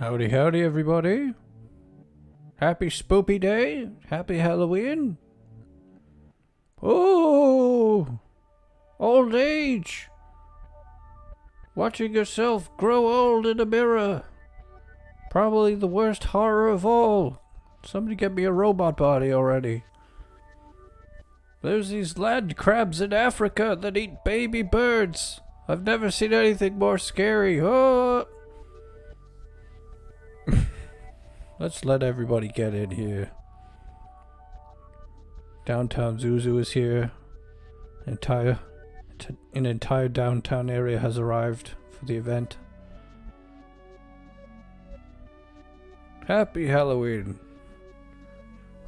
Howdy, howdy, everybody. Happy Spoopy Day. Happy Halloween. Oh, old age. Watching yourself grow old in a mirror. Probably the worst horror of all. Somebody get me a robot body already. There's these land crabs in Africa that eat baby birds. I've never seen anything more scary. Oh. Let's let everybody get in here. Downtown Zuzu is here. An entire downtown area has arrived for the event. Happy Halloween.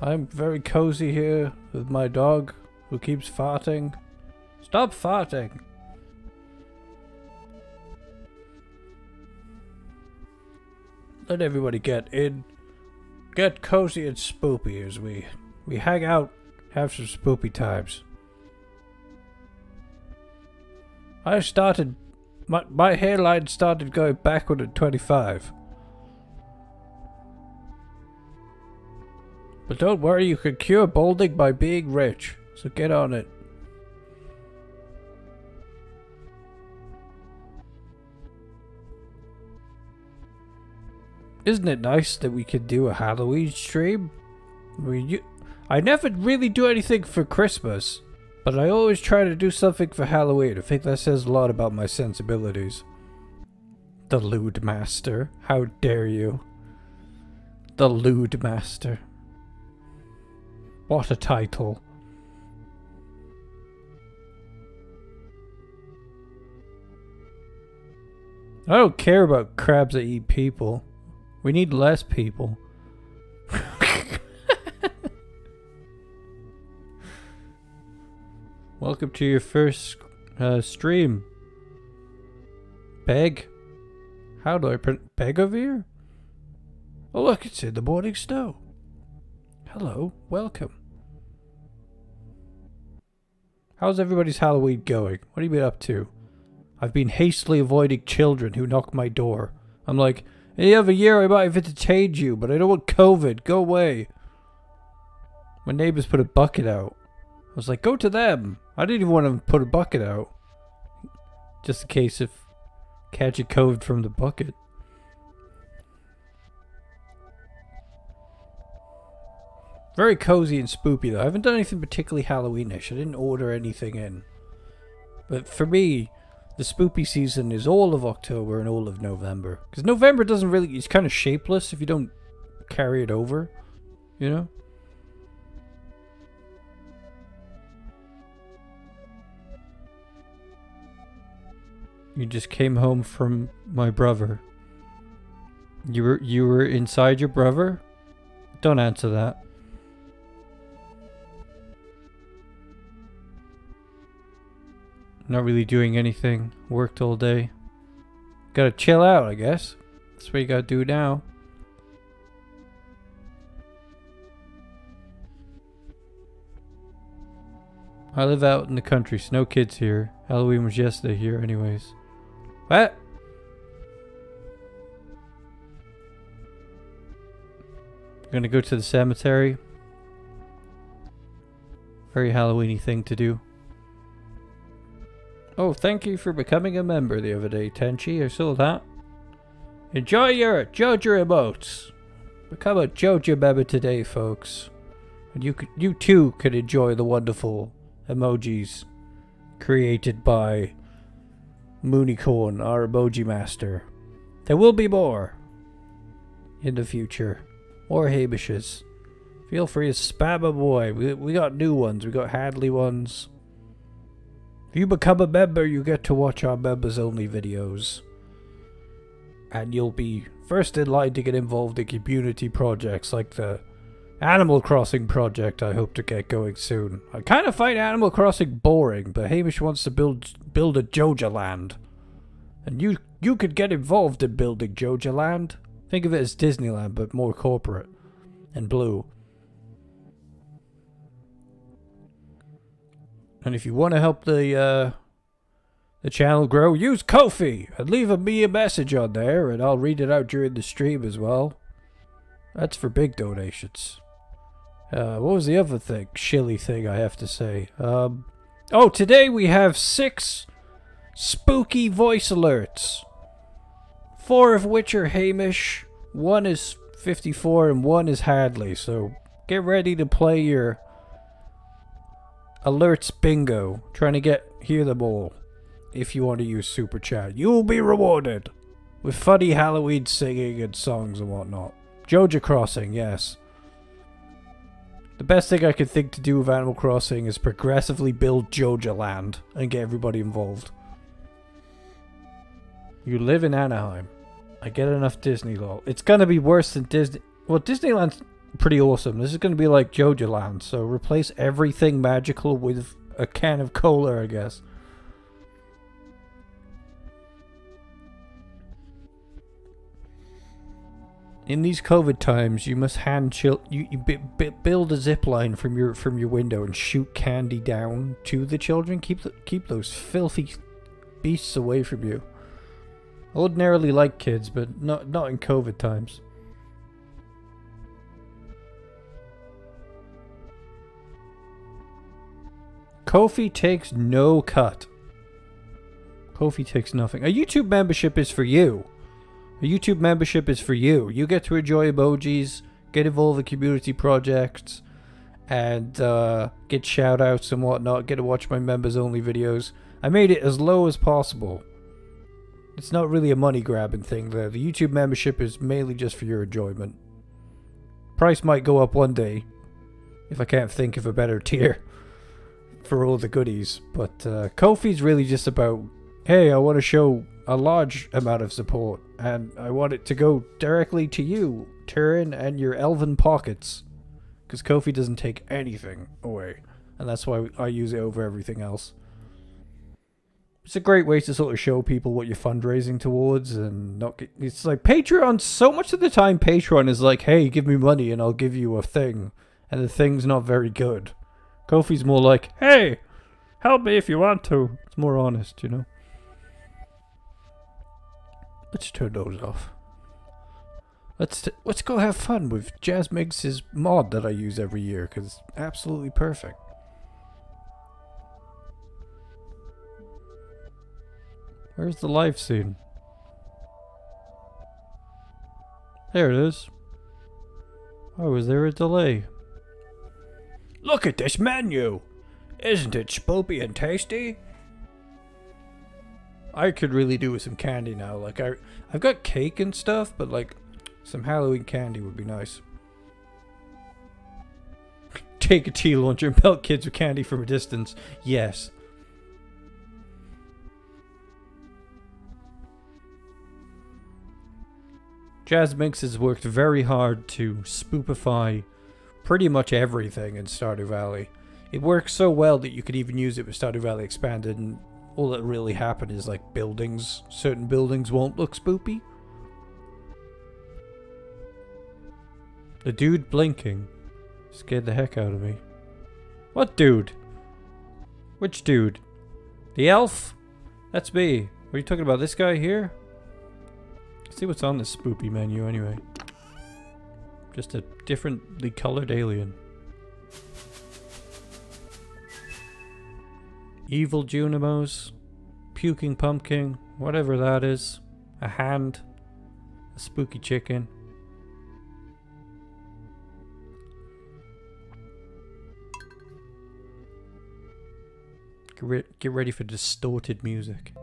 I'm very cozy here with my dog who keeps farting. Stop farting. Let everybody get in. Get cozy and spoopy as we hang out, have some spoopy times. My hairline started going backward at 25. But don't worry, you can cure balding by being rich, so get on it. Isn't it nice that we could do a Halloween stream? I never really do anything for Christmas, but I always try to do something for Halloween. I think that says a lot about my sensibilities. The Lewd Master. How dare you? The Lewd Master. What a title. I don't care about crabs that eat people. We need less people. Welcome to your first stream. Beg? How do I Begavir? Oh look, it's in the morning snow. Hello, welcome. How's everybody's Halloween going? What have you been up to? I've been hastily avoiding children who knock my door. I'm like, any other year I might have entertained you, but I don't want COVID. Go away. My neighbors put a bucket out. I was like, go to them. I didn't even want to put a bucket out. Just in case if catching COVID from the bucket. Very cozy and spoopy though. I haven't done anything particularly Halloweenish. I didn't order anything in. But for me, the spoopy season is all of October and all of November. Because November doesn't really... It's kind of shapeless if you don't carry it over. You know? You just came home from my brother. You were inside your brother? Don't answer that. Not really doing anything. Worked all day. Gotta chill out, I guess. That's what you gotta do now. I live out in the country, so no kids here. Halloween was yesterday here anyways. What? Gonna go to the cemetery. Very Halloweeny thing to do. Oh, thank you for becoming a member the other day, Tenchi. I saw that. Enjoy your JoJo emotes. Become a JoJo member today, folks. And you too can enjoy the wonderful emojis created by Moonicorn, our emoji master. There will be more in the future. More Hamishes. Feel free to spam them away. We got new ones. We got Hadley ones. If you become a member, you get to watch our members only videos. And you'll be first in line to get involved in community projects like the Animal Crossing project I hope to get going soon. I kind of find Animal Crossing boring, but Hamish wants to build a Joja Land. And you could get involved in building Joja Land. Think of it as Disneyland, but more corporate and blue. And if you want to help the the channel grow, use Ko-fi and leave me a message on there and I'll read it out during the stream as well. That's for big donations. What was the other thing? Shilly thing I have to say. Oh, today we have 6 spooky voice alerts. 4 of which are Hamish, 1 is 54 and 1 is Hadley. So get ready to play your alerts bingo. Trying to hear them all. If you want to use Super Chat, you will be rewarded with funny Halloween singing and songs and whatnot. Joja Crossing, yes. The best thing I could think to do with Animal Crossing is progressively build Joja Land and get everybody involved. You live in Anaheim. I get enough Disney lol. It's gonna be worse than Disney. Well, Disneyland's pretty awesome. This is gonna be like Joja Land, so replace everything magical with a can of cola, I guess. In these COVID times, you must build a zip line from your window and shoot candy down to the children. Keep those filthy beasts away from you. I ordinarily like kids, but not in COVID times. Ko-fi takes no cut. Ko-fi takes nothing. A YouTube membership is for you. A YouTube membership is for you. You get to enjoy emojis, get involved in community projects, and get shout outs and whatnot. Get to watch my members only videos. I made it as low as possible. It's not really a money grabbing thing there. The YouTube membership is mainly just for your enjoyment. Price might go up one day if I can't think of a better tier for all the goodies. But Ko-fi's really just about, hey, I want to show a large amount of support and I want it to go directly to you, Turin, and your elven pockets. Because Ko-fi doesn't take anything away. And that's why I use it over everything else. It's a great way to sort of show people what you're fundraising towards and not get, it's like Patreon, so much of the time Patreon is like, hey, give me money and I'll give you a thing. And the thing's not very good. Ko-fi's more like, hey, help me if you want to. It's more honest, you know. Let's turn those off. Let's go have fun with Jazz Mix's mod that I use every year because it's absolutely perfect. Where's the live scene? There it is. Oh, is there a delay? Look at this menu! Isn't it spoopy and tasty? I could really do with some candy now. Like I've got cake and stuff, but like some Halloween candy would be nice. Take a tea launcher and pelt kids with candy from a distance. Yes. Jazz Minx has worked very hard to spoopify pretty much everything in Stardew Valley. It works so well that you could even use it with Stardew Valley Expanded, and all that really happened is like buildings. Certain buildings won't look spoopy. The dude blinking scared the heck out of me. What dude? Which dude? The elf? That's me. Are you talking about this guy here? Let's see what's on this spoopy menu anyway. Just a differently colored alien. Evil Junimos, puking pumpkin, whatever that is. A hand, a spooky chicken. Get ready for distorted music.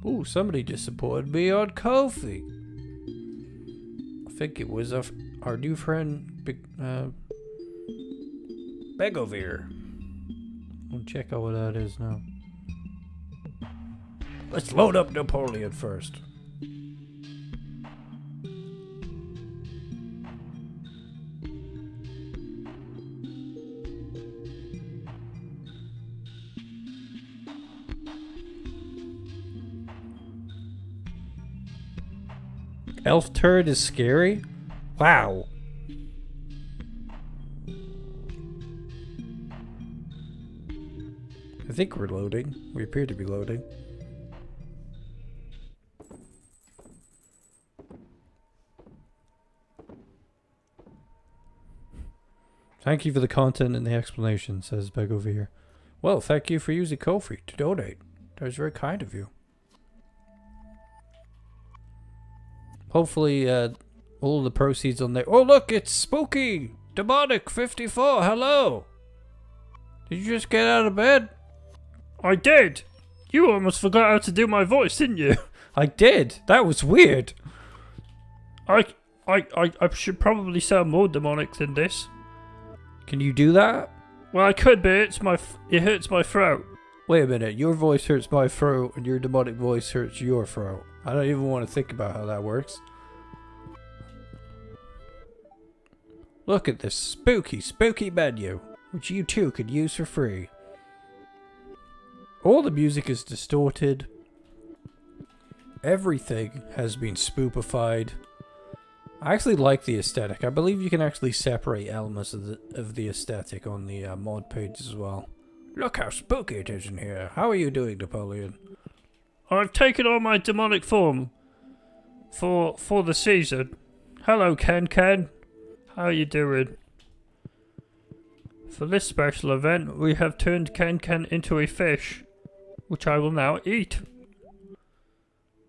Ooh, somebody just supported me on Ko-fi. I think it was our new friend, Begovir. We'll check out what that is now. Let's load up Napoleon first. Elf turd is scary? Wow. think we're loading. We appear to be loading. Thank you for the content and the explanation, says Begovir. Well, thank you for using Ko-fi to donate. That was very kind of you. Hopefully, all the proceeds on there. Oh, look, it's Spooky! Demonic 54, hello! Did you just get out of bed? I did! You almost forgot how to do my voice, didn't you? I did! That was weird! I should probably sound more demonic than this. Can you do that? Well, I could, but it hurts my throat. Wait a minute, your voice hurts my throat and your demonic voice hurts your throat. I don't even want to think about how that works. Look at this spooky menu, which you too could use for free. All the music is distorted. Everything has been spoopified. I actually like the aesthetic. I believe you can actually separate elements of the aesthetic on the mod page as well. Look how spooky it is in here. How are you doing, Napoleon? I've taken on my demonic form for the season. Hello, Ken. How are you doing? For this special event, we have turned Ken into a fish, which I will now eat.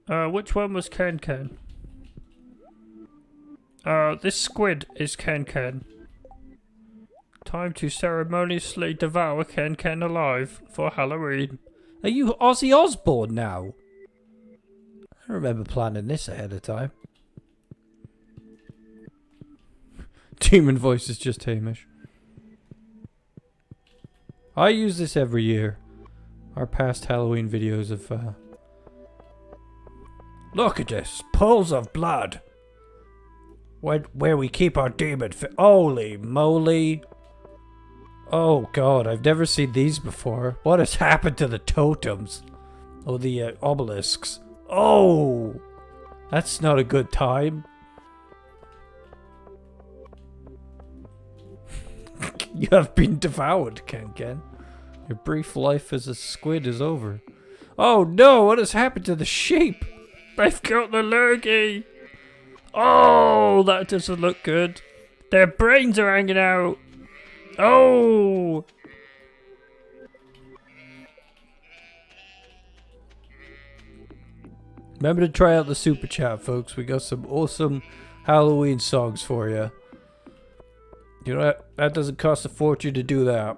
Which one was Ken? This squid is Ken. Time to ceremoniously devour Ken alive for Halloween. Are you Ozzy Osbourne now? I remember planning this ahead of time. Demon voice is just Hamish. I use this every year. Our past Halloween videos of look at this, pools of blood. Where we keep our demon holy moly. Oh god, I've never seen these before. What has happened to the totems? Oh, the obelisks. Oh! That's not a good time. You have been devoured, Ken. Your brief life as a squid is over. Oh no, what has happened to the sheep? They've got the lurgy. Oh, that doesn't look good. Their brains are hanging out. Oh! Remember to try out the super chat, folks. We got some awesome Halloween songs for you. You know, that doesn't cost a fortune to do that.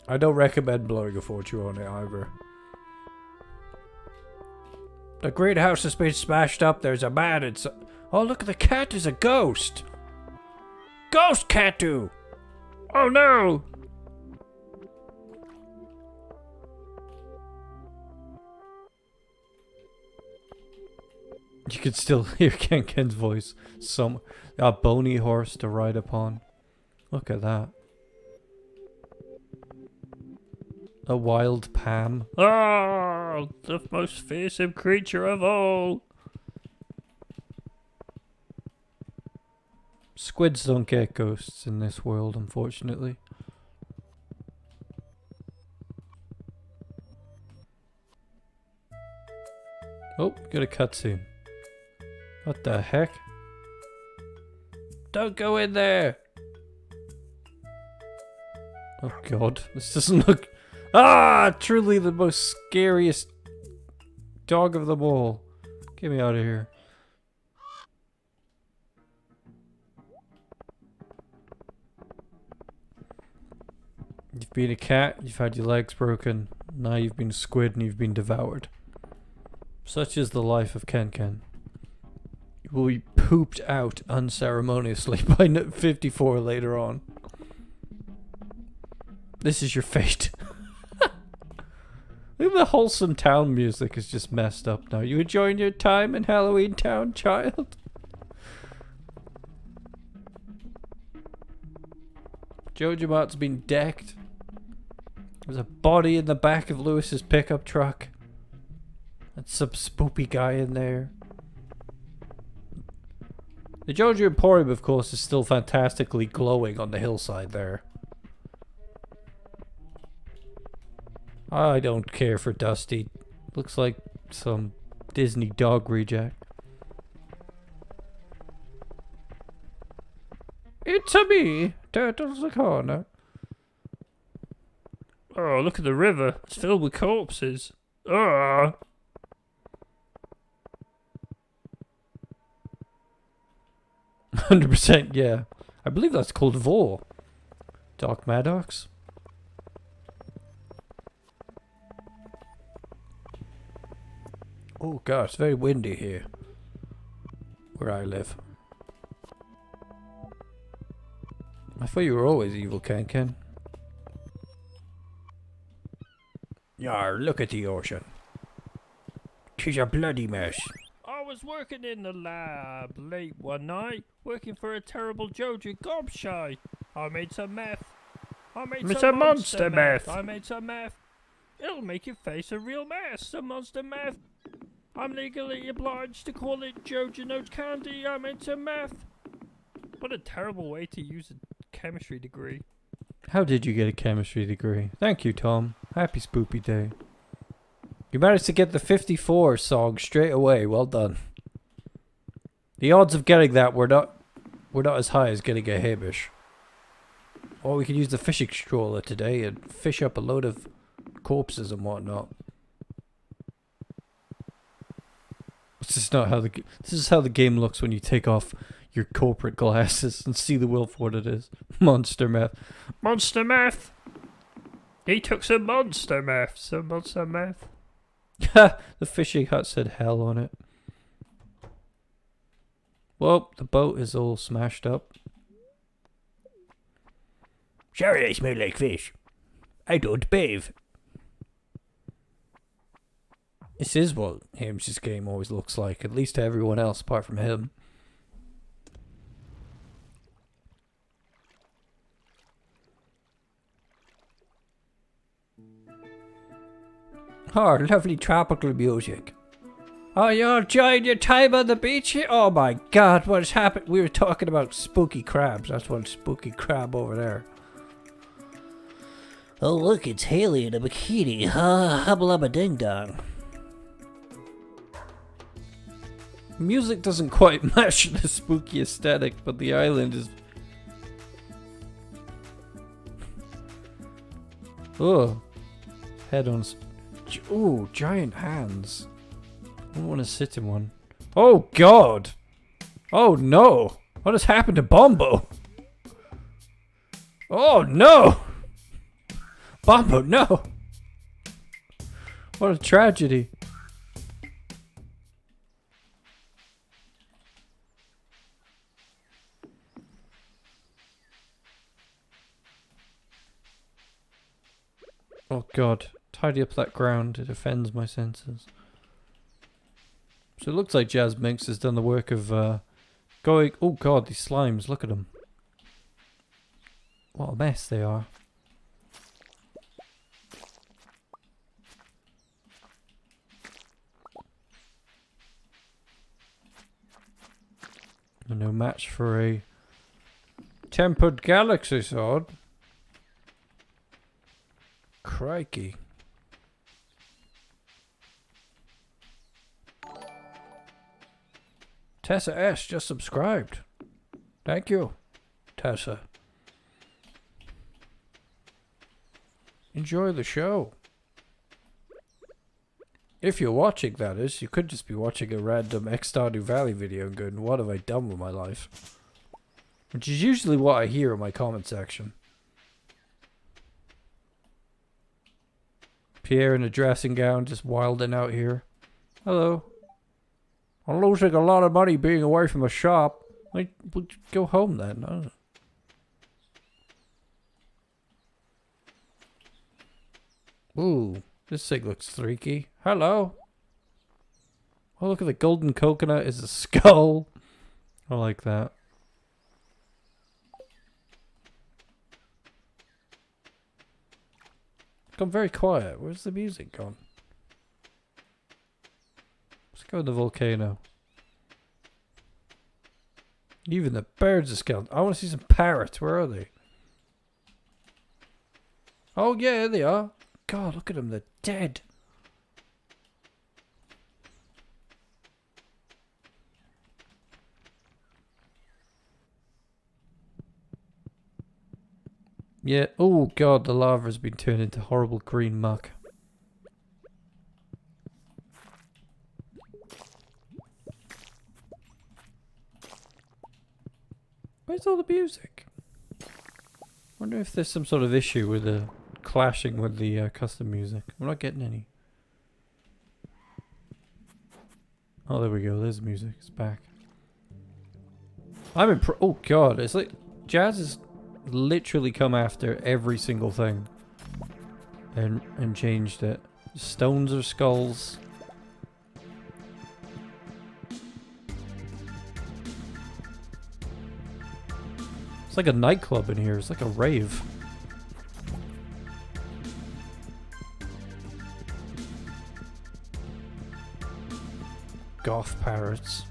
I don't recommend blowing a fortune on it either. The greenhouse has been smashed up. There's a man inside. Oh, look at the cat. Is a ghost. Ghost Catu. Oh no. You can still hear Ken's voice. A bony horse to ride upon. Look at that. A wild Pam. Oh, the most fearsome creature of all. Squids don't get ghosts in this world, unfortunately. Oh, got a cutscene. What the heck? Don't go in there! Oh god, this doesn't look... Ah! Truly the most scariest dog of them all. Get me out of here. You've been a cat, you've had your legs broken, now you've been a squid and you've been devoured. Such is the life of Ken. You will be pooped out unceremoniously by 54 later on. This is your fate. Look at the wholesome town music is just messed up now. You enjoying your time in Halloween Town, child? Jojamot's been decked. There's a body in the back of Lewis's pickup truck. And some spoopy guy in there. The Jojo Emporium, of course, is still fantastically glowing on the hillside there. I don't care for Dusty. Looks like some Disney dog reject. It's a me, Turtles the Corner. Oh, look at the river. It's filled with corpses. Ah. 100%, yeah. I believe that's called Vor. Doc Maddox. Oh god, it's very windy here. Where I live. I thought you were always evil, Ken. Yar, look at the ocean. 'Tis a bloody mess. I was working in the lab late one night, working for a terrible Joja gobshite. I made some meth. I made some monster meth. I made some meth. It'll make your face a real mess, some monster meth. I'm legally obliged to call it Joja Note Candy. I made some meth. What a terrible way to use a chemistry degree. How did you get a chemistry degree? Thank you, Tom. Happy Spoopy Day. You managed to get the 54 song straight away. Well done. The odds of getting that were not as high as getting a Hamish. Or we could use the fishing stroller today and fish up a load of corpses and whatnot. This is how the game looks when you take off your corporate glasses and see the will for what it is. Monster meth. Monster meth. He took some monster meth. Some monster meth. The fishing hut said hell on it. Well, the boat is all smashed up. Sorry I smell like fish. I don't bathe. This is what Hamish's game always looks like, at least to everyone else apart from him. Oh, lovely tropical music. Oh, you're enjoying your time on the beach here? Oh my god, what has happened? We were talking about spooky crabs. That's one spooky crab over there. Oh, look, it's Haley in a bikini. Hubba lubba ding dong. Music doesn't quite match the spooky aesthetic, but the island is... Oh. Head on... Ooh, giant hands. I don't want to sit in one. Oh god! Oh no! What has happened to Bombo? Oh no! Bombo, no! What a tragedy. Oh god. Tidy up that ground, it offends my senses. So it looks like Jazz Minx has done the work of going... Oh god, these slimes, look at them. What a mess they are. No match for a tempered galaxy sword. Crikey. Tessa S just subscribed. Thank you, Tessa. Enjoy the show. If you're watching, that is. You could just be watching a random Stardew Valley video and going, what have I done with my life? Which is usually what I hear in my comment section. Pierre in a dressing gown just wilding out here. Hello. I'm losing a lot of money being away from the shop. Like, would you go home then? Ooh, this thing looks freaky. Hello. Oh, look at the golden coconut is a skull. I like that. Gone very quiet. Where's the music gone? Let's go to the volcano. Even the birds are skeleton. I want to see some parrots. Where are they? Oh yeah, there they are. God, look at them. They're dead. Yeah. Oh, God, the lava's been turned into horrible green muck. Where's all the music? Wonder if there's some sort of issue with the clashing with the custom music. I'm not getting any. Oh, there we go. There's music. It's back. I'm oh God, it's like Jazz has literally come after every single thing and changed it. Stones or skulls. It's like a nightclub in here. It's like a rave. Goth parrots.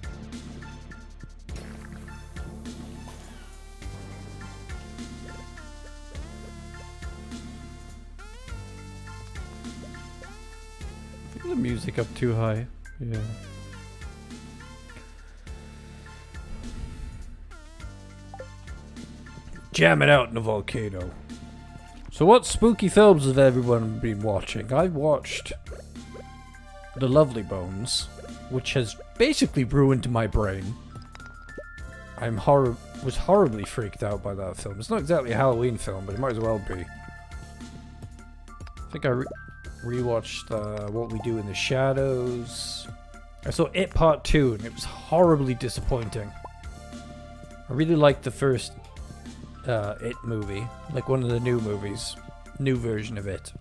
I think the music up too high. Yeah. Jam it out in the volcano. So what spooky films have everyone been watching? I watched The Lovely Bones, which has basically ruined my brain. Was horribly freaked out by that film. It's not exactly a Halloween film, but it might as well be. I think I rewatched What We Do in the Shadows. I saw It Part 2, and it was horribly disappointing. I really liked the first It movie, like one of the new movies, new version of It.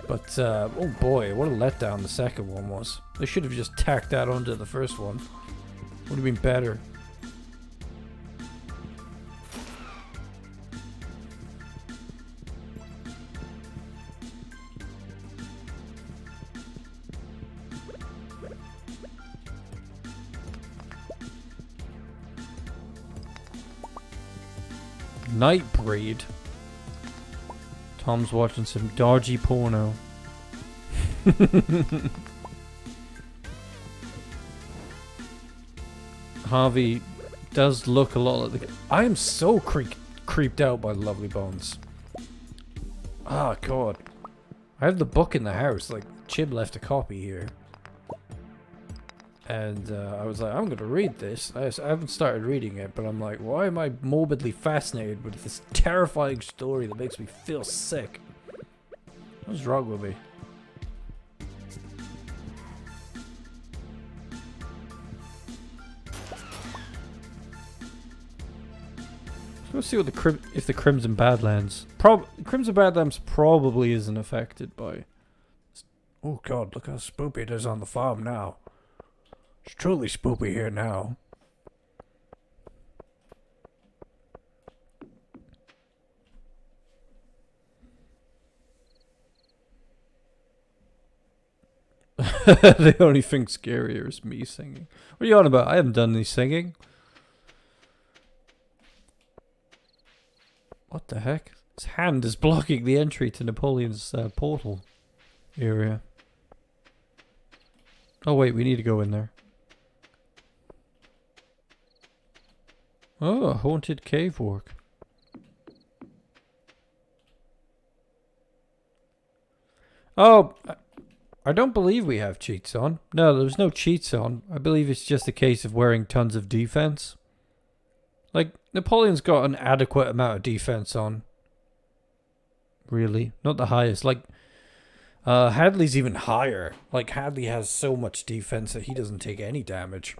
But, oh boy, what a letdown the second one was. They should have just tacked that onto the first one. Would have been better. Nightbreed. Tom's watching some dodgy porno. Harvey does look a lot like the... I am so creeped out by Lovely Bones. Oh God. I have the book in the house. Like, Chib left a copy here. And I was like, I'm going to read this. I haven't started reading it, but I'm like, why am I morbidly fascinated with this terrifying story that makes me feel sick? What's wrong with me? Let's see what if the Crimson Badlands. Crimson Badlands probably isn't affected by... Oh God, look how spoopy it is on the farm now. It's truly spoopy here now. The only thing scarier is me singing. What are you on about? I haven't done any singing. What the heck? His hand is blocking the entry to Napoleon's portal area. Oh wait, we need to go in there. Oh, a haunted cave walk. Oh, I don't believe we have cheats on. No, there's no cheats on. I believe it's just a case of wearing tons of defense. Like, Napoleon's got an adequate amount of defense on. Really. Not the highest. Like, Hadley's even higher. Like, Hadley has so much defense that he doesn't take any damage.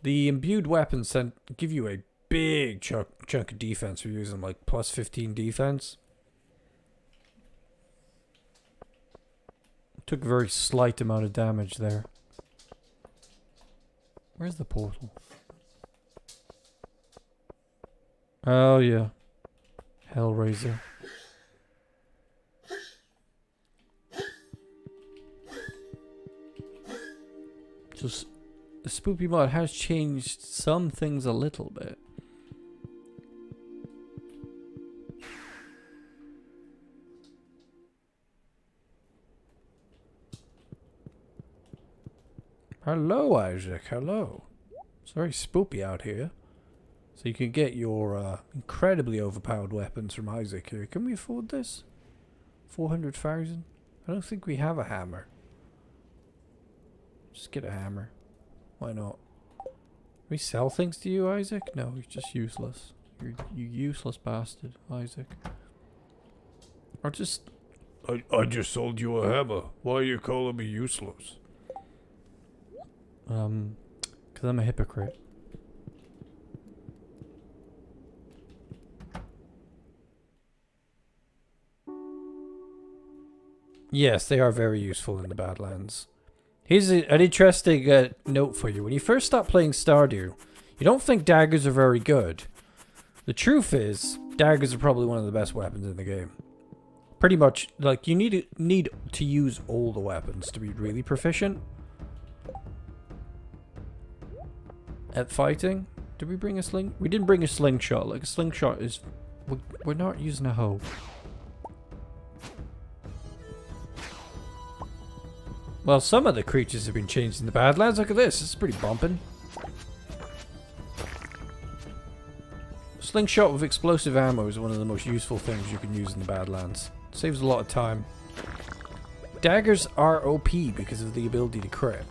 The imbued weapons give you a big chunk of defense for using, like, plus 15 defense. Took a very slight amount of damage there. Where's the portal? Oh, yeah. Hellraiser. Just... The spoopy mod has changed some things a little bit. Hello, Isaac. Hello. It's very spoopy out here. So you can get your incredibly overpowered weapons from Isaac here. Can we afford this? 400,000? I don't think we have a hammer. Just get a hammer. Why not? Can we sell things to you, Isaac? No, you're just useless. You useless bastard, Isaac. Or just... I just sold you a hammer. Why are you calling me useless? Because I'm a hypocrite. Yes, they are very useful in the Badlands. Here's an interesting note for you. When you first start playing Stardew, you don't think daggers are very good. The truth is, daggers are probably one of the best weapons in the game. Pretty much, like, you need to use all the weapons to be really proficient at fighting. Did we bring a sling? We didn't bring a slingshot. Like, a slingshot is... We're not using a hoe. Well, some of the creatures have been changed in the Badlands. Look at this. It's pretty bumping. Slingshot with explosive ammo is one of the most useful things you can use in the Badlands. It saves a lot of time. Daggers are OP because of the ability to crit.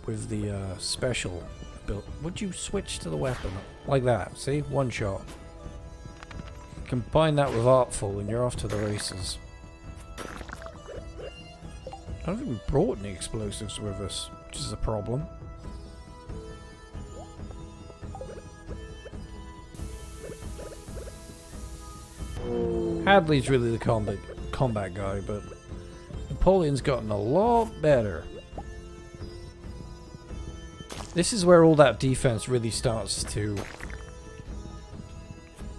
With the special build. Would you switch to the weapon? Like that. See? One shot. Combine that with Artful and you're off to the races. I don't think we brought any explosives with us, which is a problem. Hadley's really the combat guy, but Napoleon's gotten a lot better. This is where all that defense really starts to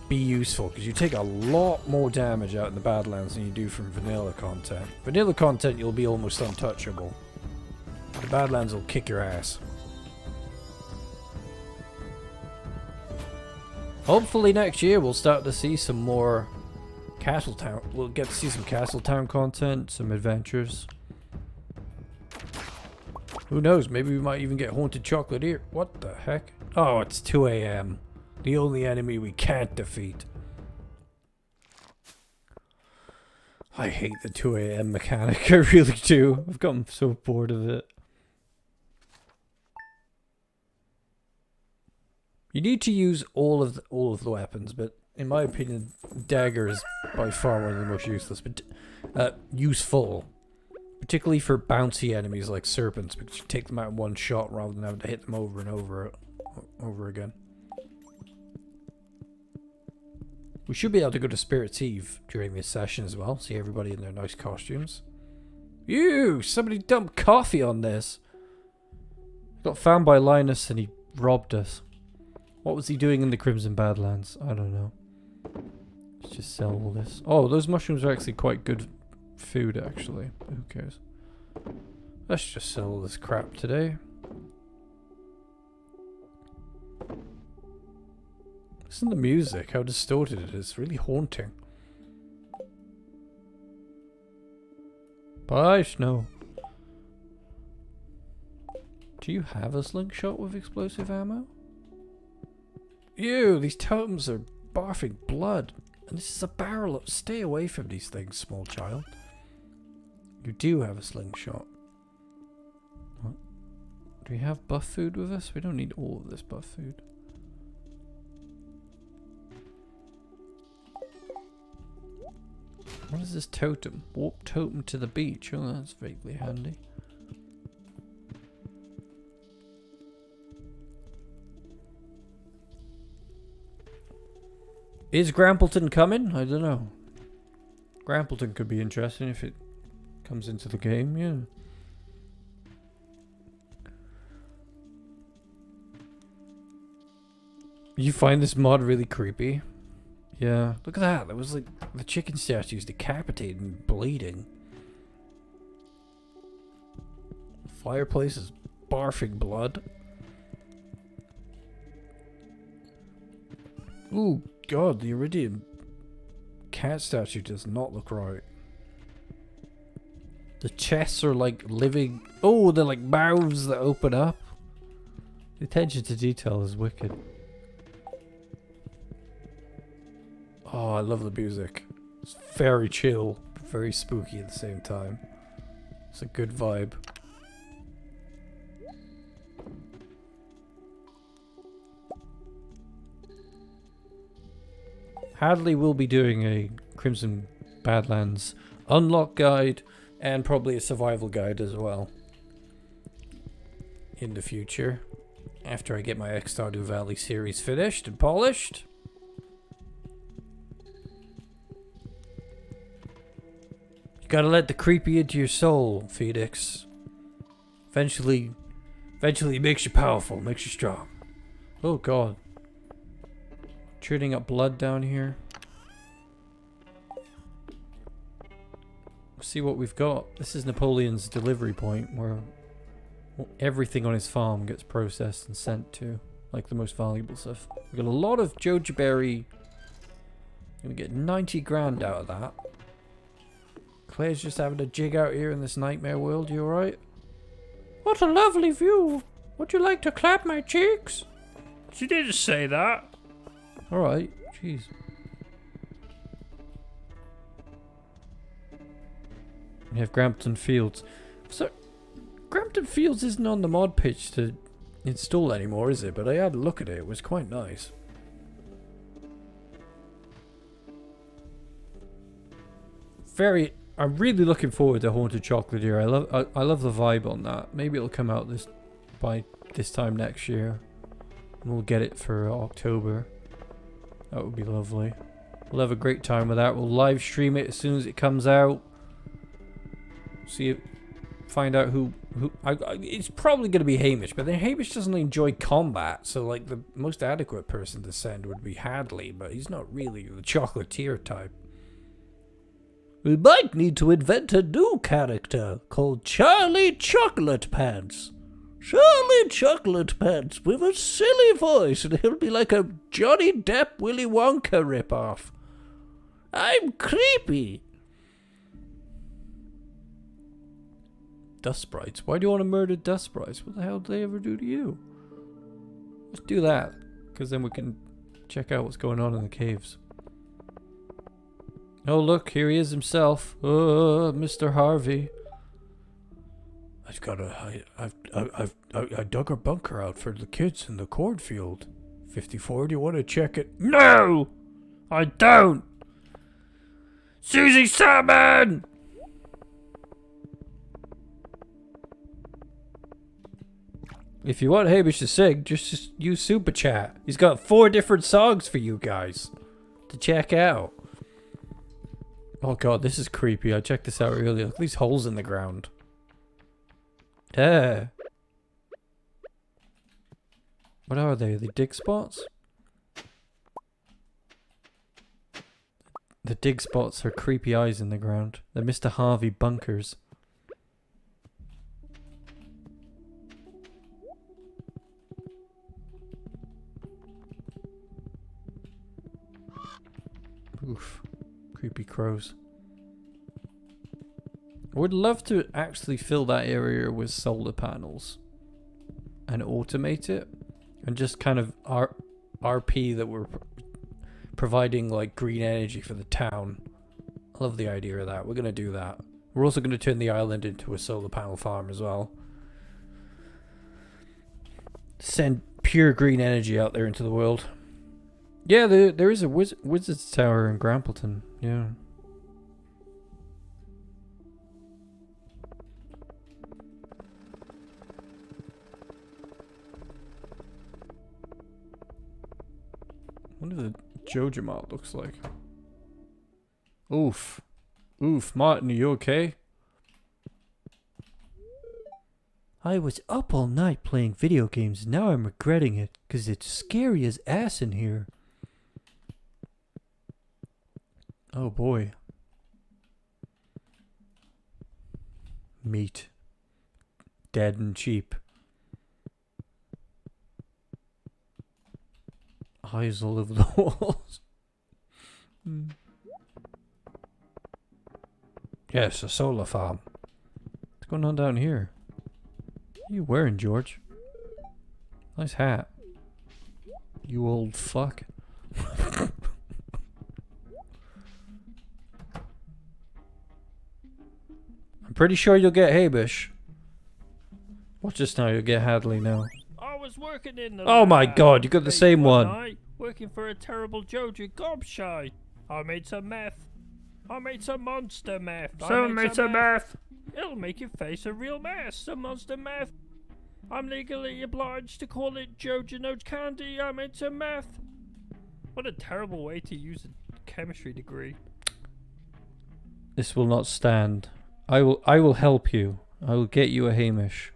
be useful, because you take a lot more damage out in the Badlands than you do from vanilla content. Vanilla content, you'll be almost untouchable. The Badlands will kick your ass. Hopefully next year we'll start to see some more Castletown. We'll get to see some Castletown content, some adventures. Who knows, maybe we might even get Haunted Chocolate here. What the heck? Oh, it's 2 AM. The only enemy we can't defeat. I hate the 2 AM mechanic, I really do. I've gotten so bored of it. You need to use all of the weapons, but in my opinion, dagger is by far one of the most useless, but useful. Particularly for bouncy enemies like serpents, because you take them out in one shot rather than having to hit them over and over again. We should be able to go to Spirit's Eve during this session as well. See everybody in their nice costumes. Ew! Somebody dumped coffee on this. Got found by Linus and he robbed us. What was he doing in the Crimson Badlands? I don't know. Let's just sell all this. Oh, those mushrooms are actually quite good food, actually. Who cares? Let's just sell all this crap today. Listen to the music, how distorted it is. It's really haunting. Bye, Snow. Do you have a slingshot with explosive ammo? Ew, these totems are barfing blood. And this is a barrel of... Stay away from these things, small child. You do have a slingshot. What? Do we have buff food with us? We don't need all of this buff food. What is this totem? Warp totem to the beach. Oh, that's vaguely handy. Is Grampleton coming? I don't know. Grampleton could be interesting if it comes into the game, yeah. You find this mod really creepy? Yeah, look at that. That was like the chicken statues decapitated and bleeding. The fireplace is barfing blood. Ooh, God, the Iridium cat statue does not look right. The chests are like living. Oh, they're like mouths that open up. The attention to detail is wicked. Oh, I love the music. It's very chill, very spooky at the same time. It's a good vibe. Hadley will be doing a Crimson Badlands unlock guide and probably a survival guide as well in the future after I get my Stardew Valley series finished and polished. You gotta let the creepy into your soul, Phoenix. Eventually it makes you powerful, makes you strong. Oh god. Treating up blood down here. See what we've got. This is Napoleon's delivery point where everything on his farm gets processed and sent to, like the most valuable stuff. We've got a lot of Joja Berry. Gonna get 90 grand out of that. Claire's just having a jig out here in this nightmare world. You alright? What a lovely view. Would you like to clap my cheeks? She didn't say that. Alright, jeez. We have Grampton Fields. So, Grampton Fields isn't on the mod pitch to install anymore, is it? But I had a look at it. It was quite nice. I'm really looking forward to Haunted Chocolatier. I love the vibe on that. Maybe it'll come out by this time next year. And we'll get it for October. That would be lovely. We'll have a great time with that. We'll live stream it as soon as it comes out. Find out who it's probably going to be Hamish, but then Hamish doesn't enjoy combat, so like the most adequate person to send would be Hadley, but he's not really the chocolatier type. We might need to invent a new character called Charlie Chocolate Pants. Charlie Chocolate Pants with a silly voice, and he'll be like a Johnny Depp Willy Wonka ripoff. I'm creepy. Dust Sprites. Why do you want to murder Dust Sprites? What the hell did they ever do to you? Let's do that, because then we can check out what's going on in the caves. Oh look, here he is himself. Mr. Harvey. I dug a bunker out for the kids in the cornfield. 54, do you want to check it? No! I don't! Susie Salmon! If you want Hamish to sing, just use Super Chat. He's got 4 different songs for you guys to check out. Oh god, this is creepy. I checked this out earlier. Look at these holes in the ground. Yeah. What are they? Are they dig spots? The dig spots are creepy eyes in the ground. They're Mr. Harvey bunkers. Oof. Creepy crows. I would love to actually fill that area with solar panels and automate it and just kind of RP that we're providing like green energy for the town. I love the idea of that. We're going to do that. We're also going to turn the island into a solar panel farm as well. Send pure green energy out there into the world. Yeah, there is a Wizard's Tower in Grampleton. Yeah. I wonder what the Joja Mart looks like. Oof. Oof, Martin, are you okay? I was up all night playing video games, and now I'm regretting it, because it's scary as ass in here. Oh boy. Meat. Dead and cheap. Eyes all over the walls. Yes, a solar farm. What's going on down here? What are you wearing, George? Nice hat. You old fuck. I'm pretty sure you'll get Habish. Watch this now, you'll get Hadley now. I was working in the Oh my lab god, you got the late same one. night, working for a terrible Joja gobshite. I made some meth. I made some monster meth. Someone made some meth. It'll make your face a real mess. Some monster meth. I'm legally obliged to call it Joja Note Candy. I made some meth. What a terrible way to use a chemistry degree. This will not stand. I will help you. I will get you a Hamish.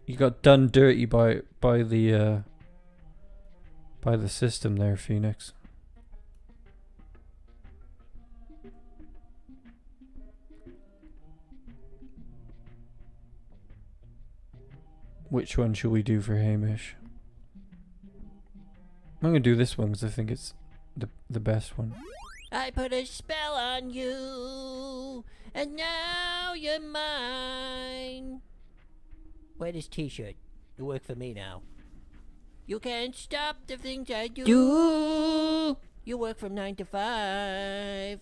You got done dirty by the system there, Phoenix. Which one should we do for Hamish? I'm gonna do this one because I think it's the best one. I put a spell on you, and now you're mine. Wear this t-shirt. You work for me now. You can't stop the things I do. You work from 9 to 5.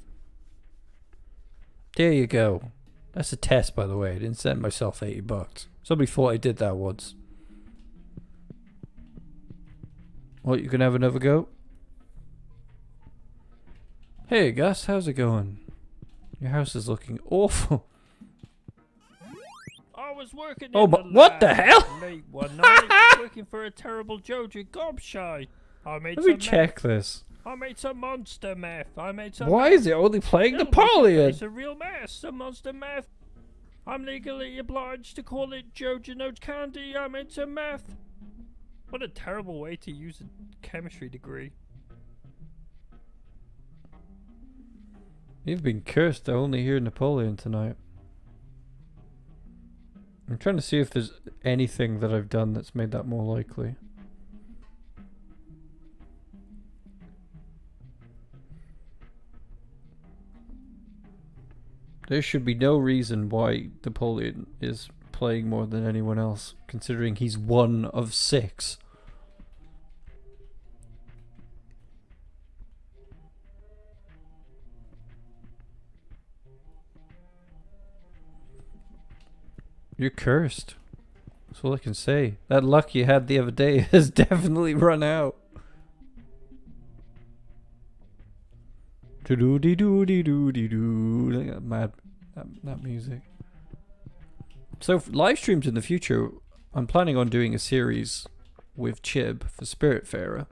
There you go. That's a test, by the way. I didn't send myself $80. Somebody thought I did that once. What, you can have another go? Hey, Gus, how's it going? Your house is looking awful. I was working Oh, in but the what the lab hell? late one night, working for a terrible Joja gobshite. I made Let me some check meth. this. I made some monster meth. I made some Why meth. is it only playing It'll make your Napoleon? face a real mess. Some monster meth. I'm legally obliged to call it Joja Note Candy. I made some meth. What a terrible way to use a chemistry degree. You've been cursed to only hear Napoleon tonight. I'm trying to see if there's anything that I've done that's made that more likely. There should be no reason why Napoleon is playing more than anyone else, considering he's 1 of 6. You're cursed. That's all I can say. That luck you had the other day has definitely run out. Do-do-dee-doo-dee-doo-dee-doo. Look at that mad that music. So for live streams in the future, I'm planning on doing a series with Chib for Spiritfarer.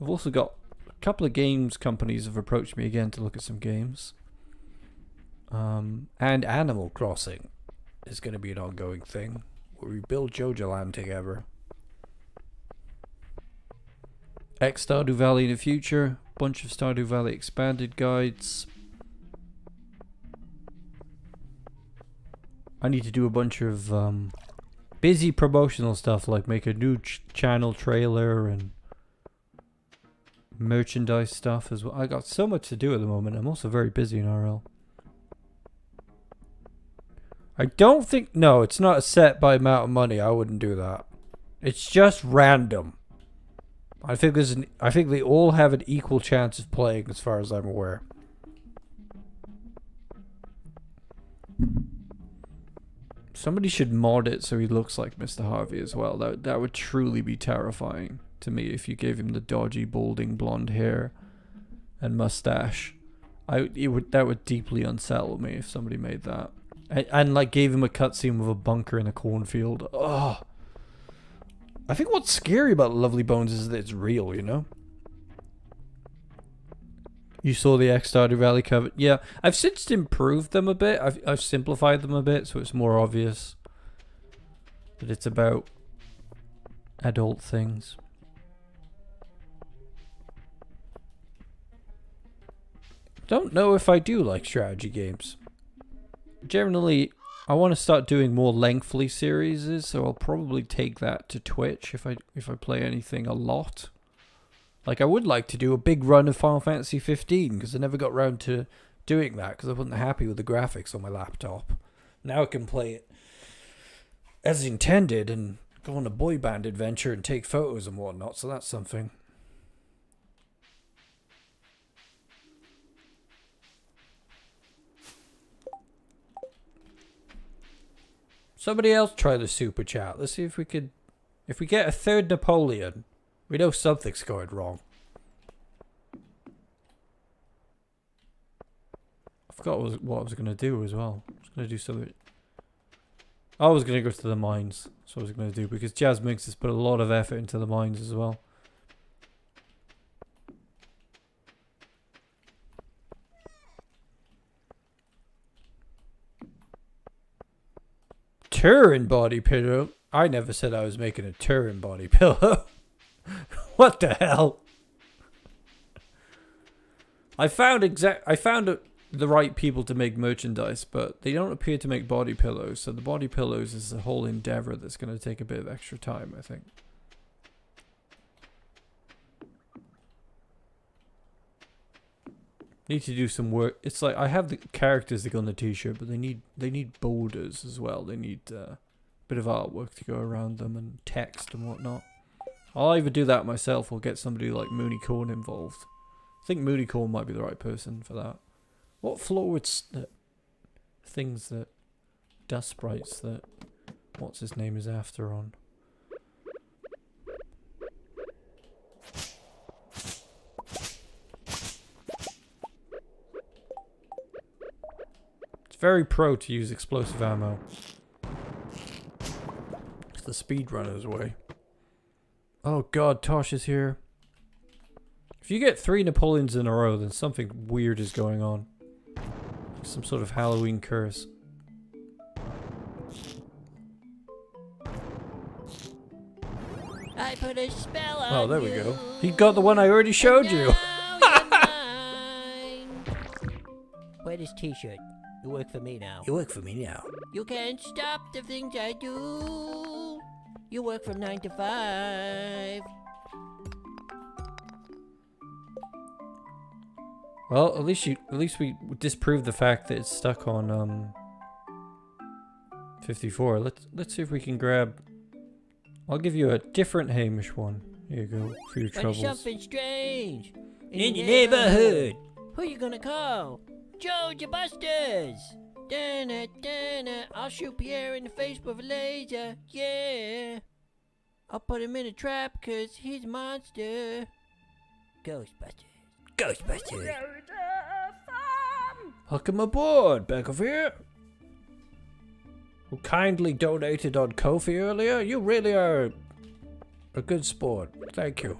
I've also got a couple of games companies have approached me again to look at some games. And Animal Crossing is going to be an ongoing thing where we build Joja Land together. Stardew Valley in the future, bunch of Stardew Valley expanded guides. I need to do a bunch of busy promotional stuff like make a new channel trailer and merchandise stuff as well. I got so much to do at the moment. I'm also very busy in RL. I don't think... No, it's not set by amount of money. I wouldn't do that. It's just random. I think they all have an equal chance of playing as far as I'm aware. Somebody should mod it so he looks like Mr. Harvey as well. That would truly be terrifying to me if you gave him the dodgy, balding blonde hair and mustache. That would deeply unsettle me if somebody made that. And like gave him a cutscene with a bunker in a cornfield. Oh, I think what's scary about Lovely Bones is that it's real, you know? You saw the Stardew Valley cover. Yeah, I've since improved them a bit. I've simplified them a bit so it's more obvious that it's about adult things. Don't know if I do like strategy games. Generally, I want to start doing more lengthy series, so I'll probably take that to Twitch if I play anything a lot. Like I would like to do a big run of Final Fantasy 15 because I never got around to doing that because I wasn't happy with the graphics on my laptop. Now I can play it as intended and go on a boy band adventure and take photos and whatnot, so that's something. Somebody else try the super chat. Let's see if we could... If we get a third Napoleon, we know something's going wrong. I forgot what I was going to do as well. I was going to do something... I was going to go to the mines. That's what I was going to do. Because Jazz Minx has put a lot of effort into the mines as well. Turin body pillow? I never said I was making a Turin body pillow. What the hell? I found the right people to make merchandise, but they don't appear to make body pillows. So the body pillows is a whole endeavor that's going to take a bit of extra time, I think. Need to do some work. It's like I have the characters that go on the t-shirt, but they need boulders as well. They need a bit of artwork to go around them and text and whatnot. I'll either do that myself or get somebody like Mooneycorn involved. I think Mooneycorn might be the right person for that. What floors that things that dust sprites that what's his name is after on? Very pro to use explosive ammo. It's the speedrunner's way. Oh god, Tosh is here. If you get 3 Napoleons in a row, then something weird is going on. Some sort of Halloween curse. I put a spell on Oh, there we you, go. He got the one I already showed you. Now you're mine. Wear this t-shirt. You work for me now. You work for me now. You can't stop the things I do. You work from 9 to 5. Well, at least we disproved the fact that it's stuck on 54. Let's see if we can grab. I'll give you a different Hamish one. Here you go for your Find troubles. something strange In your neighborhood. Who you gonna call? Georgia Busters! Dana, Dana, I'll shoot Pierre in the face with a laser, yeah! I'll put him in a trap cause he's a monster. Ghostbusters. Ghostbusters! Welcome aboard, back over here. Who kindly donated on Ko-fi earlier? You really are a good sport. Thank you.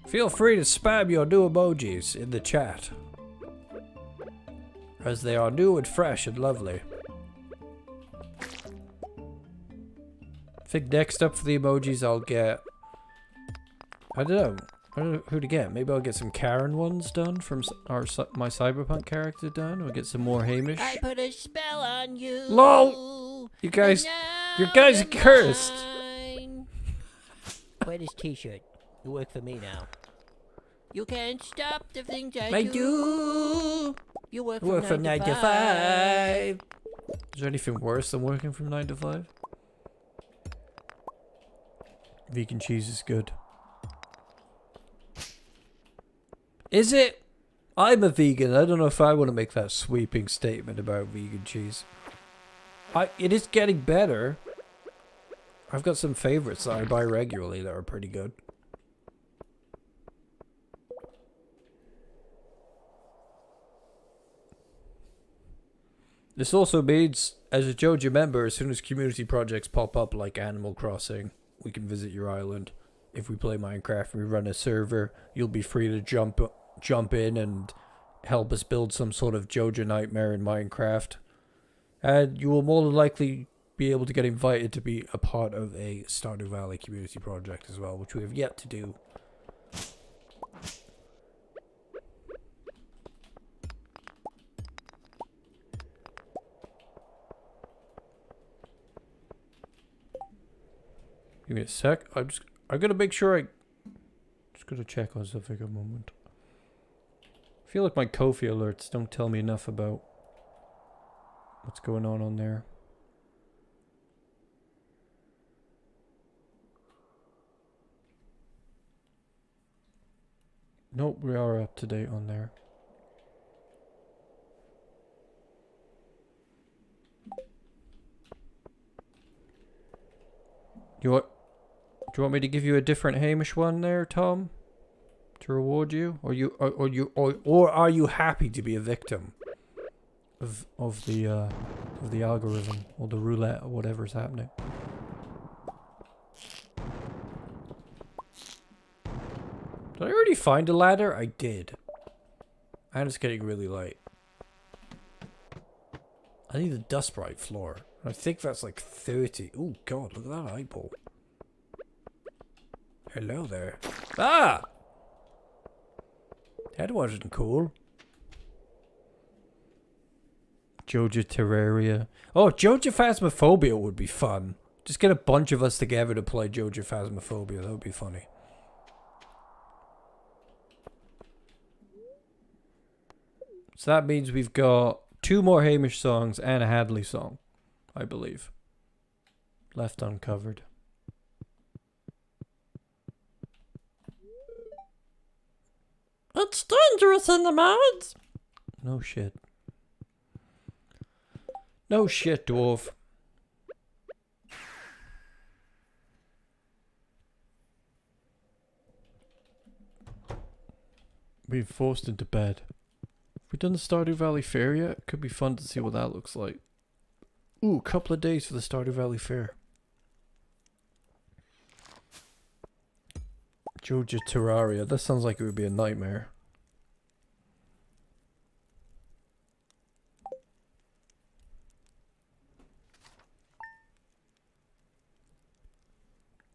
Feel free to spam your new emojis in the chat, as they are new and fresh and lovely. I think next up for the emojis I'll get... I don't know who to get. Maybe I'll get some Karen ones done from my Cyberpunk character done. We'll get some more Hamish. I put a spell on you. LOL! You guys are cursed. Mine. Wear this t-shirt. You work for me now. You can't stop the things I do. You work from 9 to 5. Is there anything worse than working from 9 to 5? Vegan cheese is good. Is it? I'm a vegan. I don't know if I want to make that sweeping statement about vegan cheese. It is getting better. I've got some favorites that I buy regularly that are pretty good. This also means, as a Joja member, as soon as community projects pop up like Animal Crossing, we can visit your island. If we play Minecraft and we run a server, you'll be free to jump in and help us build some sort of Joja nightmare in Minecraft. And you will more than likely be able to get invited to be a part of a Stardew Valley community project as well, which we have yet to do. Give me a sec. I'm gonna make sure just gonna check on something a moment. feel like my Ko-fi alerts don't tell me enough about what's going on there. Nope, we are up to date on there. Do you want me to give you a different Hamish one there, Tom? To reward you? Or are you happy to be a victim of the algorithm or the roulette or whatever's happening? Did I already find a ladder? I did. And it's getting really late. I need a dust bright floor. I think that's like 30. Oh god, look at that eyeball. Hello there. Ah! That wasn't cool. Joja Terraria. Oh, Joja Phasmophobia would be fun. Just get a bunch of us together to play Joja Phasmophobia. That would be funny. So that means we've got 2 more Hamish songs and a Hadley song, I believe, left uncovered. It's dangerous in the mountains. No shit. No shit, dwarf. Being forced into bed. We done the Stardew Valley Fair yet? Could be fun to see what that looks like. Ooh, couple of days for the Stardew Valley Fair. Joja Terraria. That sounds like it would be a nightmare.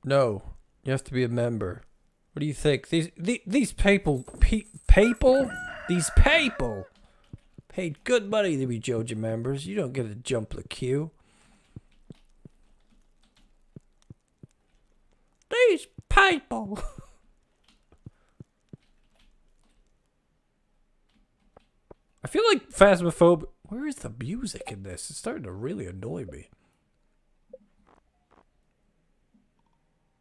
No, you have to be a member. What do you think? These people paid good money to be Joja members. You don't get to jump the queue. These people. I feel like Phasmophobia. Where is the music in this? It's starting to really annoy me.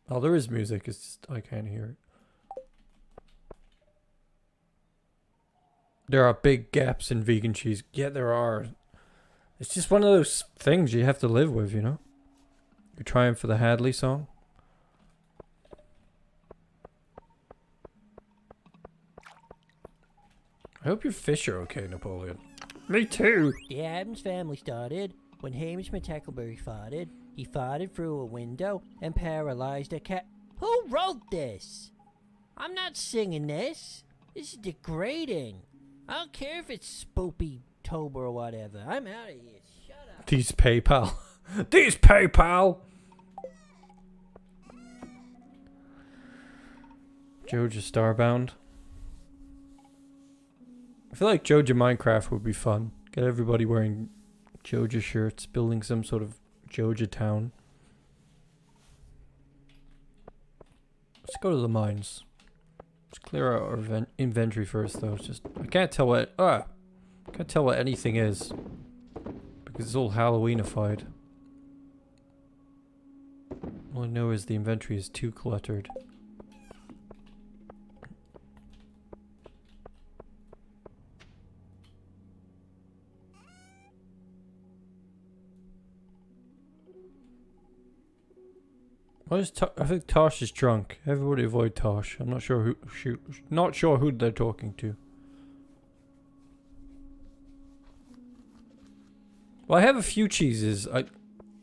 Oh, there is music. It's just I can't hear it. There are big gaps in vegan cheese. Yeah, there are. It's just one of those things you have to live with, you know? You're trying for the Hadley song. I hope your fish are okay, Napoleon. Me too. The Adams family started when Hamish McTackleberry farted. He farted through a window and paralyzed a cat. Who wrote this? I'm not singing this. This is degrading. I don't care if it's Spoopy Tober or whatever. I'm out of here. Shut up. These PayPal. These PayPal. Joja Starbound. I feel like Joja Minecraft would be fun. Get everybody wearing Joja shirts, building some sort of Joja town. Let's go to the mines. Let's clear out our inventory first, though. It's just I can't tell what anything is because it's all Halloweenified. All I know is the inventory is too cluttered. I think Tosh is drunk. Everybody avoid Tosh. I'm not sure who they're talking to. Well, I have a few cheeses. I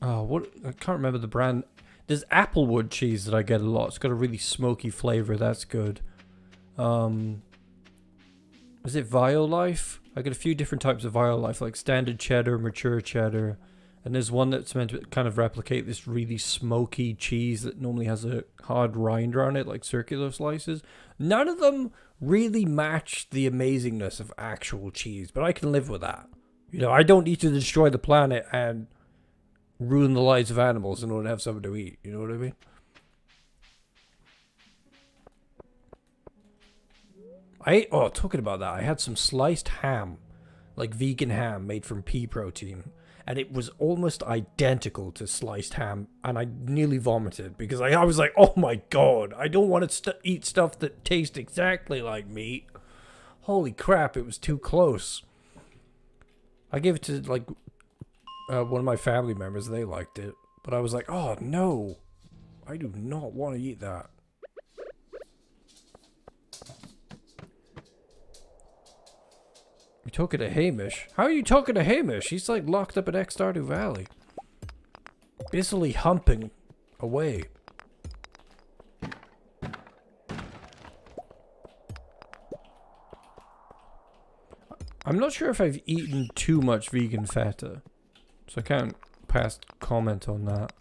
can't remember the brand. There's Applewood cheese that I get a lot. It's got a really smoky flavor. That's good. Is it Violife? I get a few different types of Violife, like standard cheddar, mature cheddar. And there's one that's meant to kind of replicate this really smoky cheese that normally has a hard rind around it, like circular slices. None of them really match the amazingness of actual cheese, but I can live with that. You know, I don't need to destroy the planet and ruin the lives of animals in order to have something to eat. You know what I mean? Oh, talking about that, I had some sliced ham, like vegan ham made from pea protein, and it was almost identical to sliced ham, and I nearly vomited because I was like, oh my god, I don't want to eat stuff that tastes exactly like meat. Holy crap, it was too close. I gave it to, like, one of my family members. They liked it. But I was like, oh, no. I do not want to eat that. You're talking to Hamish? How are you talking to Hamish? He's, like, locked up in Stardew Valley. Busily humping away. I'm not sure if I've eaten too much vegan feta, so I can't pass comment on that.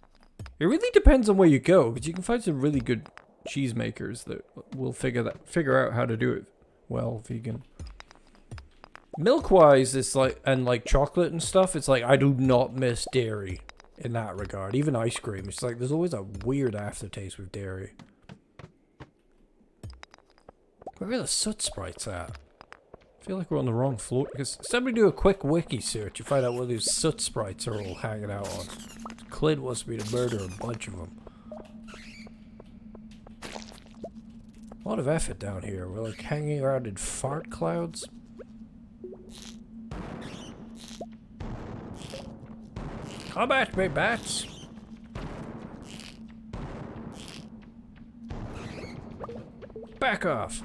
It really depends on where you go, because you can find some really good cheesemakers that will figure out how to do it well vegan. Milk-wise, it's like, and like chocolate and stuff, it's like I do not miss dairy in that regard. Even ice cream, it's like there's always a weird aftertaste with dairy. Where are the soot sprites at? I feel like we're on the wrong floor. Because somebody do a quick wiki search and find out where these soot sprites are all hanging out on. Clint wants me to murder a bunch of them. A lot of effort down here. We're like hanging around in fart clouds. Come at me, bats! Back off!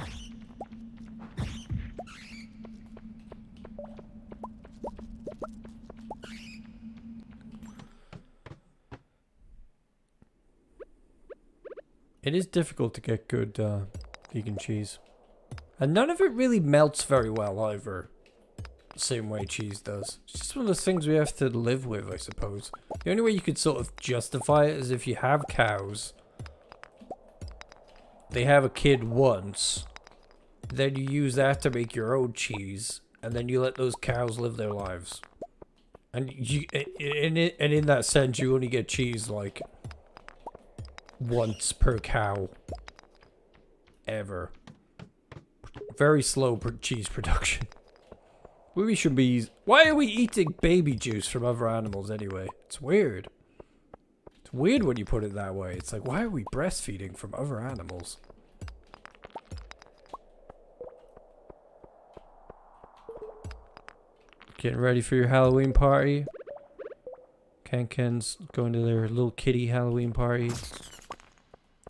It is difficult to get good vegan cheese. And none of it really melts very well either. The same way cheese does. It's just one of those things we have to live with, I suppose. The only way you could sort of justify it is if you have cows. They have a kid once. Then you use that to make your own cheese. And then you let those cows live their lives. And in that sense, you only get cheese like once per cow ever. Very slow cheese production. We should be... Why are we eating baby juice from other animals anyway? It's weird. It's weird when you put it that way. It's like, why are we breastfeeding from other animals? Getting ready for your Halloween party. Ken's going to their little kitty Halloween party.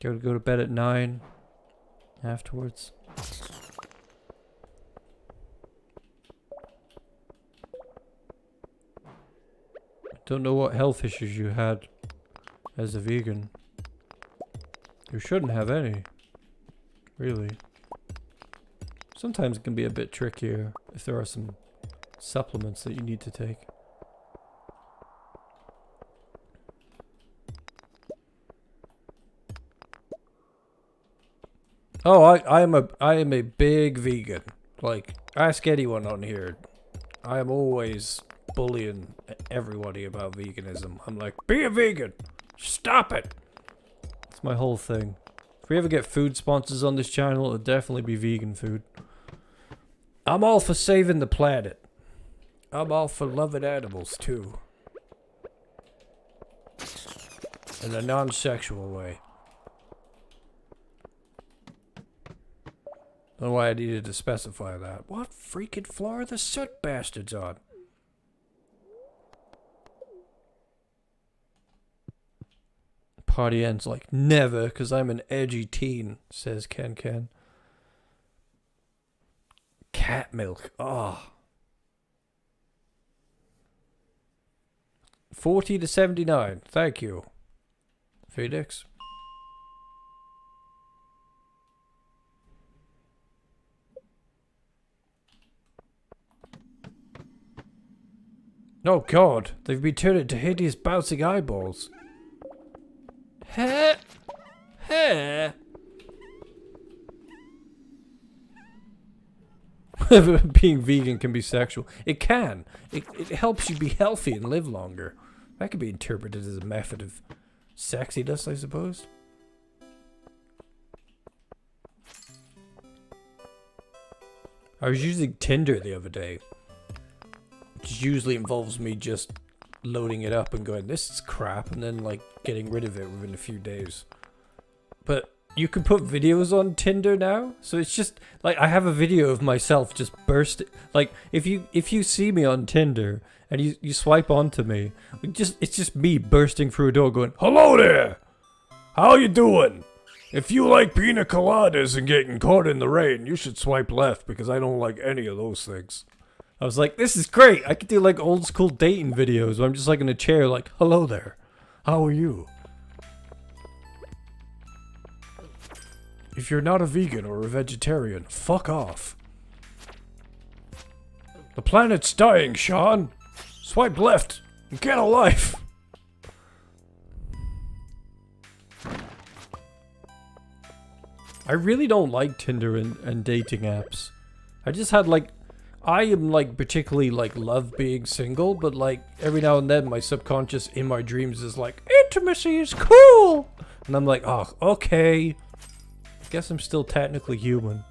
Go to bed at 9 afterwards. Don't know what health issues you had as a vegan. You shouldn't have any. Really. Sometimes it can be a bit trickier if there are some supplements that you need to take. Oh, I am a big vegan. Like, ask anyone on here. I am always bullying everybody about veganism. I'm like, be a vegan! Stop it! It's my whole thing. If we ever get food sponsors on this channel, it'll definitely be vegan food. I'm all for saving the planet. I'm all for loving animals, too. In a non-sexual way. Don't know why I needed to specify that. What freaking floor are the soot bastards on? Party ends like never, because I'm an edgy teen, says Ken. Cat milk. Ah. Oh. 40 to 79. Thank you. Phoenix. Oh god, they've been turned into hideous bouncing eyeballs. Heh. Heh. Being vegan can be sexual. It can. It helps you be healthy and live longer. That could be interpreted as a method of sexiness, I suppose. I was using Tinder the other day, which usually involves me just loading it up and going, this is crap, and then like getting rid of it within a few days. But you can put videos on Tinder now, so it's just like I have a video of myself just bursting. Like if you see me on Tinder and you swipe onto me, it's just me bursting through a door going, Hello there! How you doing? If you like pina coladas and getting caught in the rain, you should swipe left because I don't like any of those things. I was like, this is great. I could do like old school dating videos where I'm just like in a chair like, hello there. How are you? If you're not a vegan or a vegetarian, fuck off. The planet's dying, Sean. Swipe left and get a life. I really don't like Tinder and dating apps. I just had like, I am like particularly like love being single, but like every now and then my subconscious in my dreams is like, intimacy is cool. And I'm like, oh, okay. Guess I'm still technically human.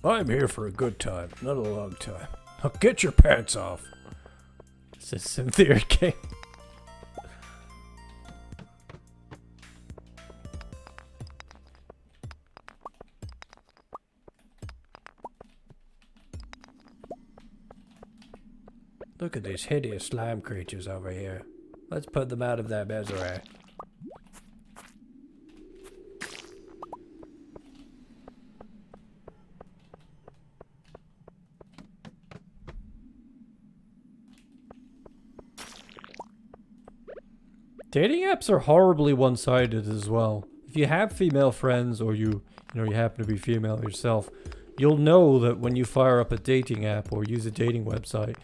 I'm here for a good time, not a long time. Now get your pants off. It's a Cynthia game. Look at these hideous slime creatures over here. Let's put them out of their misery. Dating apps are horribly one-sided as well. If you have female friends or you happen to be female yourself, you'll know that when you fire up a dating app or use a dating website,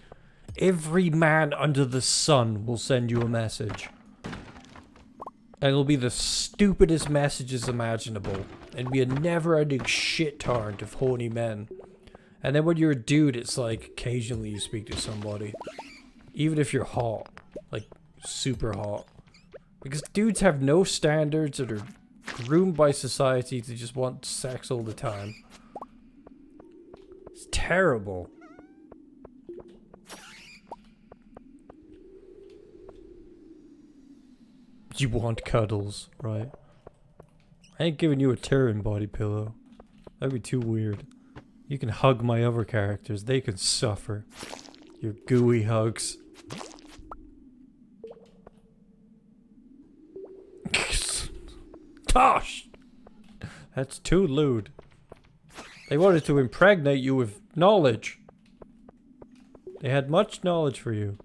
every man under the sun will send you a message. And it'll be the stupidest messages imaginable. And be a never-ending shit torrent of horny men. And then when you're a dude, it's like occasionally you speak to somebody. Even if you're hot. Like, super hot. Because dudes have no standards that are groomed by society to just want sex all the time. It's terrible. You want cuddles, right? I ain't giving you a Turin body pillow. That'd be too weird. You can hug my other characters. They can suffer. Your gooey hugs. Tosh! That's too lewd. They wanted to impregnate you with knowledge. They had much knowledge for you.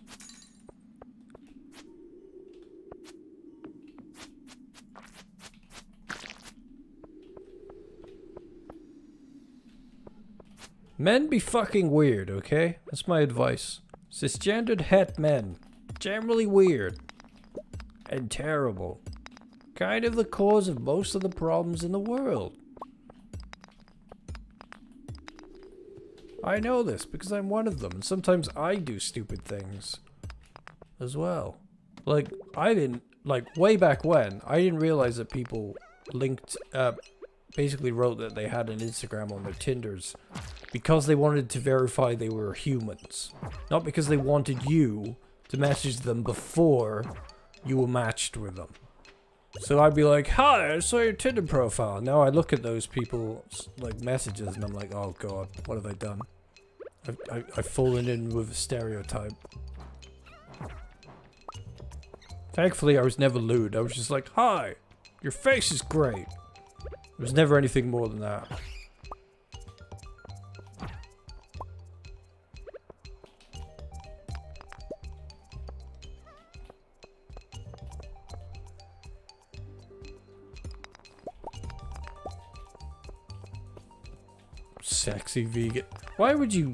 Men be fucking weird, okay? That's my advice. Cisgendered het men. Generally weird. And terrible. Kind of the cause of most of the problems in the world. I know this because I'm one of them, and sometimes I do stupid things as well. Like, way back when, I didn't realize that people basically wrote that they had an Instagram on their Tinders because they wanted to verify they were humans. Not because they wanted you to message them before you were matched with them. So I'd be like, hi, I saw your Tinder profile. Now I look at those people's like messages and I'm like, oh god, what have I done? I've fallen in with a stereotype. Thankfully I was never lewd. I was just like, hi, your face is great. There was never anything more than that. Sexy vegan. Why would you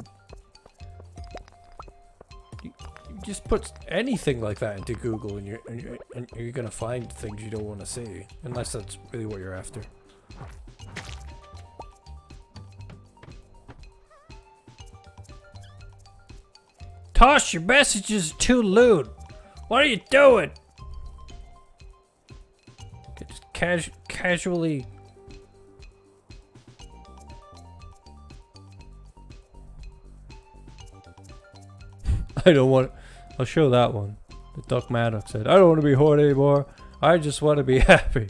just put anything like that into Google and you're gonna find things you don't want to see, unless that's really what you're after. Tosh, your message is too lewd. What are you doing? Just casually... I don't want... I'll show that one. The Duck Maddox said, I don't want to be horny anymore. I just want to be happy.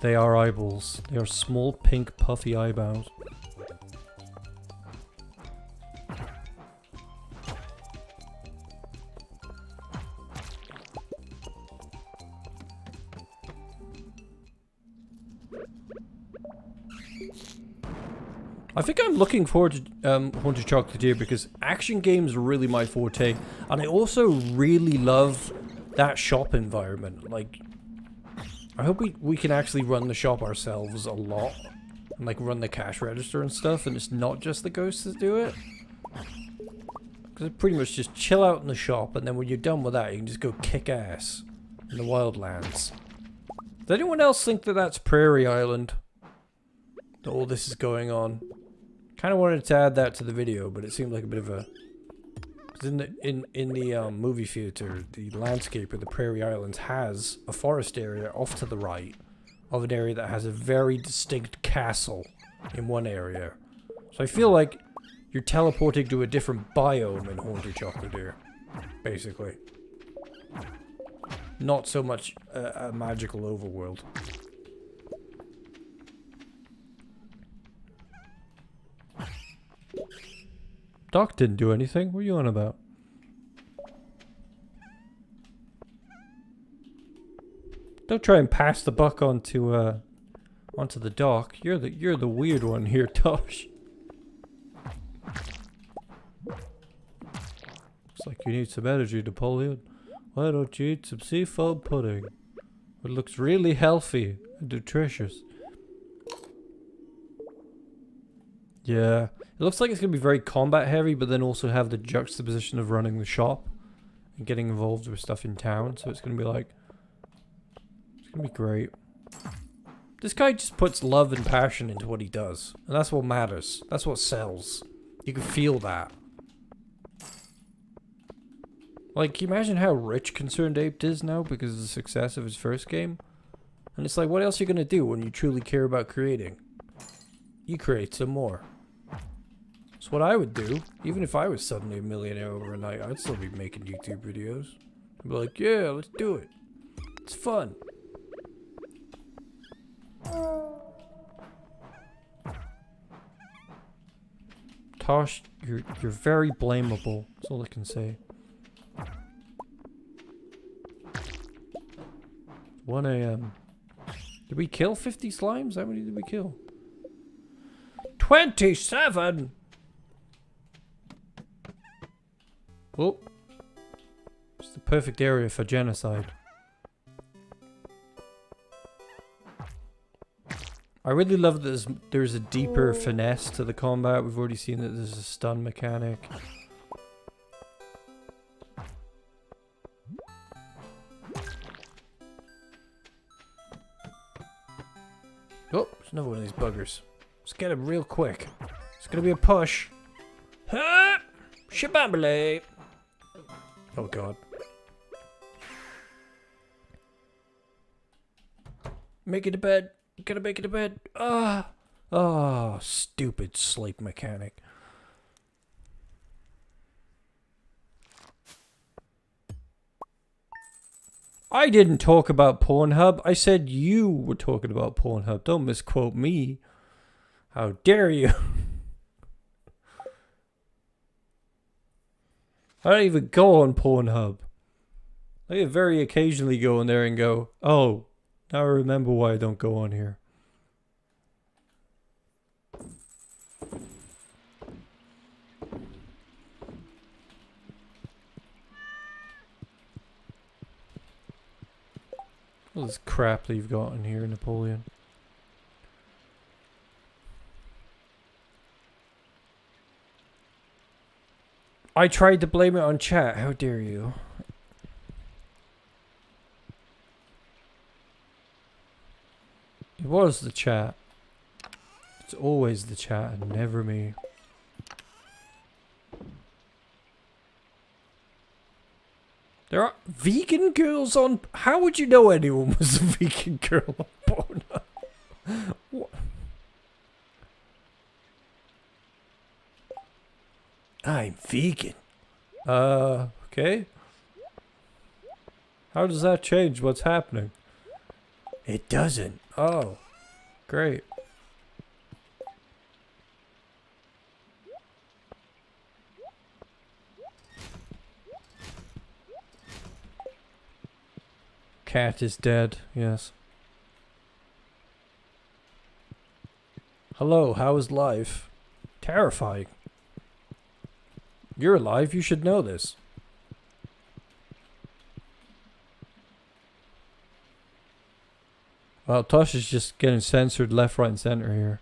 They are eyeballs. They are small, pink, puffy eyebrows. I think I'm looking forward to Haunted Chocolatier because action games are really my forte, and I also really love that shop environment. Like, I hope we can actually run the shop ourselves a lot, and like run the cash register and stuff, and it's not just the ghosts that do it. Because pretty much just chill out in the shop, and then when you're done with that, you can just go kick ass in the wildlands. Does anyone else think that that's Prairie Island? That all this is going on? Kind of wanted to add that to the video, but it seemed like a bit of a... Because in the movie theater, the landscape of the Prairie Islands has a forest area off to the right of an area that has a very distinct castle in one area. So I feel like you're teleporting to a different biome in Haunted Chocolatier, basically. Not so much a magical overworld. Doc didn't do anything. What are you on about? Don't try and pass the buck onto the doc. You're the weird one here, Tosh. Looks like you need some energy, Napoleon. Why don't you eat some seafoam pudding? It looks really healthy and nutritious. Yeah, it looks like it's going to be very combat heavy, but then also have the juxtaposition of running the shop and getting involved with stuff in town. So it's going to be like, it's going to be great. This guy just puts love and passion into what he does, and that's what matters. That's what sells. You can feel that. Like, can you imagine how rich Concerned Ape is now because of the success of his first game? And it's like, what else are you going to do when you truly care about creating? You create some more. That's what I would do. Even if I was suddenly a millionaire overnight, I'd still be making YouTube videos. I'd be like, yeah, let's do it. It's fun. Tosh, you're very blamable. That's all I can say. 1 AM. Did we kill 50 slimes? How many did we kill? 27! Oh. It's the perfect area for genocide. I really love that there's a deeper finesse to the combat. We've already seen that there's a stun mechanic. Oh, there's another one of these buggers. Let's get him real quick. It's gonna be a push. Ha! Shabambale! Oh god. Make it to bed. Gotta make it to bed. Ah! Oh, stupid sleep mechanic. I didn't talk about Pornhub. I said you were talking about Pornhub. Don't misquote me. How dare you? I don't even go on Pornhub. I very occasionally go in there and go, oh, now I remember why I don't go on here. All this crap that you've got in here, Napoleon. I tried to blame it on chat. How dare you? It was the chat. It's always the chat and never me. There are Vegan girls on... How would you know anyone was a vegan girl on Pornhub? What? I'm vegan. Okay. How does that change what's happening? It doesn't. Oh, great. Cat is dead, yes. Hello, how is life? Terrifying. You're alive, you should know this. Well, Tosh is just getting censored left, right, and center here.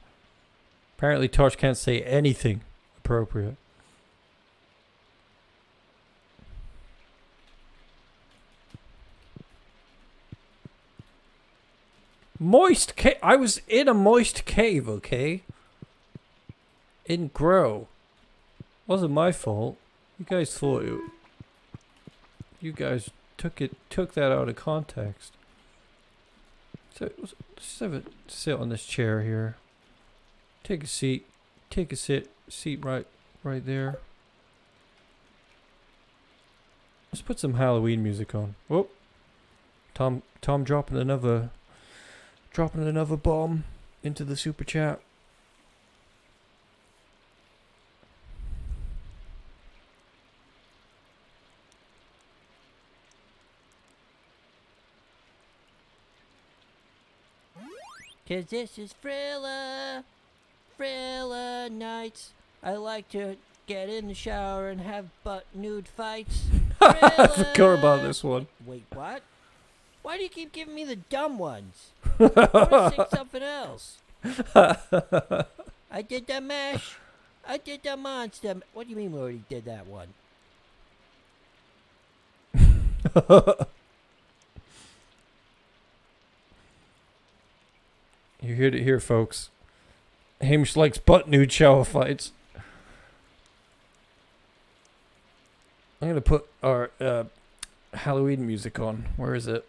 Apparently Tosh can't say anything appropriate. Moist cave. I was in a moist cave, okay? It didn't grow. Wasn't my fault. You guys thought it. You guys took that out of context. So let's have a sit on this chair here. Take a seat. Take a seat right there. Let's put some Halloween music on. Whoop. Tom dropping another bomb into the super chat. Cause this is Thriller nights. I like to get in the shower and have butt nude fights. I forgot about this one. Wait, what? Why do you keep giving me the dumb ones? I want to sing something else. I did the mash. I did the monster. What do you mean we already did that one? You heard it here, folks. Hamish likes butt nude shower fights. I'm gonna put our Halloween music on. Where is it?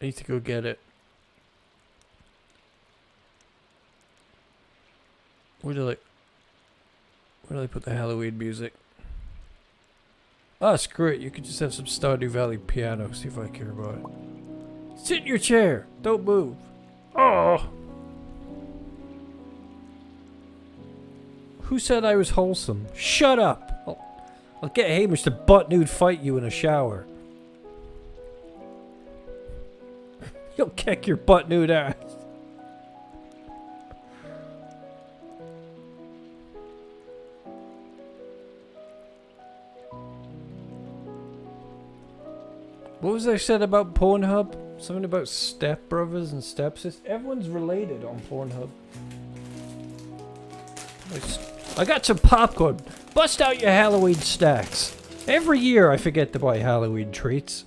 I need to go get it. Where did I put the Halloween music? Ah, screw it. You could just have some Stardew Valley piano. See if I care about it. Sit in your chair. Don't move. Oh, Who said I was wholesome? Shut up. I'll get Hamish to butt nude fight you in a shower. He'll kick your butt nude ass. What was I said about Pornhub? Something about stepbrothers and stepsisters. Everyone's related on Pornhub. I got some popcorn. Bust out your Halloween stacks. Every year I forget to buy Halloween treats.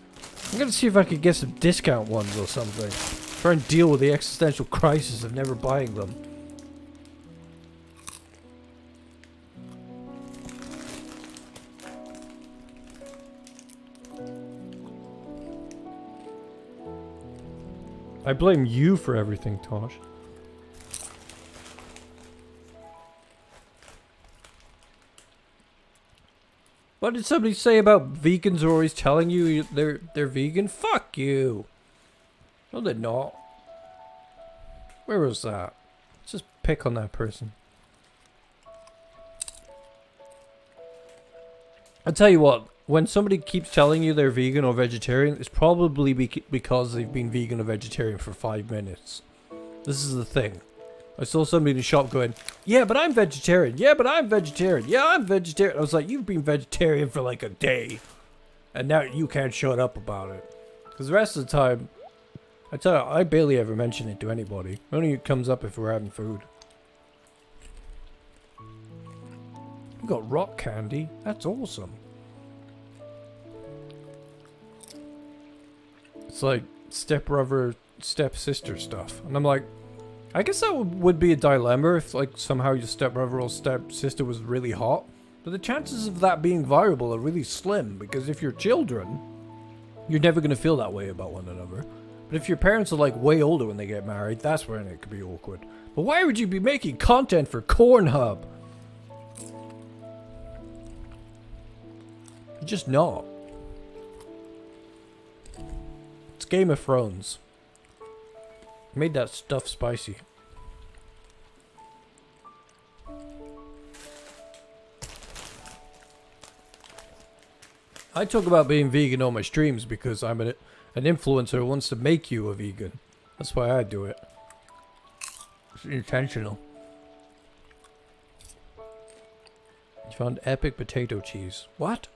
I'm gonna see if I can get some discount ones or something. Try and deal with the existential crisis of never buying them. I blame you for everything, Tosh. What did somebody say about vegans are always telling you they're vegan? Fuck you. No, they're not. Where was that? Let's just pick on that person. I'll tell you what. When somebody keeps telling you they're vegan or vegetarian, it's probably because they've been vegan or vegetarian for 5 minutes. This is the thing. I saw somebody in the shop going, yeah, but I'm vegetarian. Yeah, but I'm vegetarian. Yeah, I'm vegetarian. I was like, you've been vegetarian for like a day. And now you can't shut up about it. Because the rest of the time, I tell you, I barely ever mention it to anybody. Only it comes up if we're having food. You got rock candy. That's awesome. It's like stepbrother, stepsister stuff. And I'm like, I guess that would be a dilemma if like somehow your stepbrother or stepsister was really hot. But the chances of that being viable are really slim, because if you're children, you're never going to feel that way about one another. But if your parents are like way older when they get married, that's when it could be awkward. But why would you be making content for Cornhub? You're just not. It's Game of Thrones. Made that stuff spicy. I talk about being vegan on my streams because I'm an influencer who wants to make you a vegan. That's why I do it. It's intentional. You found epic potato cheese. What?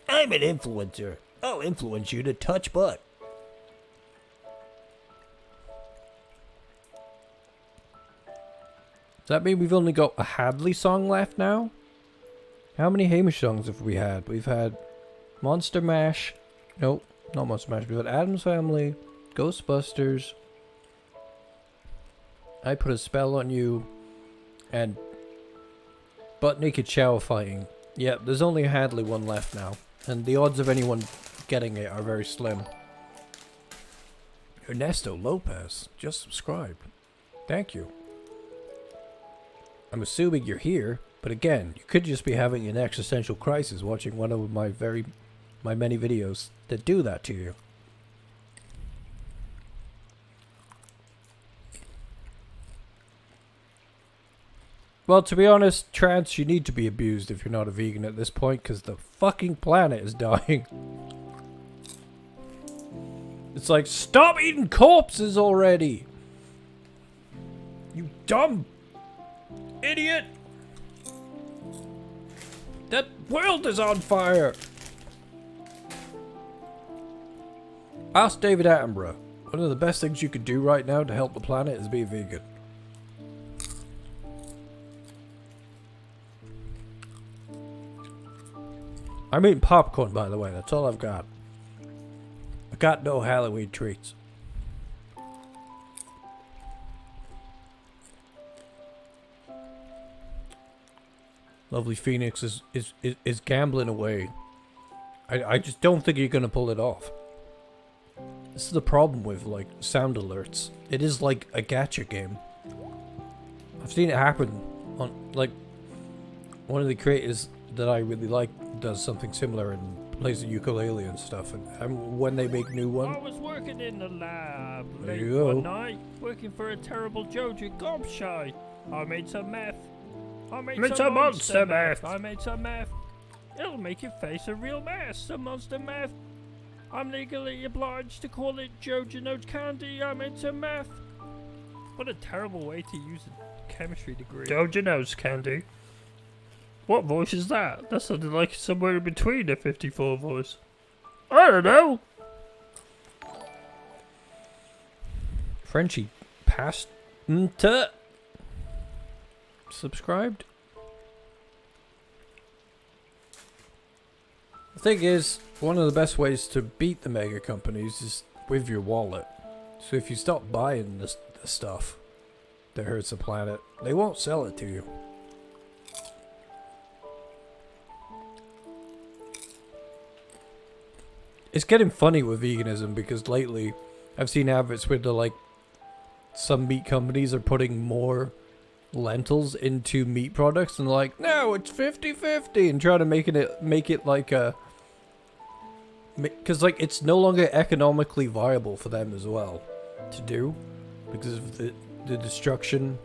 I'm an influencer. I'll influence you to touch butt. Does that mean we've only got a Hadley song left now? How many Hamish songs have we had? We've had Monster Mash. Nope, not Monster Mash. We've had Addams Family, Ghostbusters, I Put a Spell on You, and Butt Naked Shower Fighting. Yep, there's only a Hadley one left now. And the odds of anyone getting it are very slim. Ernesto Lopez just subscribed. Thank you. I'm assuming you're here, but again, you could just be having an existential crisis watching one of my many videos that do that to you. Well, to be honest, trans, you need to be abused if you're not a vegan at this point, because the fucking planet is dying. It's like, stop eating corpses already! You dumb idiot! That world is on fire! Ask David Attenborough. One of the best things you could do right now to help the planet is be a vegan. I'm eating popcorn, by the way. That's all I've got. I got no Halloween treats. Lovely Phoenix is gambling away. I just don't think you're gonna pull it off. This is the problem with like sound alerts. It is like a gacha game. I've seen it happen on like one of the creators that I really like does something similar and plays the ukulele and stuff. And when they make new I one, was working in the lab There late you go. one night, working for a terrible Jojo gobshite. I made some meth. I made some monster meth. I made some meth. It'll make your face a real mess. Some monster meth. I'm legally obliged to call it Jojo Note Candy. I made some meth. What a terrible way to use a chemistry degree. Jojo Note Candy. What voice is that? That sounded like somewhere in between a 54 voice. I don't know. Frenchie passed into subscribed. The thing is, one of the best ways to beat the mega companies is with your wallet. So if you stop buying this stuff that hurts the planet, they won't sell it to you. It's getting funny with veganism because lately I've seen adverts where they're like some meat companies are putting more lentils into meat products and they're like, no, it's 50-50 and trying to make it like a, because like it's no longer economically viable for them as well to do because of the destruction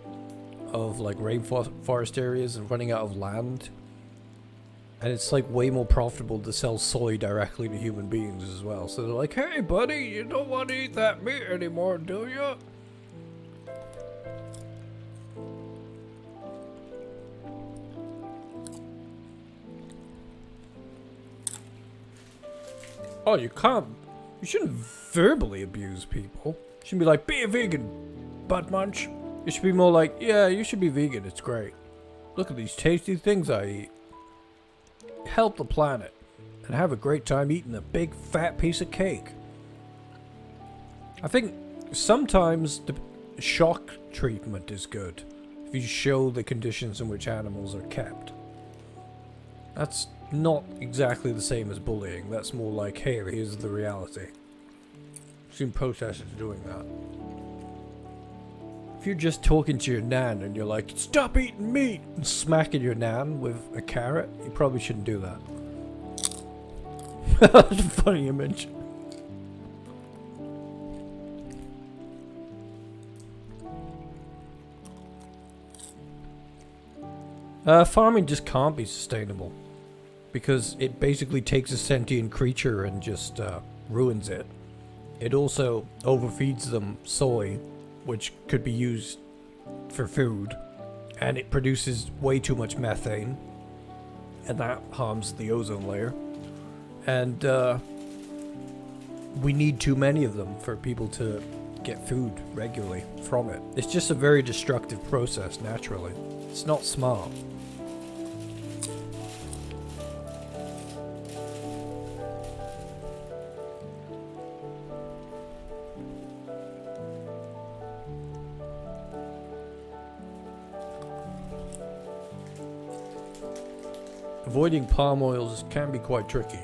of like rainforest areas and running out of land. And it's like way more profitable to sell soy directly to human beings as well. So they're like, hey buddy, you don't want to eat that meat anymore, do you? Oh, you can't. You shouldn't verbally abuse people. You shouldn't be like, be a vegan, butt munch. You should be more like, yeah, you should be vegan, it's great. Look at these tasty things I eat. Help the planet and have a great time eating a big fat piece of cake. I think sometimes the shock treatment is good. if you show the conditions in which animals are kept. That's not exactly the same as bullying. That's more like, hey, here's the reality. I've seen protesters doing that. If you're just talking to your nan and you're like, stop eating meat, and smacking your nan with a carrot, you probably shouldn't do that. That's a funny image. Farming just can't be sustainable because it basically takes a sentient creature and just ruins it. It also overfeeds them soy, which could be used for food, and it produces way too much methane, and that harms the ozone layer. And we need too many of them for people to get food regularly from it. It's just a very destructive process naturally. It's not smart. Avoiding palm oils can be quite tricky.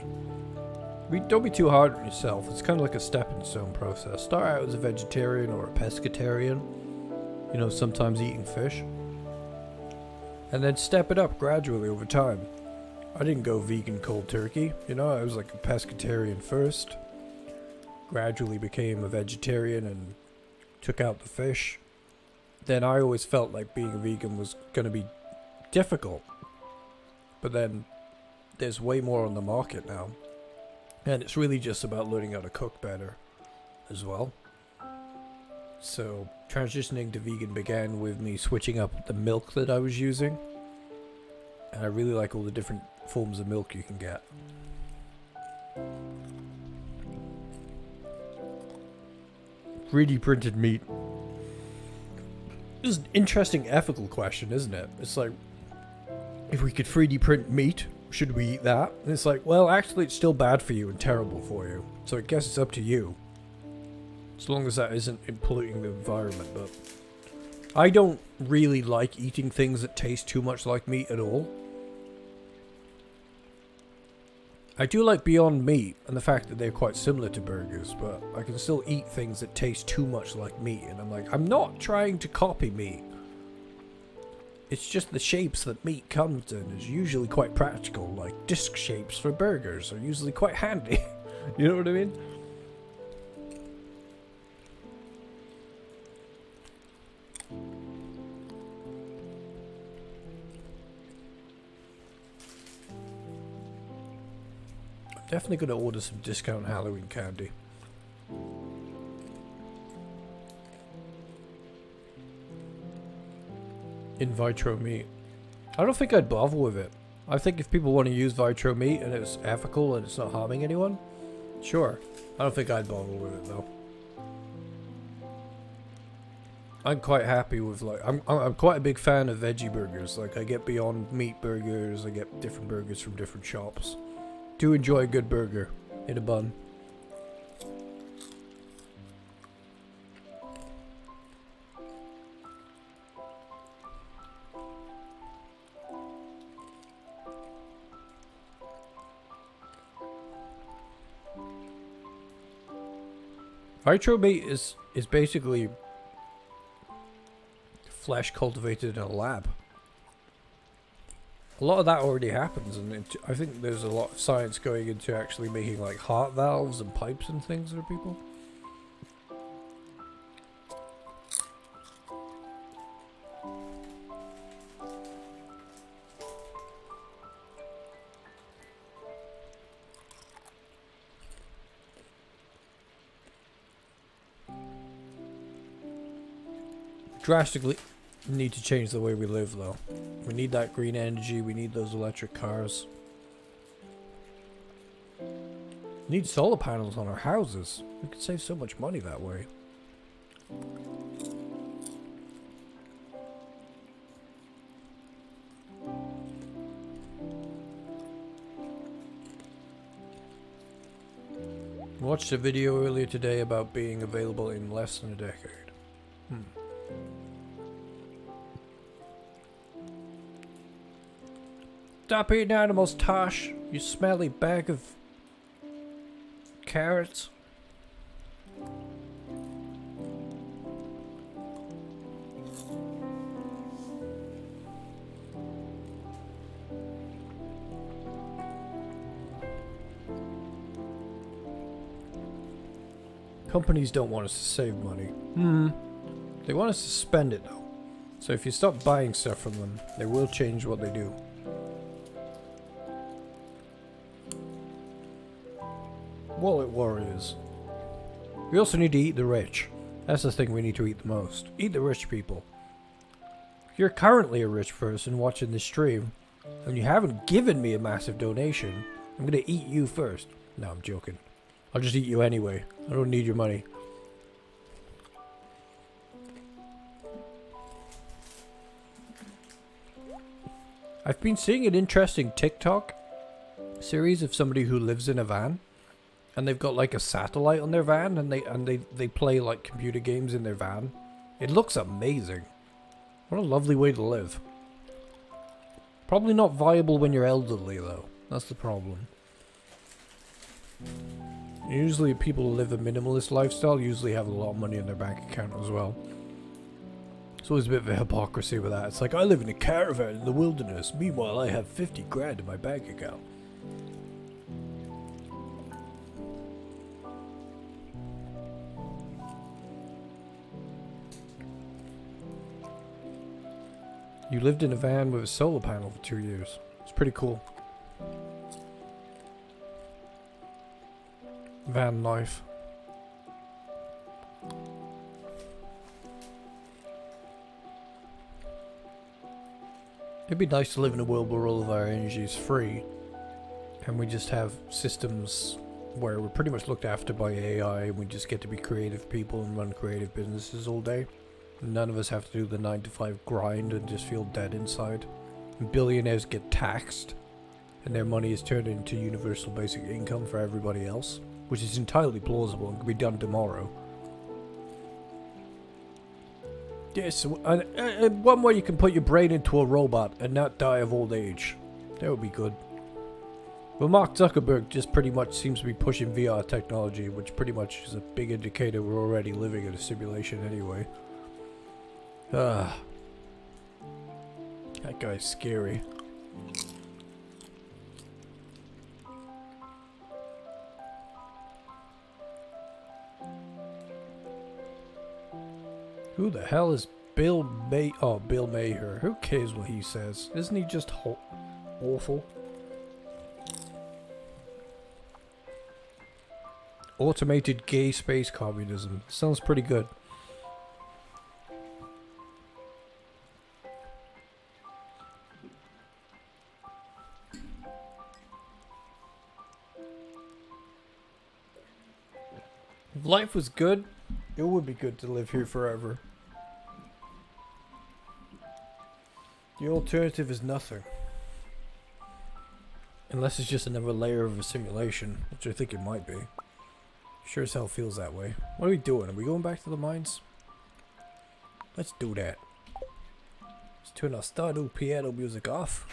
Don't be too hard on yourself. It's kind of like a stepping stone process. Start out as a vegetarian or a pescatarian, you know, sometimes eating fish, and then step it up gradually over time. I didn't go vegan cold turkey, you know, I was like a pescatarian first, gradually became a vegetarian and took out the fish. Then I always felt like being a vegan was going to be difficult. But then there's way more on the market now. And it's really just about learning how to cook better as well. So transitioning to vegan began with me switching up the milk that I was using. And I really like all the different forms of milk you can get. 3D printed meat. This is an interesting ethical question, isn't it? It's like, if we could 3D print meat, should we eat that? And it's like, well, actually it's still bad for you and terrible for you. So I guess it's up to you. As long as that isn't polluting the environment. But I don't really like eating things that taste too much like meat at all. I do like Beyond Meat and the fact that they're quite similar to burgers, but I can still eat things that taste too much like meat. And I'm like, I'm not trying to copy meat. It's just the shapes that meat comes in is usually quite practical, like disc shapes for burgers are usually quite handy. You know what I mean? I'm definitely going to order some discount Halloween candy. In vitro meat. I don't think I'd bother with it. I think if people want to use vitro meat and it's ethical and it's not harming anyone, sure. I don't think I'd bother with it though. I'm quite happy with like I'm quite a big fan of veggie burgers. Like I get Beyond Meat burgers, I get different burgers from different shops. Do enjoy a good burger in a bun. Vitro meat is basically flesh cultivated in a lab. A lot of that already happens, and I think there's a lot of science going into actually making like heart valves and pipes and things for people. Drastically need to change the way we live though. We need that green energy, we need those electric cars. We need solar panels on our houses. We could save so much money that way. Watched a video earlier today about being available in less than a decade. Stop eating animals, Tosh. You smelly bag of carrots. Companies don't want us to save money. They want us to spend it though. So if you stop buying stuff from them, they will change what they do. Wallet warriors. We also need to eat the rich. That's the thing we need to eat the most. Eat the rich people. If you're currently a rich person watching this stream, and you haven't given me a massive donation, I'm gonna eat you first. No, I'm joking. I'll just eat you anyway. I don't need your money. I've been seeing an interesting TikTok series of somebody who lives in a van, and they've got like a satellite on their van, and they play like computer games in their van. It looks amazing. What a lovely way to live. Probably not viable when you're elderly though. That's the problem. Usually people who live a minimalist lifestyle usually have a lot of money in their bank account as well. It's always a bit of a hypocrisy with that. It's like, I live in a caravan in the wilderness. Meanwhile, I have 50 grand in my bank account. You lived in a van with a solar panel for 2 years. It's pretty cool. Van life. It'd be nice to live in a world where all of our energy is free, and we just have systems where we're pretty much looked after by AI, and we just get to be creative people and run creative businesses all day. None of us have to do the 9-to-5 grind and just feel dead inside. And billionaires get taxed, and their money is turned into universal basic income for everybody else, which is entirely plausible and can be done tomorrow. Yes, one way you can put your brain into a robot and not die of old age. That would be good. Well, Mark Zuckerberg just pretty much seems to be pushing VR technology, which pretty much is a big indicator we're already living in a simulation anyway. That guy's scary. Who the hell is Bill May? Oh, Bill Maher. Who cares what he says? Isn't he just awful? Automated gay space communism. Sounds pretty good. If life was good, it would be good to live here forever. The alternative is nothing. Unless it's just another layer of a simulation, which I think it might be. Sure as hell feels that way. What are we doing? Are we going back to the mines? Let's do that. Let's turn our Stardew piano music off.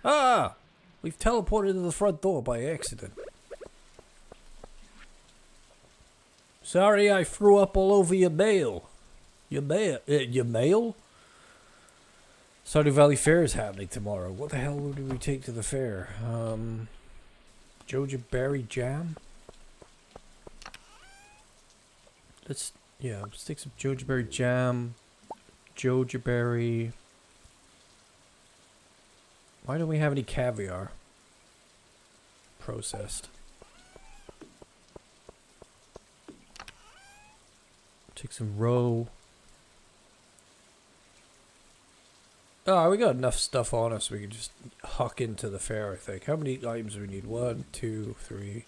Ah! We've teleported to the front door by accident. Sorry I threw up all over your mail. Your mail? Stardew Valley Fair is happening tomorrow. What the hell would we take to the fair? Joja Berry Jam? Let's stick some Joja Berry Jam. Joja Berry. Why don't we have any caviar? Processed. Take some roe. Oh, we got enough stuff on us. We can just huck into the fair, I think. How many items do we need? 1, 2, 3,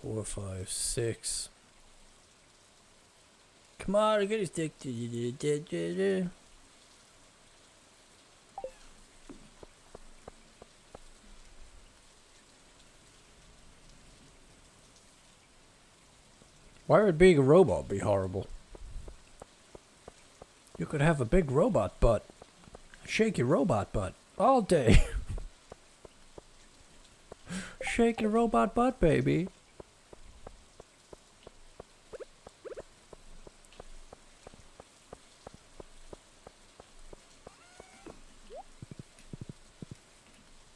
4, 5, 6. Come on, I gotta stick to you. Why would being a robot be horrible? You could have a big robot butt. Shake your robot butt all day. shaking a robot butt, baby.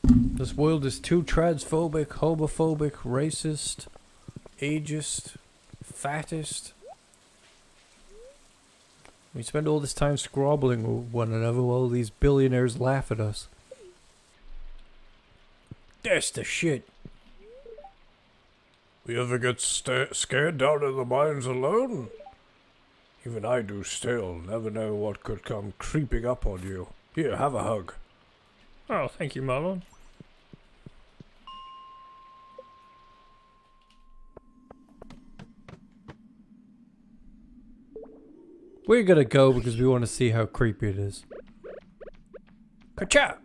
This world is too transphobic, homophobic, racist, ageist, fattest. We spend all this time squabbling with one another while these billionaires laugh at us. That's the shit. You ever get scared down in the mines alone? Even I do still. Never know what could come creeping up on you. Here, have a hug. Oh, thank you, Marlon. We're gonna go because we want to see how creepy it is. Ka-cha!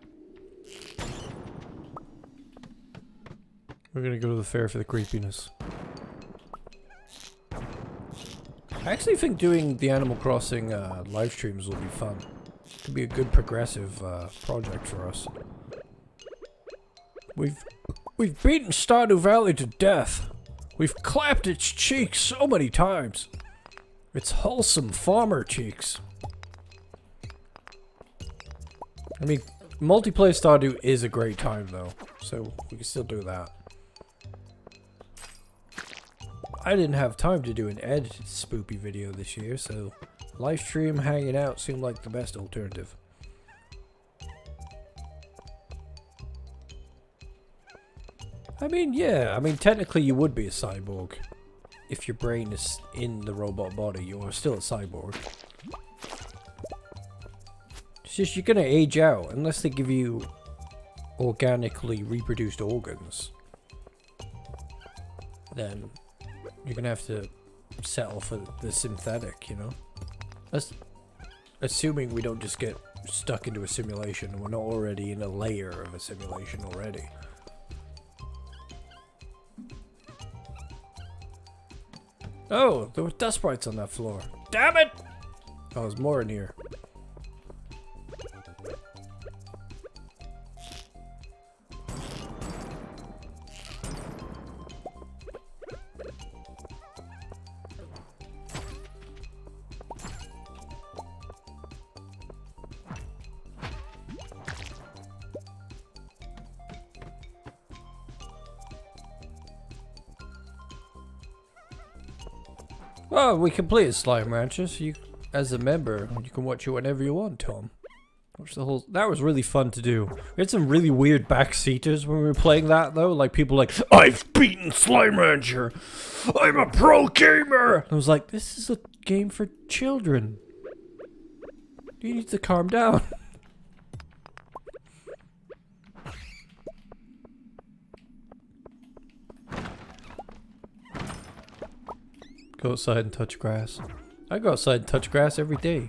We're gonna go to the fair for the creepiness. I actually think doing the Animal Crossing live streams will be fun. Could be a good progressive project for us. We've beaten Stardew Valley to death. We've clapped its cheeks so many times. It's wholesome farmer cheeks. I mean, multiplayer Stardew is a great time though, so we can still do that. I didn't have time to do an edited spoopy video this year, so live stream hanging out seemed like the best alternative. I mean, yeah, technically you would be a cyborg. If your brain is in the robot body, you are still a cyborg. It's just you're gonna age out unless they give you organically reproduced organs. Then you're gonna have to settle for the synthetic, you know? That's assuming we don't just get stuck into a simulation and we're not already in a layer of a simulation already. Oh, there were dust sprites on that floor. Damn it! Oh, there's more in here. Oh, we completed Slime Ranches. You, as a member, you can watch it whenever you want, Tom. Watch the whole. That was really fun to do. We had some really weird backseaters when we were playing that, though. Like people like, I've beaten Slime Rancher. I'm a pro gamer. I was like, this is a game for children. You need to calm down. Go outside and touch grass. I go outside and touch grass every day.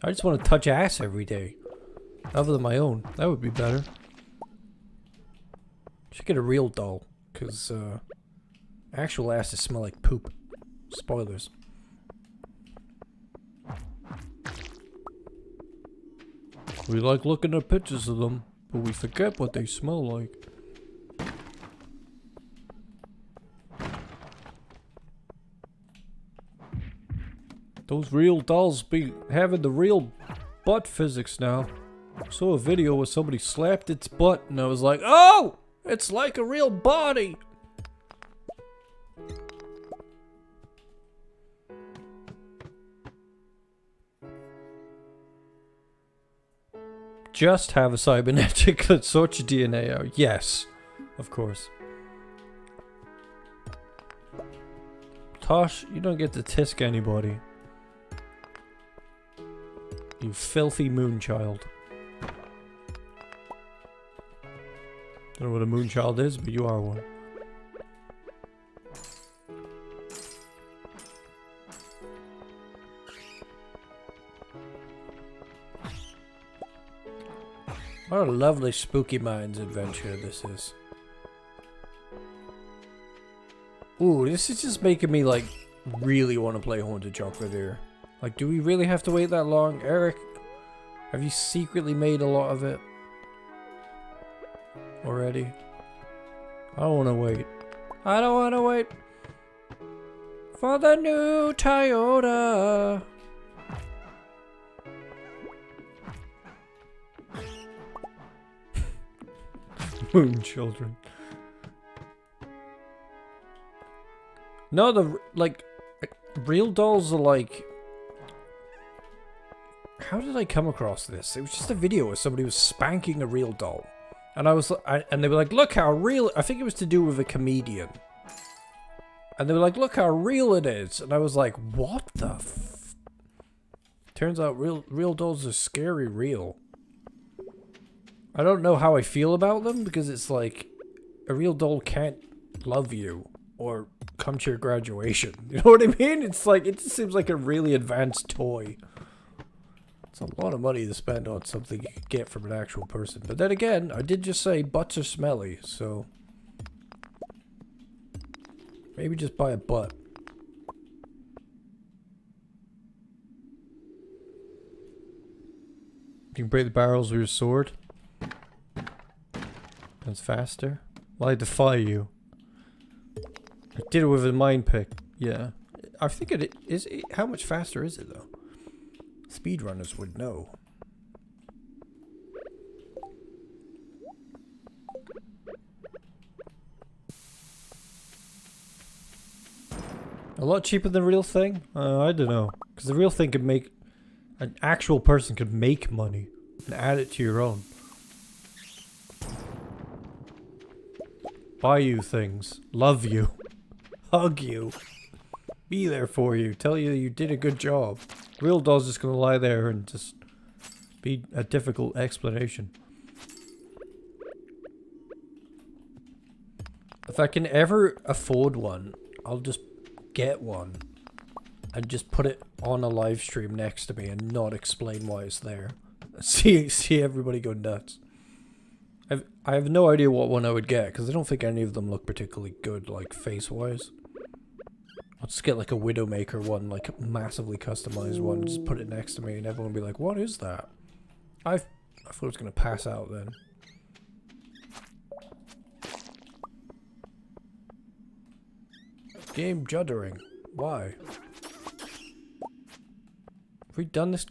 I just want to touch ass every day. Other than my own. That would be better. Should get a real doll. Because, actual asses smell like poop. Spoilers. We like looking at pictures of them, but we forget what they smell like. Those real dolls be having the real butt physics now. I saw a video where somebody slapped its butt and I was like, oh! It's like a real body! Just have a cybernetic that sorts your DNA out. Yes, of course. Tosh, you don't get to tisk anybody. You filthy moonchild. Don't know what a moonchild is, but you are one. What a lovely Spooky Minds adventure this is. Ooh, this is just making me like really want to play Haunted Chocolate here. Like, do we really have to wait that long? Eric, have you secretly made a lot of it already? I don't want to wait. I don't want to wait for the new Toyota. Moon children. No, real dolls are like... How did I come across this? It was just a video where somebody was spanking a real doll. And and they were like, look how real... I think it was to do with a comedian. And they were like, look how real it is. And I was like, what the f... Turns out real dolls are scary real. I don't know how I feel about them, because it's like, a real doll can't love you or come to your graduation. You know what I mean? It's like, it just seems like a really advanced toy. It's a lot of money to spend on something you could get from an actual person. But then again, I did just say butts are smelly, so... Maybe just buy a butt. You can break the barrels with your sword. That's faster. Well, I defy you. I did it with a mine pick. Yeah. I think it is. How much faster is it, though? Speedrunners would know. A lot cheaper than the real thing? I don't know. Because the real thing could make... An actual person could make money and add it to your own. Buy you things. Love you. Hug you. Be there for you. Tell you you did a good job. Real doll's just gonna lie there and just be a difficult explanation. If I can ever afford one, I'll just get one and just put it on a live stream next to me and not explain why it's there. See everybody go nuts. I have no idea what one I would get, because I don't think any of them look particularly good, like, face-wise. I'll just get, like, a Widowmaker one, like, a massively customized one, just put it next to me, and everyone will be like, what is that? I thought I was going to pass out then. Game juddering. Why? Have we done this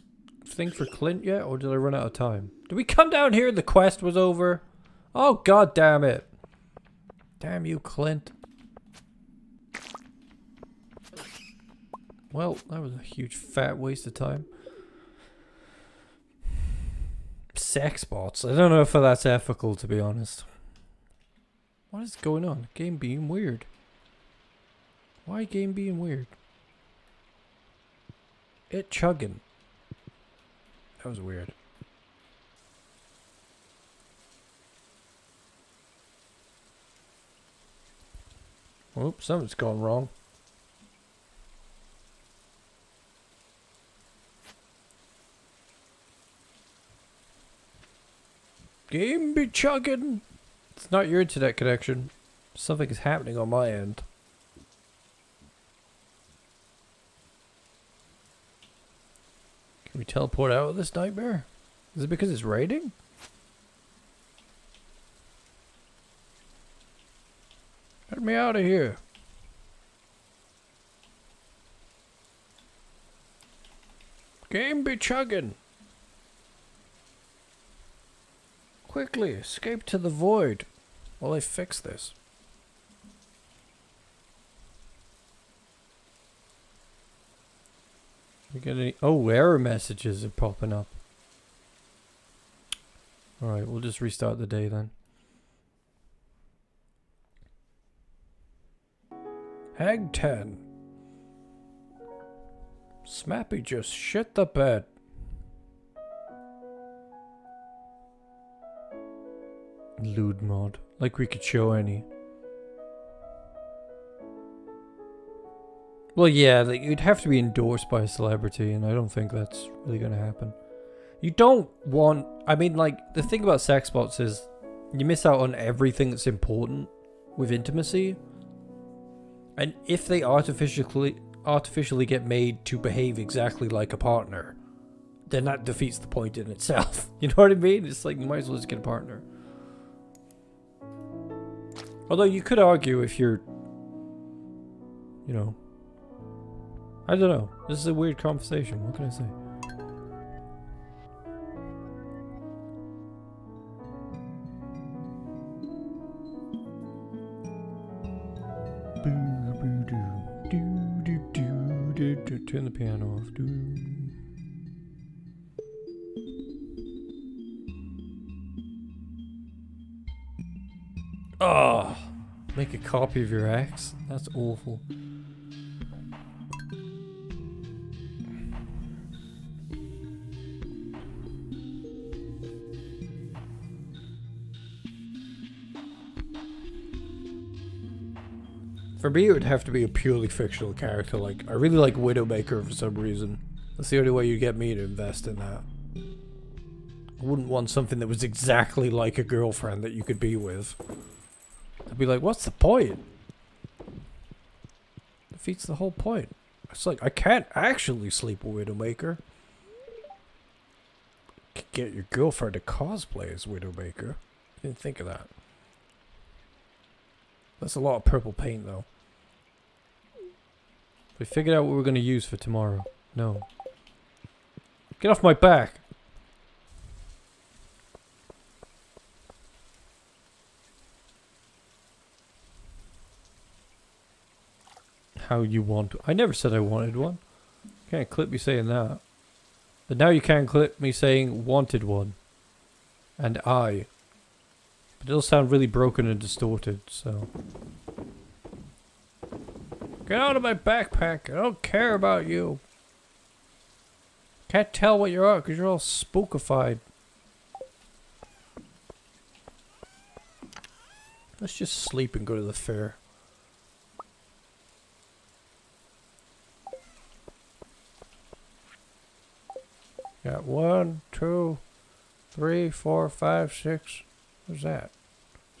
thing for Clint yet, or did I run out of time? Did we come down here and the quest was over? Oh, god damn it. Damn you, Clint. Well, that was a huge fat waste of time. Sex bots. I don't know if that's ethical, to be honest. What is going on? Game being weird. Why game being weird? It chugging. That was weird. Oops, something's gone wrong. Game be chugging. It's not your internet connection. Something is happening on my end. Can we teleport out of this nightmare? Is it because it's raining? Get me out of here. Game be chugging. Quickly, escape to the void while I fix this. We get any... Oh, error messages are popping up. Alright, we'll just restart the day then. Hag 10. Smappy just shit the bed. Lewd mod. Like we could show any. Well, yeah, like, you'd have to be endorsed by a celebrity, and I don't think that's really going to happen. You don't want... I mean, like, the thing about sex bots is you miss out on everything that's important with intimacy. And if they artificially get made to behave exactly like a partner, then that defeats the point in itself. You know what I mean? It's like, you might as well just get a partner. Although you could argue if you're, you know, I don't know. This is a weird conversation. What can I say? Turn the piano off. Oh, make a copy of your ex? That's awful. For me, it would have to be a purely fictional character. Like, I really like Widowmaker for some reason. That's the only way you get me to invest in that. I wouldn't want something that was exactly like a girlfriend that you could be with. I'd be like, what's the point? Defeats the whole point. It's like, I can't actually sleep with Widowmaker. Could get your girlfriend to cosplay as Widowmaker. Didn't think of that. That's a lot of purple paint, though. We figured out what we're going to use for tomorrow. No. Get off my back! How you want... I never said I wanted one. Can't clip me saying that. But now you can clip me saying wanted one. And I. But it'll sound really broken and distorted, so... Get out of my backpack! I don't care about you! Can't tell what you are because you're all spookified. Let's just sleep and go to the fair. Got 1, 2, 3, 4, 5, 6. What's that?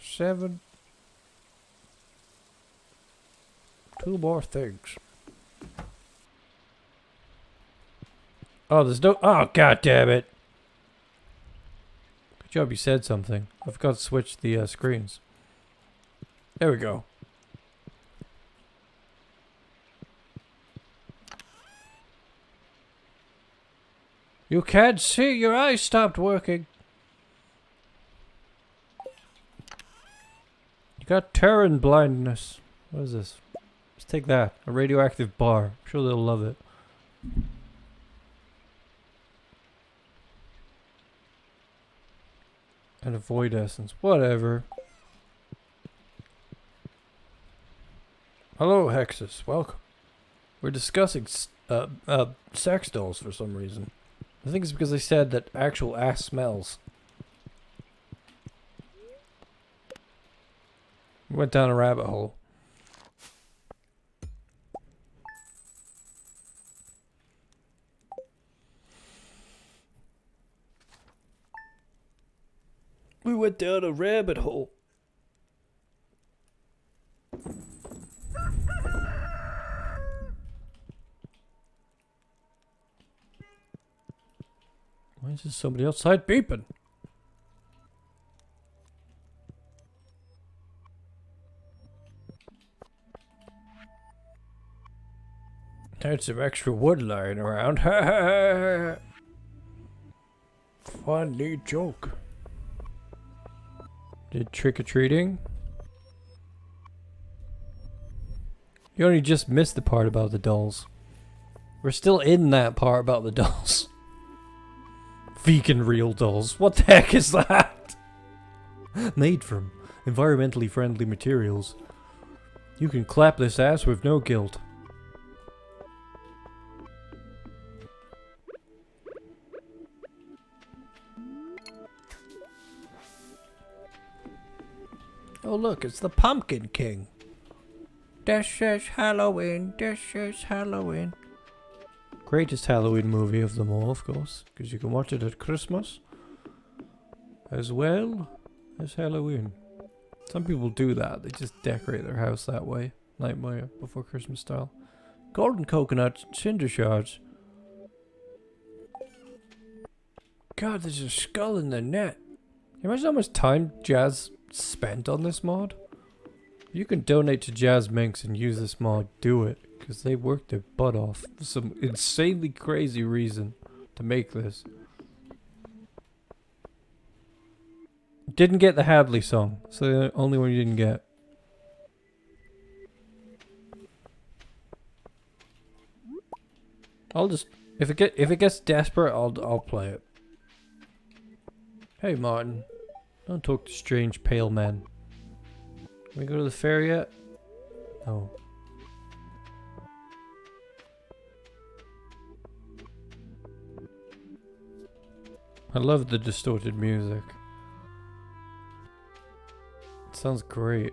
7. 2 more things. Oh, there's no... Oh, god damn it. Good job you said something. I forgot to switch the screens. There we go. You can't see. Your eyes stopped working. You got Turin blindness. What is this? Let's take that. A radioactive bar. I'm sure they'll love it. And a void essence. Whatever. Hello, Hexus. Welcome. We're discussing sex dolls for some reason. I think it's because they said that actual ass smells. We went down a rabbit hole. We went down a rabbit hole. Why is there somebody outside beeping? There's some extra wood lying around. Funny joke. Did trick-or-treating? You only just missed the part about the dolls. We're still in that part about the dolls. Vegan real dolls. What the heck is that? Made from environmentally friendly materials. You can clap this ass with no guilt. Oh look, it's the Pumpkin King. This is Halloween, this is Halloween. Greatest Halloween movie of them all, of course, because you can watch it at Christmas as well as Halloween. Some people do that, they just decorate their house that way, Nightmare Before Christmas style. Golden coconuts, cinder shards. God, there's a skull in the net. Can you imagine how much time Jazz spent on this mod? You can donate to Jazz Minx and use this mod, do it. Because they worked their butt off for some insanely crazy reason to make this. Didn't get the Hadley song. So the only one you didn't get. I'll just if it gets desperate, I'll play it. Hey Martin, don't talk to strange pale men. Can we go to the fair yet? No. I love the distorted music. It sounds great.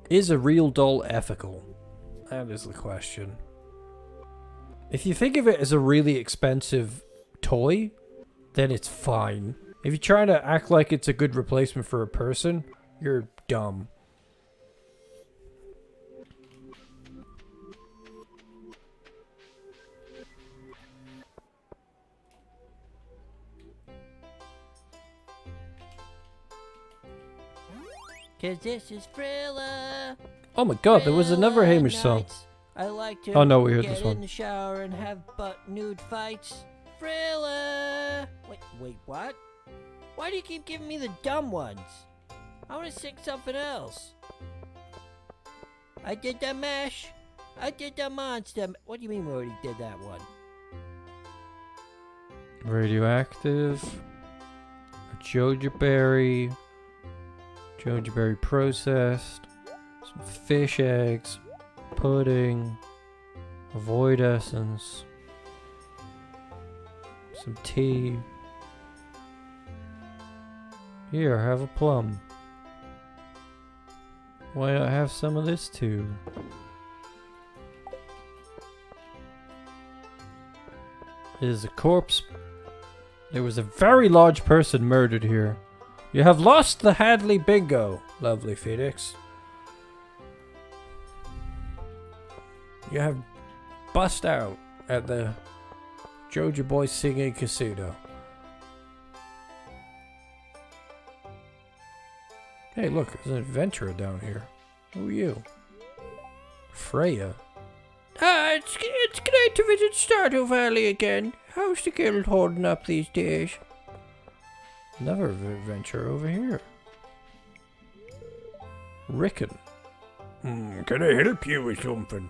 Is a real doll ethical? That is the question. If you think of it as a really expensive toy, then it's fine. If you're trying to act like it's a good replacement for a person, you're dumb. Cause this is Thriller. Oh my god, there was another Hamish song. I like to Oh no, we heard get this one. in the shower and have butt nude fights. Thriller. Wait, what? Why do you keep giving me the dumb ones? I want to sing something else. I did the mash. I did the monster. What do you mean we already did that one? Radioactive. A Joja berry. Joja berry processed. Some fish eggs. Pudding. A void essence. Some tea. Here, have a plum. Why not have some of this too? It is a corpse. There was a very large person murdered here. You have lost the Hadley bingo, lovely Phoenix. You have bust out at the Joja Boy Singing Casino. Hey, look, there's an adventurer down here. Who are you? Freya. It's great to visit Stardew Valley again. How's the guild holding up these days? Another adventure over here. Rickon. Can I help you with something?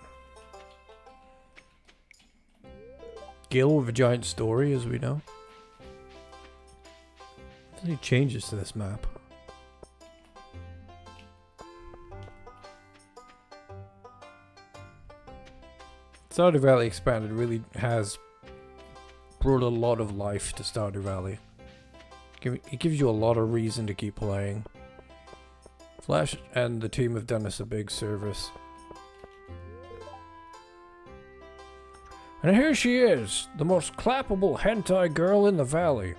Gil with a giant story, as we know. Any changes to this map? Stardew Valley Expanded really has brought a lot of life to Stardew Valley. It gives you a lot of reason to keep playing. Flash and the team have done us a big service. And here she is, the most clappable hentai girl in the valley.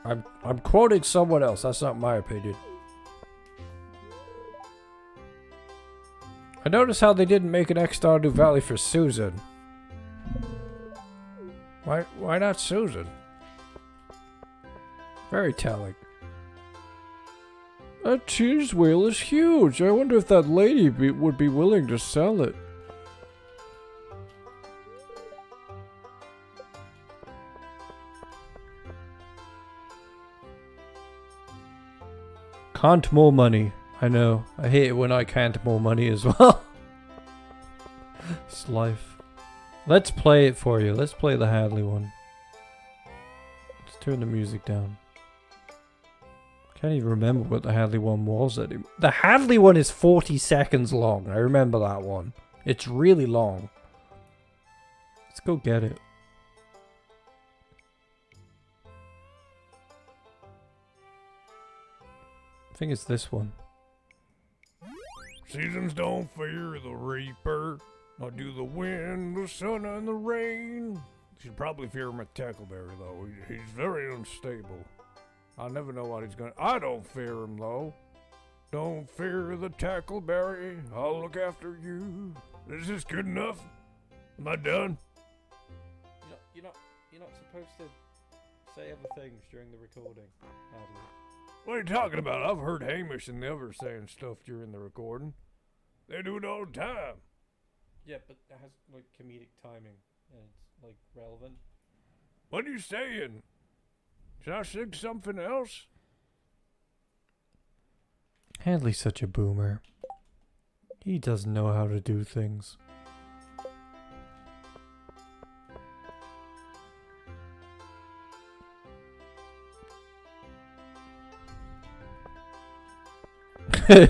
I'm quoting someone else, that's not my opinion. I noticed how they didn't make an X Stardew Valley for Susan. Why not Susan? Very telling. That cheese wheel is huge. I wonder if that lady would be willing to sell it. Can't more money. I know. I hate it when I can't more money as well. It's life. Let's play it for you. Let's play the Hadley one. Let's turn the music down. Can't even remember what the Hadley one was anymore. The Hadley one is 40 seconds long. I remember that one. It's really long. Let's go get it. I think it's this one. Seasons don't fear the reaper, nor do the wind, the sun, and the rain. Should probably fear him at Tackleberry, though. He's very unstable. I never know what he's gonna... I don't fear him, though. Don't fear the Tackleberry. I'll look after you. Is this good enough? Am I done? You you're not supposed to say other things during the recording, Hadley. What are you talking about? I've heard Hamish and the others saying stuff during the recording. They do it all the time. Yeah, but it has like comedic timing and it's like relevant. What are you saying? Should I sing something else? Hadley's such a boomer. He doesn't know how to do things.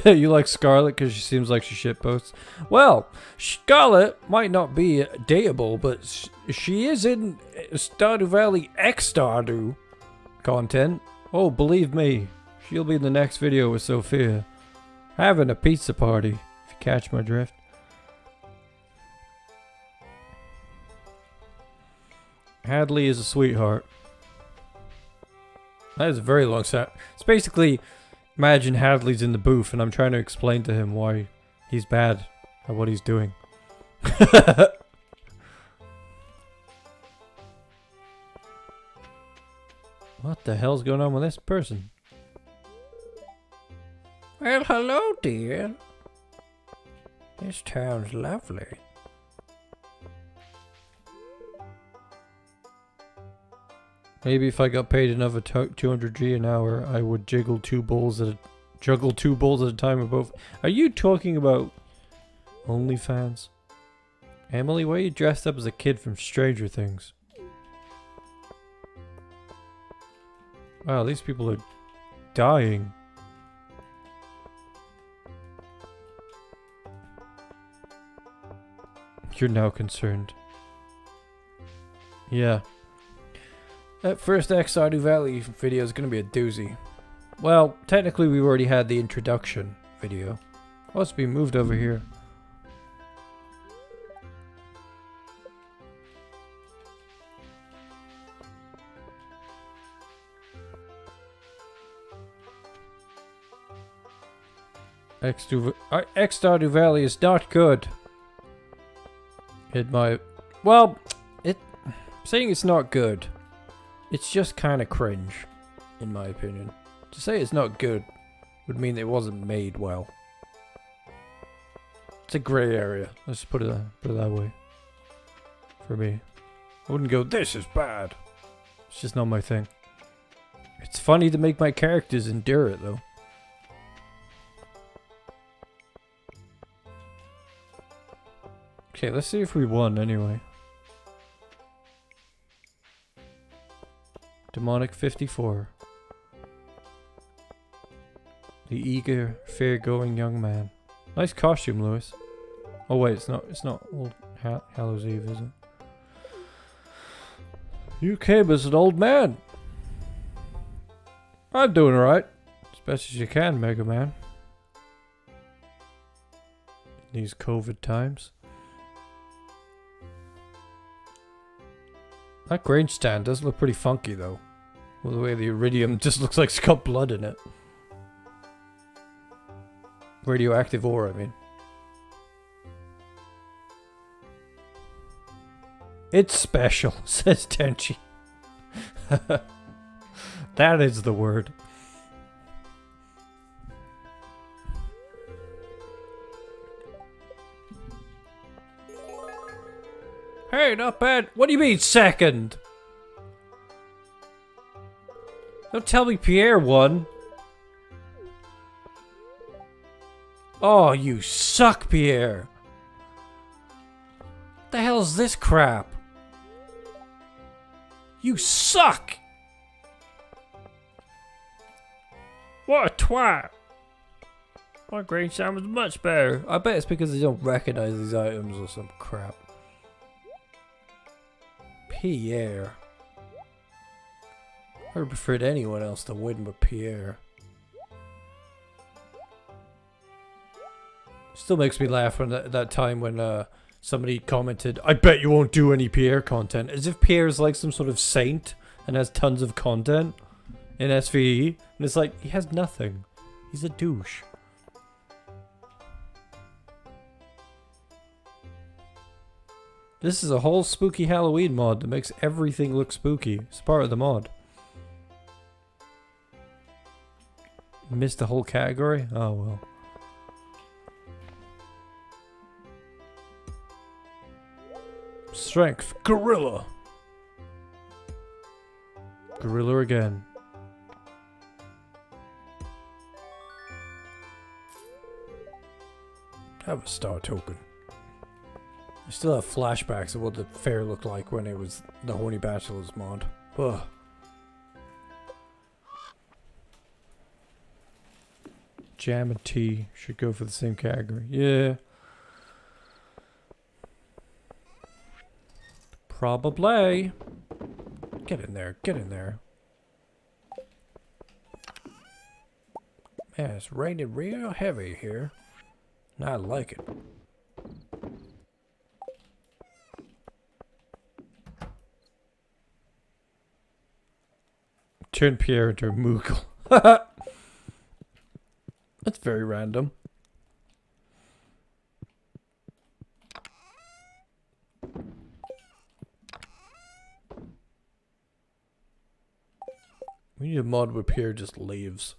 You like Scarlet because she seems like she shitposts? Well, Scarlet might not be dateable, but she is in Stardew Valley X Stardew content. Oh, believe me, she'll be in the next video with Sophia. Having a pizza party, if you catch my drift. Hadley is a sweetheart. That is a very long set. It's basically... Imagine Hadley's in the booth and I'm trying to explain to him why he's bad at what he's doing. What the hell's going on with this person? Well, hello, dear. This town's lovely. Maybe if I got paid another 200G an hour, I would juggle two balls at a time or both. Are you talking about OnlyFans? Emily, why are you dressed up as a kid from Stranger Things? Wow, these people are dying. You're now concerned. Yeah. That first Stardew Valley video is going to be a doozy. Well, technically we already had the introduction video. Oh, it's been moved over here. Stardew Valley is not good. Saying it's not good. It's just kind of cringe, in my opinion. To say it's not good would mean it wasn't made well. It's a grey area. Let's put it that way. For me. I wouldn't go, this is bad. It's just not my thing. It's funny to make my characters endure it, though. Okay, let's see if we won anyway. Demonic 54. The eager, fair-going young man. Nice costume, Lewis. Oh wait, it's not Old Hallows Eve, is it? You came as an old man. I'm doing alright. As best as you can, Mega Man. In these COVID times. That Grange stand does look pretty funky though. Well, the way the iridium just looks like it's got blood in it. Radioactive ore, I mean. It's special, says Tenchi. That is the word. Hey, not bad. What do you mean, second? Don't tell me Pierre won. Oh, you suck, Pierre. What the hell is this crap? You suck! What a twat! My green sound was much better. I bet it's because they don't recognize these items or some crap. Pierre. I would have preferred anyone else to win but Pierre. Still makes me laugh when that time when somebody commented, I bet you won't do any Pierre content. As if Pierre's like some sort of saint and has tons of content in SVE. And it's like, he has nothing. He's a douche. This is a whole spooky Halloween mod that makes everything look spooky. It's part of the mod. Missed the whole category? Oh well. Strength. Gorilla. Gorilla again. Have a star token. I still have flashbacks of what the fair looked like when it was the Horny Bachelors mod. Ugh. Jam and tea should go for the same category. Yeah. Probably. Get in there. Get in there. Man, it's raining real heavy here. I like it. Turn Pierre into a Moogle. That's very random. We need a mod where Pierre just leaves.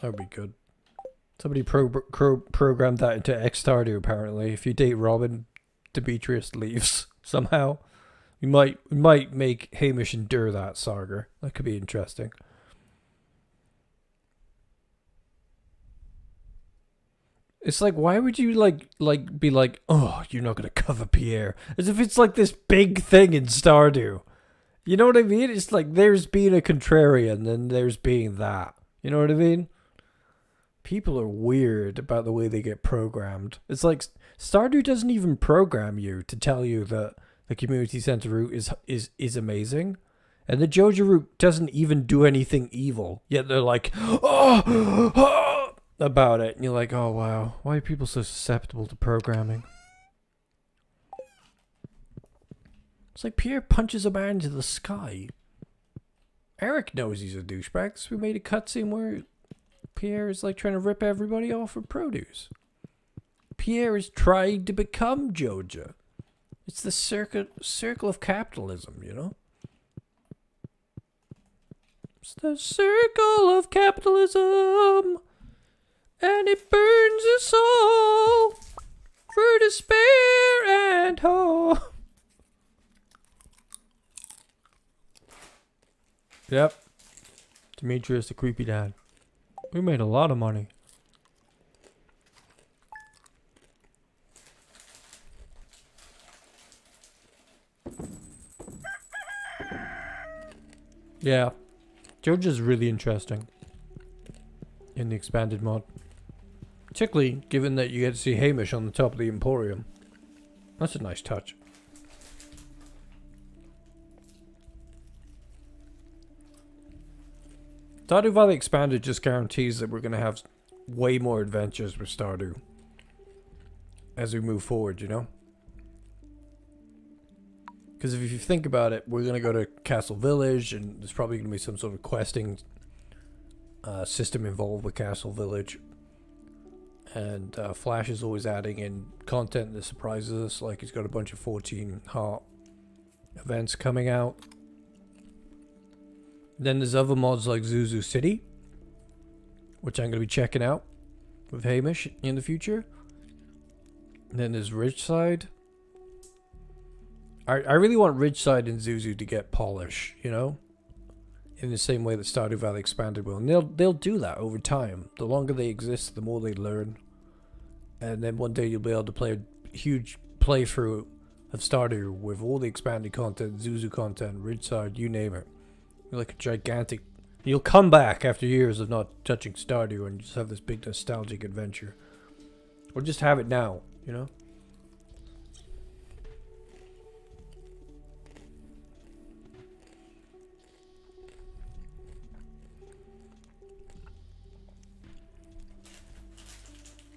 That would be good. Somebody programmed that into Stardew apparently. If you date Robin, Demetrius leaves somehow. We might make Hamish endure that saga. That could be interesting. It's like, why would you be like, oh, you're not gonna cover Pierre, as if it's like this big thing in Stardew. You know what I mean? It's like there's being a contrarian, and there's being that. You know what I mean? People are weird about the way they get programmed. It's like Stardew doesn't even program you to tell you that the community center route is amazing, and the Joja route doesn't even do anything evil. Yet they're like, oh, about it, and you're like, oh wow, why are people so susceptible to programming? It's like Pierre punches a man into the sky. Eric knows he's a douchebag, so we made a cutscene where Pierre is like trying to rip everybody off for produce. Pierre is trying to become Joja. It's the circle of capitalism, you know? It's the circle of capitalism, and it burns us all through despair and hope. Yep. Demetrius, the creepy dad. We made a lot of money. Yeah. Joja's really interesting in the expanded mod. Particularly given that you get to see Hamish on the top of the Emporium. That's a nice touch. Stardew Valley Expanded just guarantees that we're going to have way more adventures with Stardew as we move forward, you know? Because if you think about it, we're going to go to Castle Village, and there's probably going to be some sort of questing system involved with Castle Village. And Flash is always adding in content that surprises us, like he's got a bunch of 14 heart events coming out. Then there's other mods like Zuzu City, which I'm going to be checking out with Hamish in the future. And then there's Ridgeside. I really want Ridgeside and Zuzu to get polish, you know? In the same way that Stardew Valley Expanded will. And they'll do that over time. The longer they exist, the more they learn. And then one day you'll be able to play a huge playthrough of Stardew with all the expanded content, Zuzu content, Ridgeside, you name it. You're like a gigantic... You'll come back after years of not touching Stardew and just have this big nostalgic adventure. Or just have it now, you know?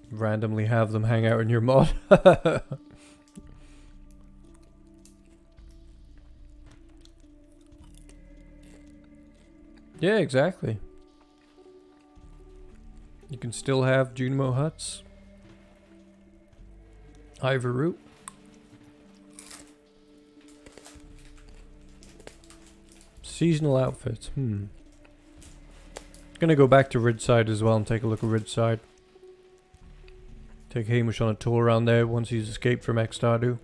Randomly have them hang out in your mod. Yeah, exactly. You can still have Junimo huts. Ivor Root. Seasonal outfits. Gonna go back to Ridside as well and take a look at Ridside. Take Hamish on a tour around there once he's escaped from Stardew.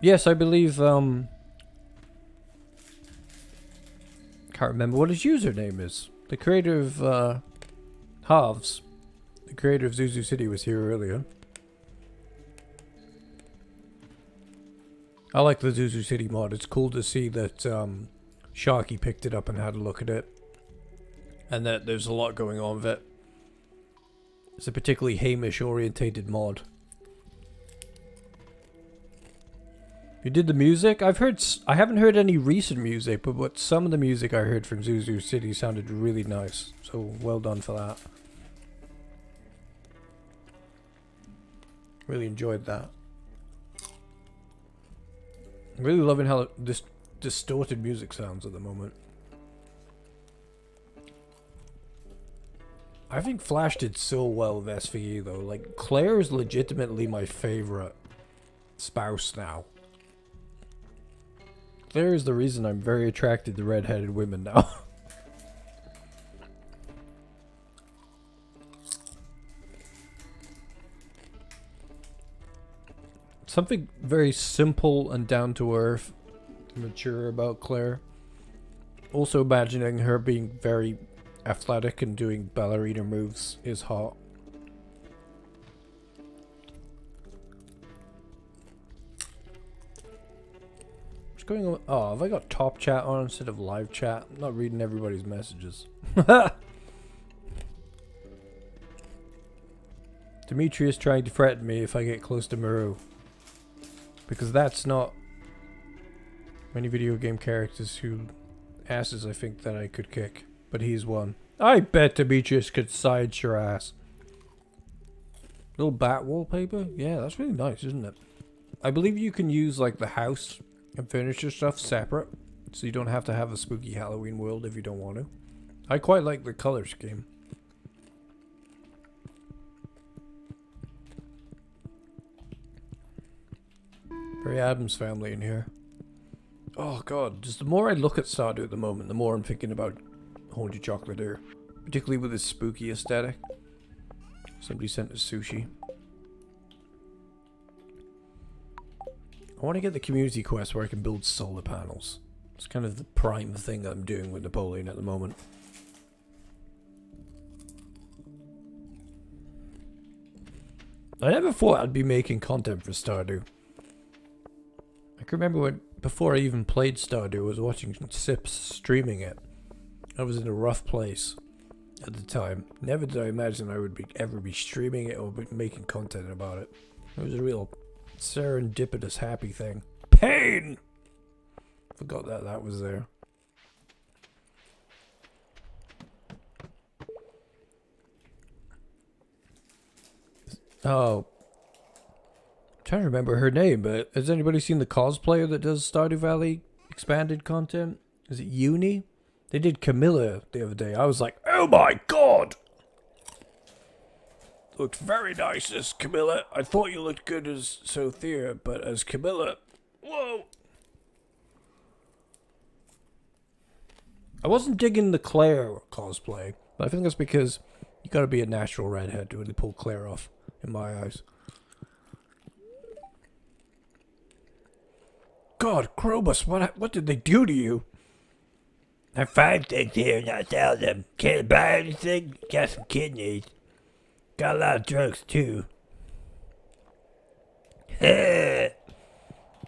Yes, I believe, can't remember what his username is. The creator of, Halves. The creator of Zuzu City was here earlier. I like the Zuzu City mod. It's cool to see that, Sharky picked it up and had a look at it. And that there's a lot going on with it. It's a particularly Hamish orientated mod. You did the music? I haven't heard any recent music, but some of the music I heard from Zuzu City sounded really nice. So well done for that. Really enjoyed that. I'm really loving how this distorted music sounds at the moment. I think Flash did so well with SVE though. Like, Claire is legitimately my favorite spouse now. Claire is the reason I'm very attracted to redheaded women now. Something very simple and down to earth, mature about Claire. Also imagining her being very athletic and doing ballerina moves is hot. What's going on? Oh, have I got top chat on instead of live chat? I'm not reading everybody's messages. Demetrius trying to threaten me if I get close to Maru. Because that's not many video game characters who asses I think that I could kick. But he's one. I bet Demetrius could side your ass. Little bat wallpaper? Yeah, that's really nice, isn't it? I believe you can use like the house and furniture stuff separate. So you don't have to have a spooky Halloween world if you don't want to. I quite like the color scheme. Very Addams Family in here. Oh god, just the more I look at Stardew at the moment, the more I'm thinking about Haunted Chocolatier. Particularly with its spooky aesthetic. Somebody sent us sushi. I want to get the community quest where I can build solar panels. It's kind of the prime thing that I'm doing with Napoleon at the moment. I never thought I'd be making content for Stardew. I can remember when, before I even played Stardew, I was watching Sips streaming it. I was in a rough place at the time. Never did I imagine I would ever be streaming it or be making content about it. It was a real serendipitous happy thing. Pain! Forgot that was there. Oh. I'm trying to remember her name, but has anybody seen the cosplayer that does Stardew Valley expanded content? Is it Uni? They did Camilla the other day. I was like, oh my god! Looked very nice as Camilla. I thought you looked good as Sothea, but as Camilla, whoa! I wasn't digging the Claire cosplay, but I think that's because you gotta be a natural redhead to really pull Claire off, in my eyes. God, Krobus, what did they do to you? I have 5 things here and I sell them. Can't buy anything? Got some kidneys. Got a lot of drugs too.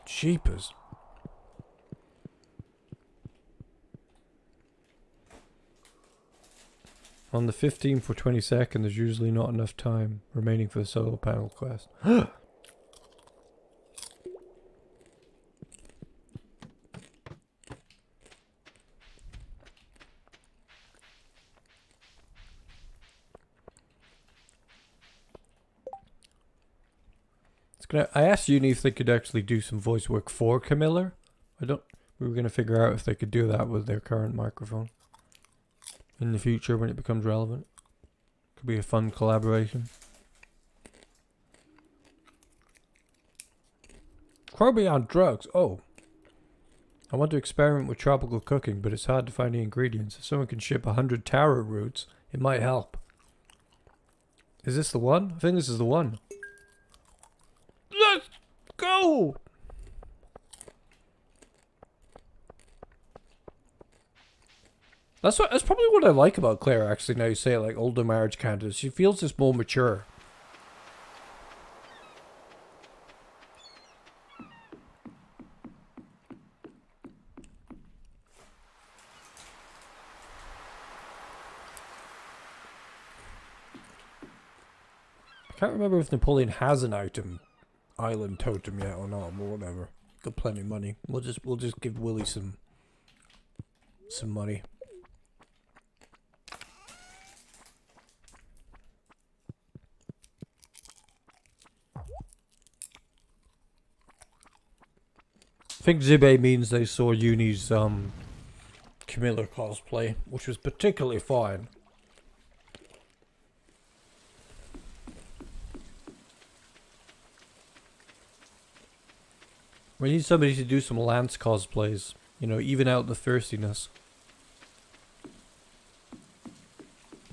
Jeepers. On the 15th or 22nd, there's usually not enough time remaining for the solar panel quest. I asked Uni if they could actually do some voice work for Camilla. We were going to figure out if they could do that with their current microphone. In the future when it becomes relevant. Could be a fun collaboration. Chromium on drugs. Oh. I want to experiment with tropical cooking, but it's hard to find the ingredients. If someone can ship 100 taro roots, it might help. Is this the one? I think this is the one. Let's go! That's probably what I like about Claire, actually, now you say it, like older marriage candidates. She feels just more mature. I can't remember if Napoleon has an island totem yet or not, but whatever. Got plenty of money. We'll just give Willie some money. I think Zibe means they saw Uni's Camilla cosplay, which was particularly fine. We need somebody to do some Lance cosplays. You know, even out the thirstiness.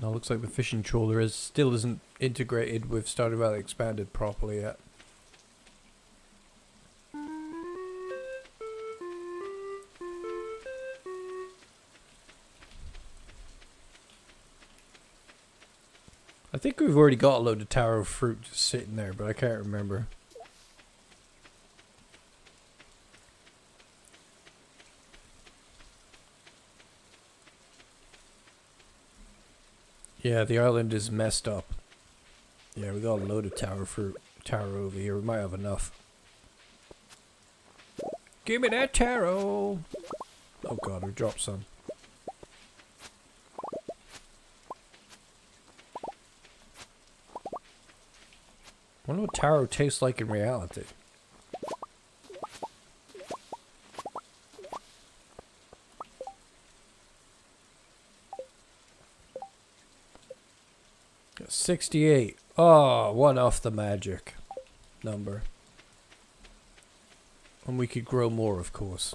Now looks like the fishing trawler still isn't integrated with Stardew Valley Expanded properly yet. I think we've already got a load of taro fruit just sitting there, but I can't remember. Yeah, the island is messed up. Yeah, we got a load of taro over here. We might have enough. Give me that taro! Oh god, we dropped some. I wonder what taro tastes like in reality. Got 68. Oh, one off the magic number. And we could grow more, of course.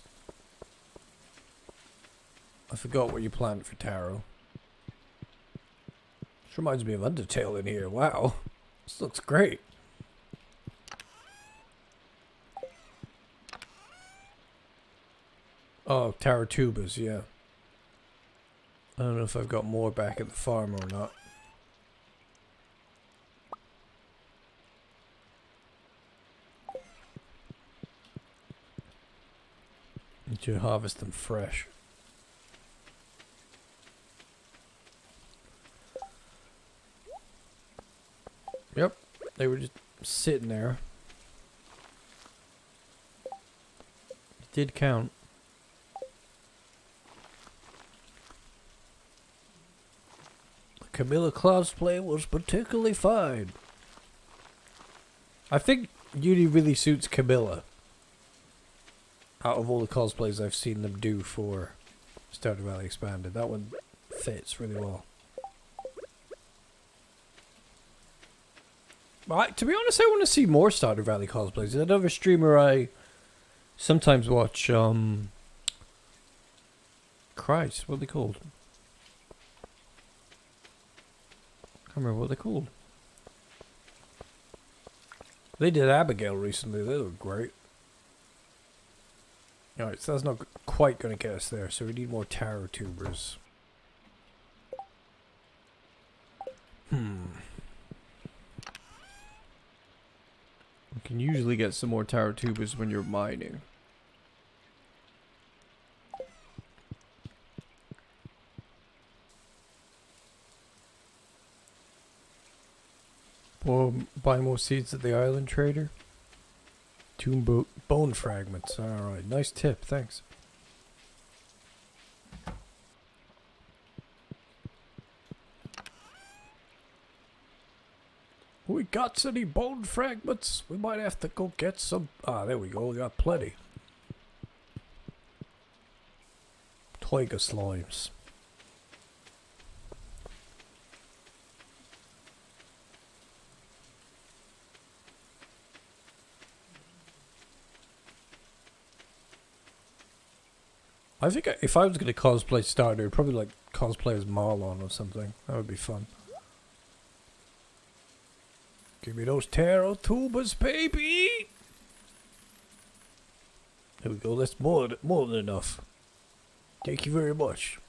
I forgot what you planned for taro. This reminds me of Undertale in here. Wow. This looks great. Oh, taro tubers, yeah. I don't know if I've got more back at the farm or not. Need to harvest them fresh. Yep, they were just sitting there. It did count. Camilla cosplay was particularly fine. I think Uni really suits Camilla. Out of all the cosplays I've seen them do for Stardew Valley Expanded, that one fits really well. To be honest, I want to see more Stardew Valley cosplays. Another streamer I sometimes watch, Christ, what are they called? I can't remember what they're called. They did Abigail recently, they look great. Alright, so that's not quite going to get us there, so we need more taro tubers. We can usually get some more taro tubers when you're mining. Or buy more seeds at the island trader. Tomb bone fragments. Alright, nice tip, thanks. We got any bone fragments? We might have to go get some. Ah, there we go, we got plenty. Toiga slimes. I think if I was going to cosplay Stardew, I'd probably like cosplay as Marlon or something. That would be fun. Give me those tarot tubers, baby! There we go, that's more than enough. Thank you very much.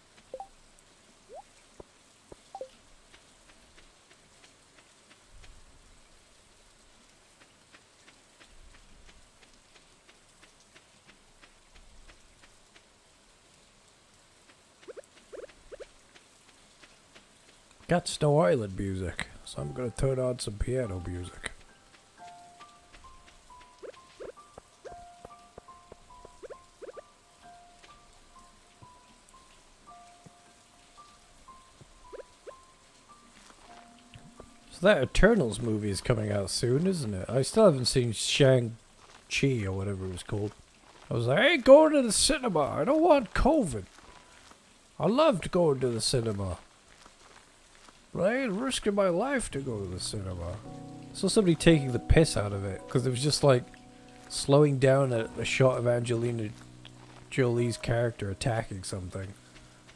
Got Snow Island music, so I'm gonna turn on some piano music. So that Eternals movie is coming out soon, isn't it? I still haven't seen Shang-Chi or whatever it was called. I was like, I ain't going to the cinema. I don't want COVID. I loved going to the cinema. But I ain't risking my life to go to the cinema. I saw somebody taking the piss out of it because it was just like slowing down a shot of Angelina Jolie's character attacking something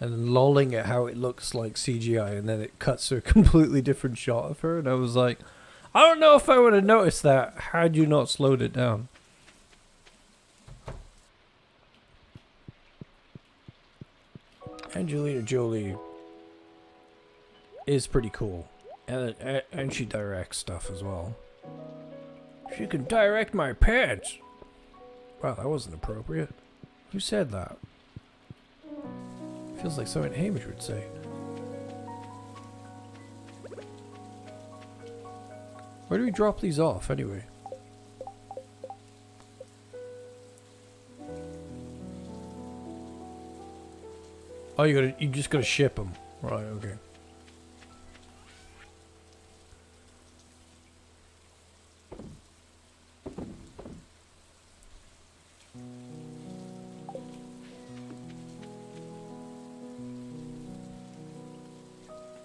and then lolling at how it looks like CGI, and then it cuts to a completely different shot of her, and I was like, I don't know if I would have noticed that had you not slowed it down. Angelina Jolie is pretty cool, and she directs stuff as well. She can direct my pants. Wow, that wasn't appropriate. Who said that? Feels like something Hamish would say. Where do we drop these off anyway? Oh, you just gotta ship them, right? Okay.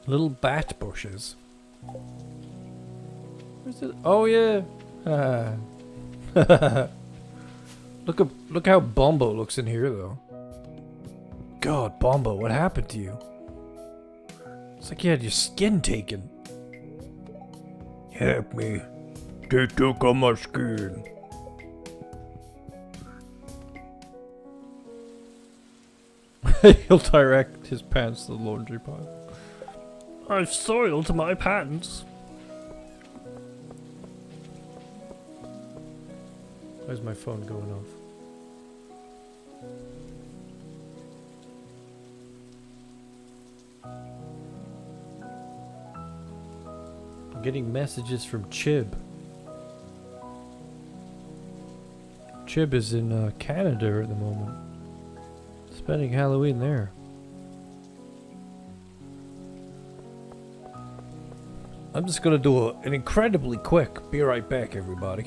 Little bat bushes. Where's it? Oh yeah. Look how Bombo looks in here though. God, Bombo, what happened to you? It's like you had your skin taken. Help me. They took on my skin. He'll direct his pants to the laundry pile. I've soiled my pants. Where's my phone going off? I'm getting messages from Chib. Chib is in Canada at the moment. Spending Halloween there. I'm just gonna do an incredibly quick. Be right back, everybody.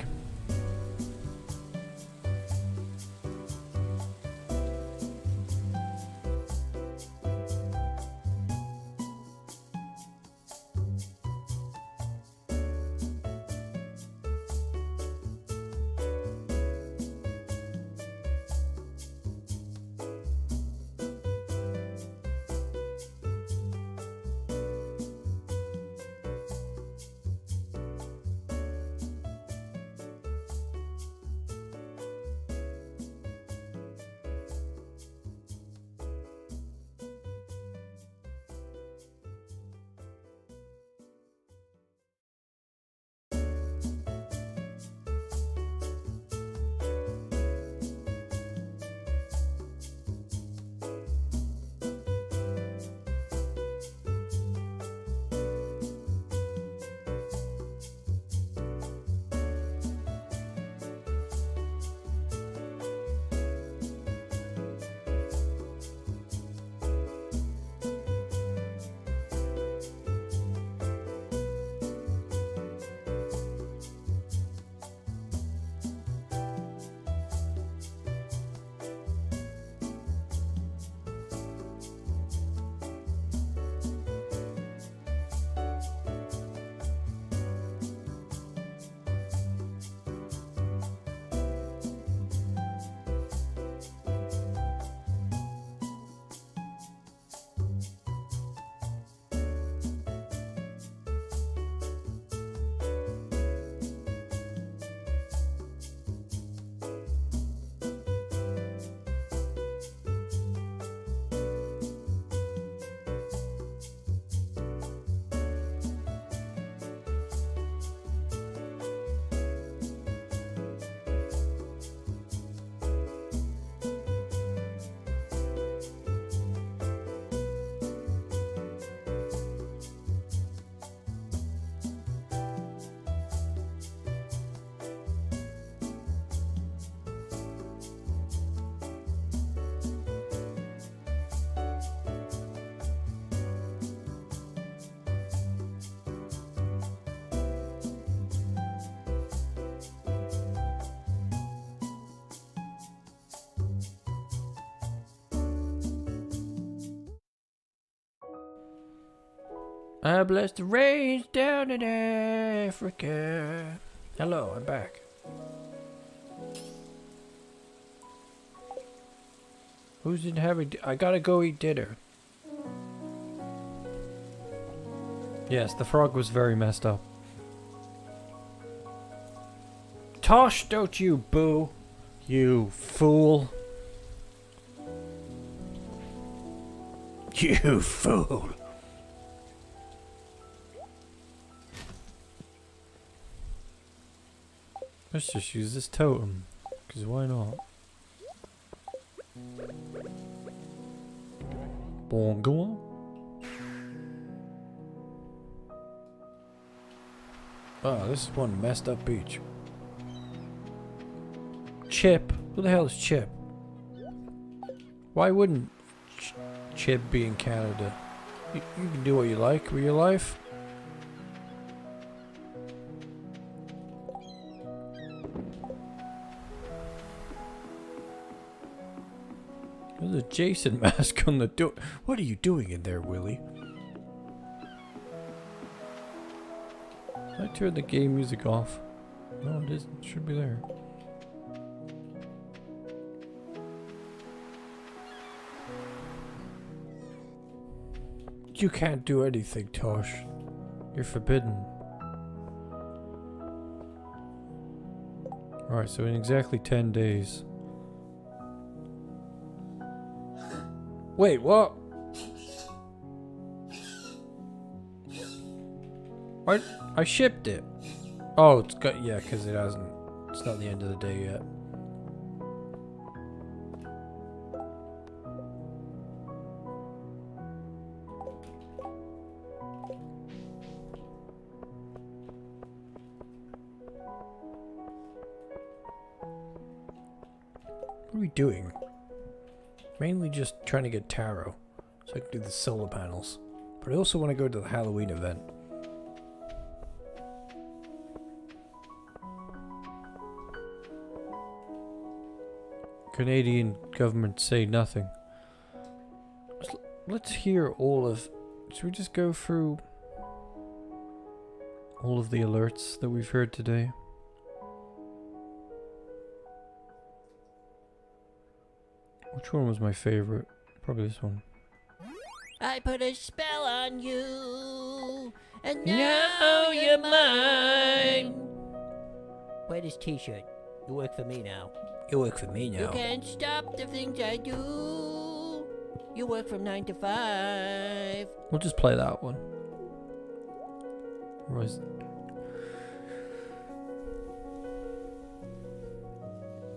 I bless the rains down in Africa. Hello, I'm back. Who's in having? I gotta go eat dinner. Yes, the frog was very messed up. Tosh, don't you boo, you fool. You fool. Let's just use this totem, because why not? Bongo. Oh, this is one messed up beach. Chip. Who the hell is Chip? Why wouldn't Chip be in Canada? You can do what you like with your life. There's a Jason mask on the door. What are you doing in there, Willie? I turned the game music off. No, it isn't. It should be there. You can't do anything, Tosh. You're forbidden. Alright, so in exactly 10 days. Wait, what? I shipped it. Oh, it's got, yeah, because it hasn't. It's not the end of the day yet. What are we doing? Mainly just trying to get taro so I can do the solar panels. But I also want to go to the Halloween event. Canadian government say nothing. Let's hear all of... Should we just go through all of the alerts that we've heard today? Which one was my favorite? Probably this one. I put a spell on you, and now you're mine. Wear this t-shirt. You work for me now. You work for me You now. can't stop the things I do. You work from 9 to 5. We'll just play that one. Otherwise...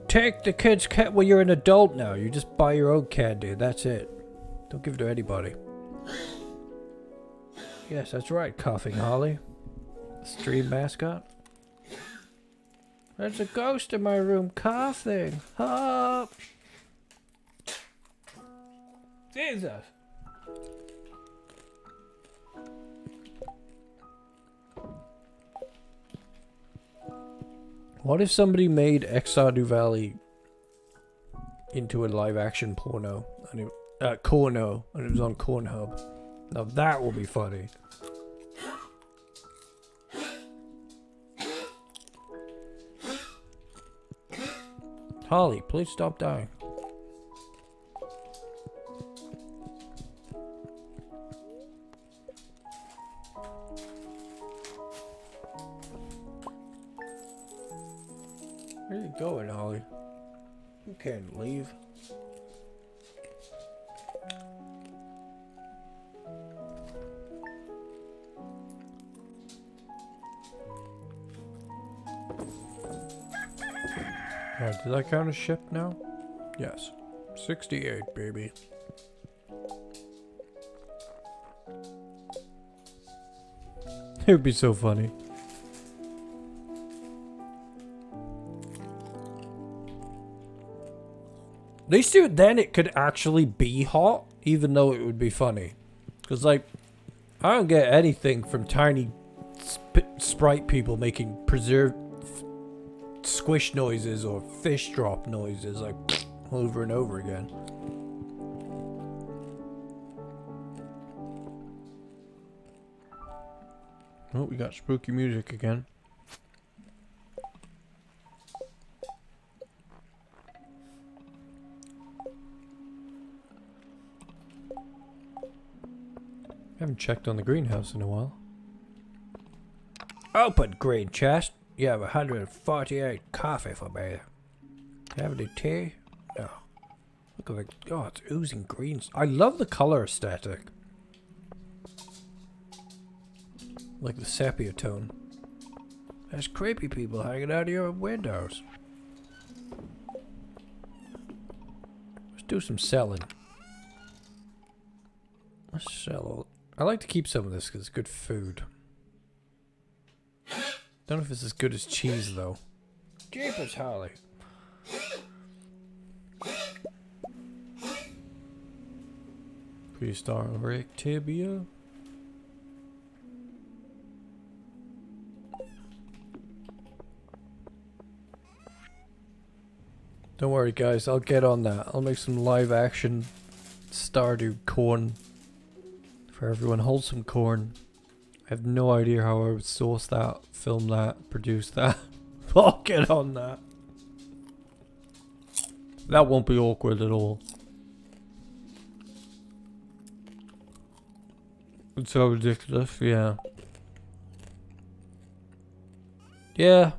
Take the kid's cat. Well, you're an adult now. You just buy your own candy. That's it. Don't give it to anybody. Yes, that's right, Coughing Holly. Stream mascot. There's a ghost in my room coughing. Help! Jesus. What if somebody made Stardew Valley into a live-action porno, and it, corno, and it was on Cornhub? Now that will be funny. Holly, please stop dying. Where are you going, Holly? You can't leave. Alright, did that count as ship now? Yes. 68, baby. It would be so funny. At least then it could actually be hot, even though it would be funny. Because, like, I don't get anything from tiny sprite people making preserved squish noises or fish drop noises, like, over and over again. Oh, we got spooky music again. I haven't checked on the greenhouse in a while. Open green chest. You have 148 coffee for me. Do you have any tea? No. Look at the... Oh, it's oozing greens. I love the color aesthetic. Like the sepia tone. There's creepy people hanging out of your windows. Let's do some selling. Let's sell all... I like to keep some of this because it's good food. Don't know if it's as good as cheese though. Jeepers, Holly. Prehistoric tibia. Don't worry guys, I'll get on that. I'll make some live action Stardew corn for everyone. Wholesome corn. I have no idea how I would source that, film that, produce that. I'll get on that. That won't be awkward at all. It's so ridiculous, yeah. Yeah.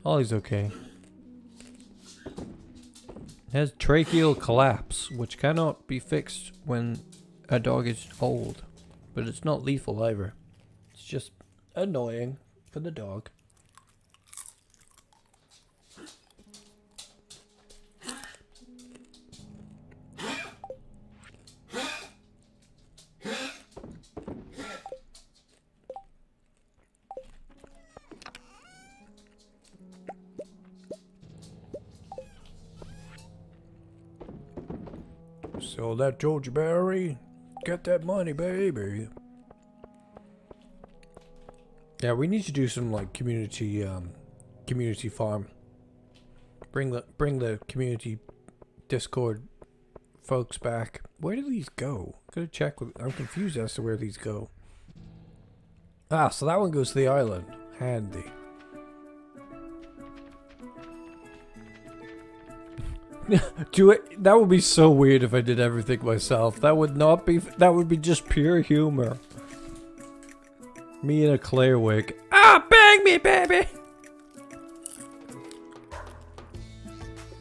Ollie's okay. It has tracheal collapse, which cannot be fixed when a dog is old. But it's not lethal either. It's just annoying for the dog. So that Georgia berry, get that money, baby. Yeah, we need to do some like community farm. Bring the community Discord folks back. Where do these go? Gotta check with... I'm confused as to where these go. Ah, so that one goes to the island. Handy. Do it. That would be so weird if I did everything myself. That would not be. That would be just pure humor. Me in a Claire wig. Ah, bang me, baby!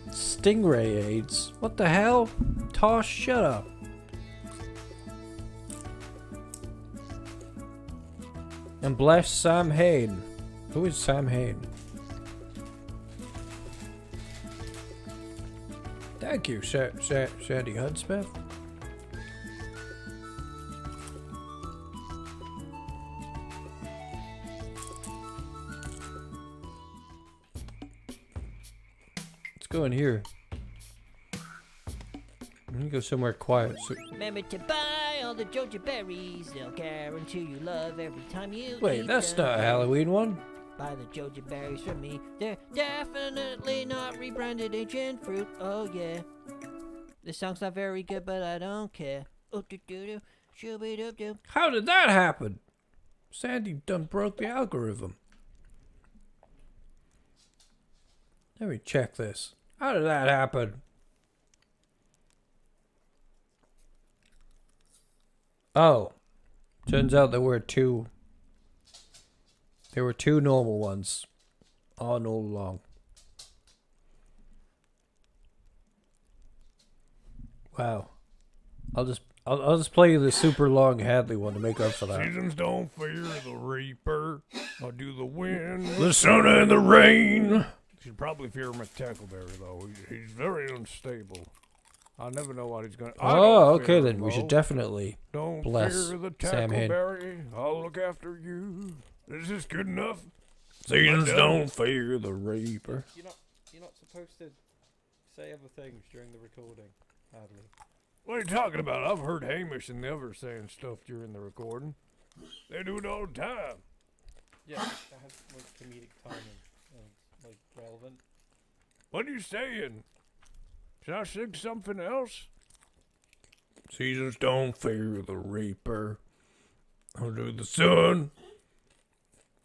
Stingray AIDS. What the hell? Tosh, shut up. And bless Sam Hain. Who is Sam Hain? Thank you, Sandy Hudsmith. Let's go in here. I'm gonna go somewhere quiet. So Remember to buy all the Georgia berries. They'll guarantee you love every time you wait, eat that's them. not a Halloween one. Buy the Georgia berries from me. They're definitely not rebranded ancient fruit. Oh yeah. This song's not very good, but I don't care. Oh do do do, shooby doo doo. How did that happen? Sandy done broke the algorithm. Let me check this. How did that happen? Oh. Turns out there were two. There were two normal ones. On all along. Wow. I'll just play you the super long Hadley one to make up for that. Seasons don't fear the reaper. I'll do the wind, the sun, and the rain. Should probably fear my tackleberry though. He's very unstable. I never know what he's gonna. Oh, okay then. We should definitely don't bless fear the Sam Hain. tackleberry. I'll look after you. Is this good enough? Seasons don't fear the reaper. You're not supposed to say other things during the recording, Hadley. What are you talking about? I've heard Hamish and the others saying stuff during the recording. They do it all the time. Yeah, that has like comedic timing and like relevant. What are you saying? Should I sing something else? Seasons don't fear the reaper. I'll do the sun,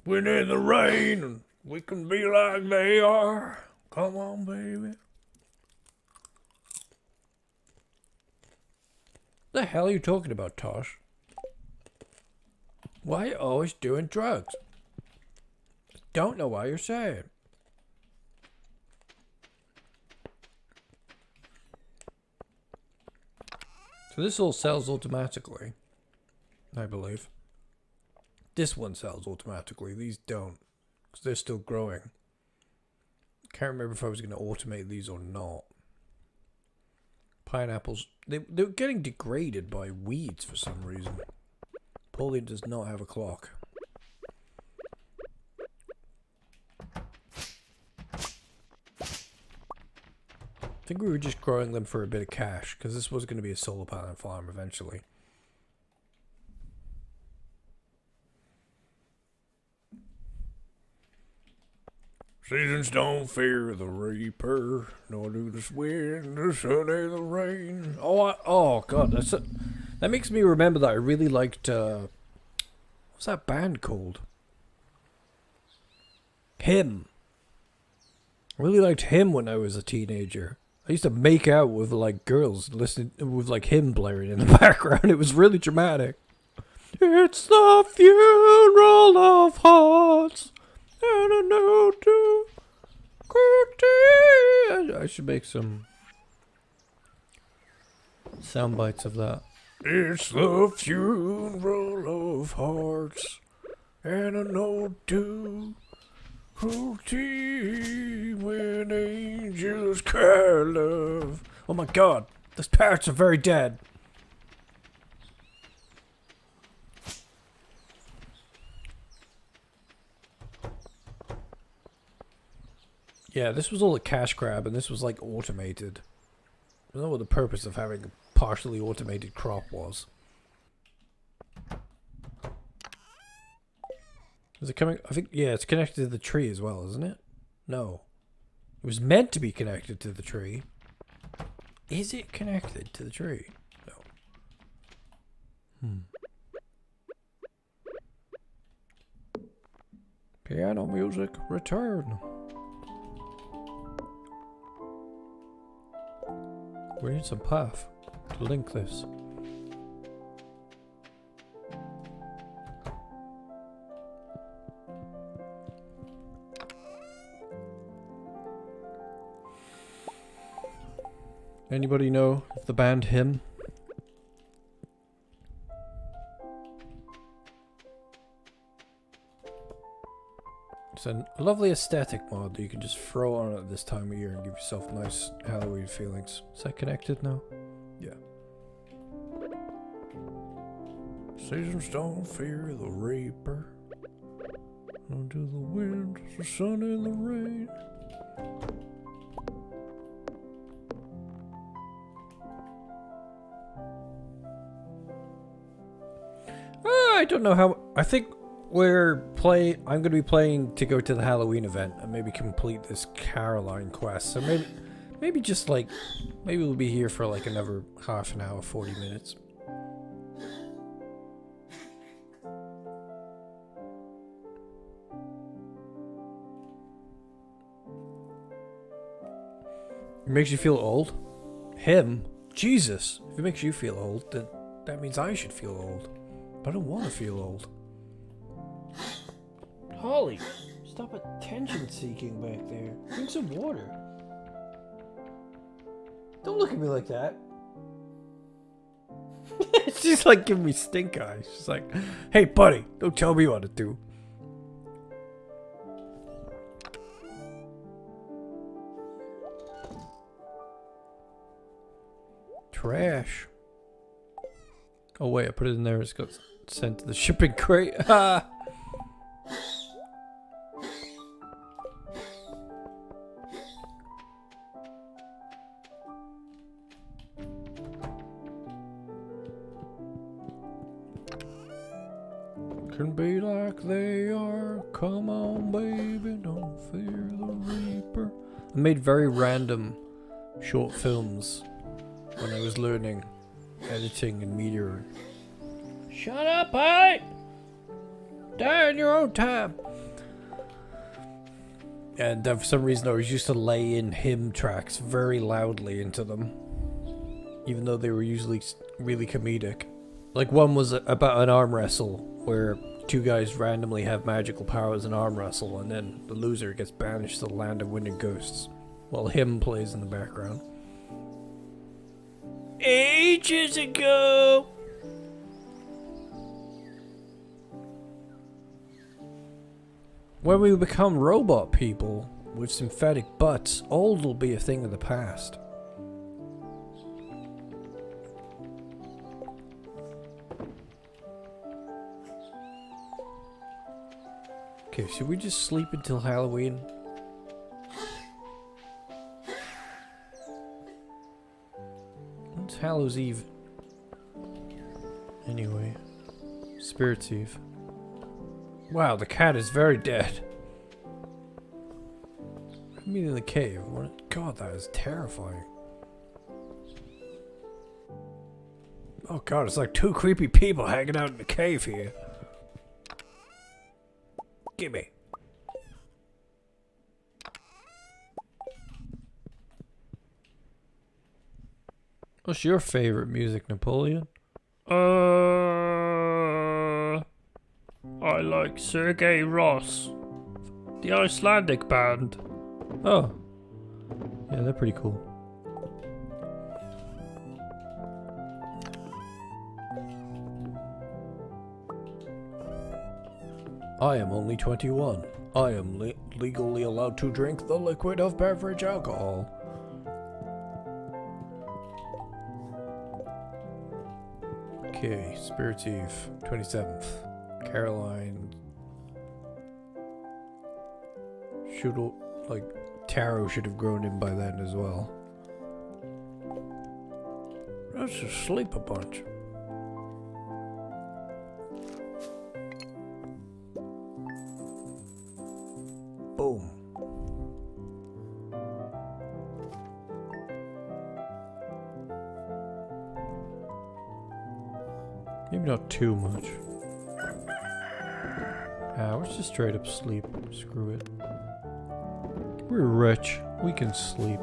When in the rain, and we can be like they are. Come on, baby. The hell are you talking about, Tosh? Why are you always doing drugs? Don't know why you're saying. So this all sells automatically, I believe. This one sells automatically. These don't, because they're still growing. Can't remember if I was going to automate these or not. Pineapples, they're getting degraded by weeds for some reason. Pauline does not have a clock. I think we were just growing them for a bit of cash, because this was going to be a solar panel farm eventually. Seasons don't fear the reaper, nor do the wind, the sun, or the rain. Oh god, that makes me remember that I really liked, what's that band called? Him. I really liked Him when I was a teenager. I used to make out with like girls listening with like Him blaring in the background. It was really dramatic. It's the funeral of hearts. And a note to I should make some sound bites of that. It's the funeral of hearts, and a note to cruelty when angels cry love. Oh my god, those parrots are very dead. Yeah, this was all a cash grab, and this was like automated. I don't know what the purpose of having a partially automated crop was. Is it coming? I think, yeah, it's connected to the tree as well, isn't it? No. It was meant to be connected to the tree. Is it connected to the tree? No. Piano music, return. We need some path to link this. Anybody know of the band Him? It's a lovely aesthetic mod that you can just throw on at this time of year and give yourself nice Halloween feelings. Is that connected now? Yeah. Seasons don't fear the reaper, nor do the wind, the sun, and the rain. I don't know how. I think I'm going to be playing to go to the Halloween event and maybe complete this Caroline quest. So maybe just like, maybe we'll be here for like another half an hour, 40 minutes. It makes you feel old? Him? Jesus. If it makes you feel old, then that means I should feel old. But I don't want to feel old. Holly, stop attention seeking back there. Drink some water. Don't look at me like that. She's like giving me stink eyes. She's like, hey buddy, don't tell me what to do. Trash. Oh wait, I put it in there. It's got sent to the shipping crate. Ah. Can be like they are. Come on, baby, don't fear the reaper. I made very random short films when I was learning editing and media. Shut up, hey! Die in your own time. And for some reason I was used to lay in hymn tracks very loudly into them. Even though they were usually really comedic. Like one was about an arm wrestle where two guys randomly have magical powers and arm wrestle, and then the loser gets banished to the land of wind and ghosts while hymn plays in the background. Ages ago! When we become robot people with synthetic butts, old will be a thing of the past. Okay, should we just sleep until Halloween? When's Hallows Eve? Anyway, Spirit's Eve. Wow, the cat is very dead. I mean, in the cave. What? God, that is terrifying. Oh God, it's like two creepy people hanging out in the cave here. Gimme. What's your favorite music, Napoleon? I like Sergei Ross, the Icelandic band. Oh. Yeah, they're pretty cool. I am only 21. I am legally allowed to drink the liquid of beverage alcohol. Okay, Spirit's Eve, 27th. Caroline. Taro should have grown in by then as well. Let's just sleep a bunch. Boom. Maybe not too much. Let's just straight up sleep. Screw it. We're rich. We can sleep.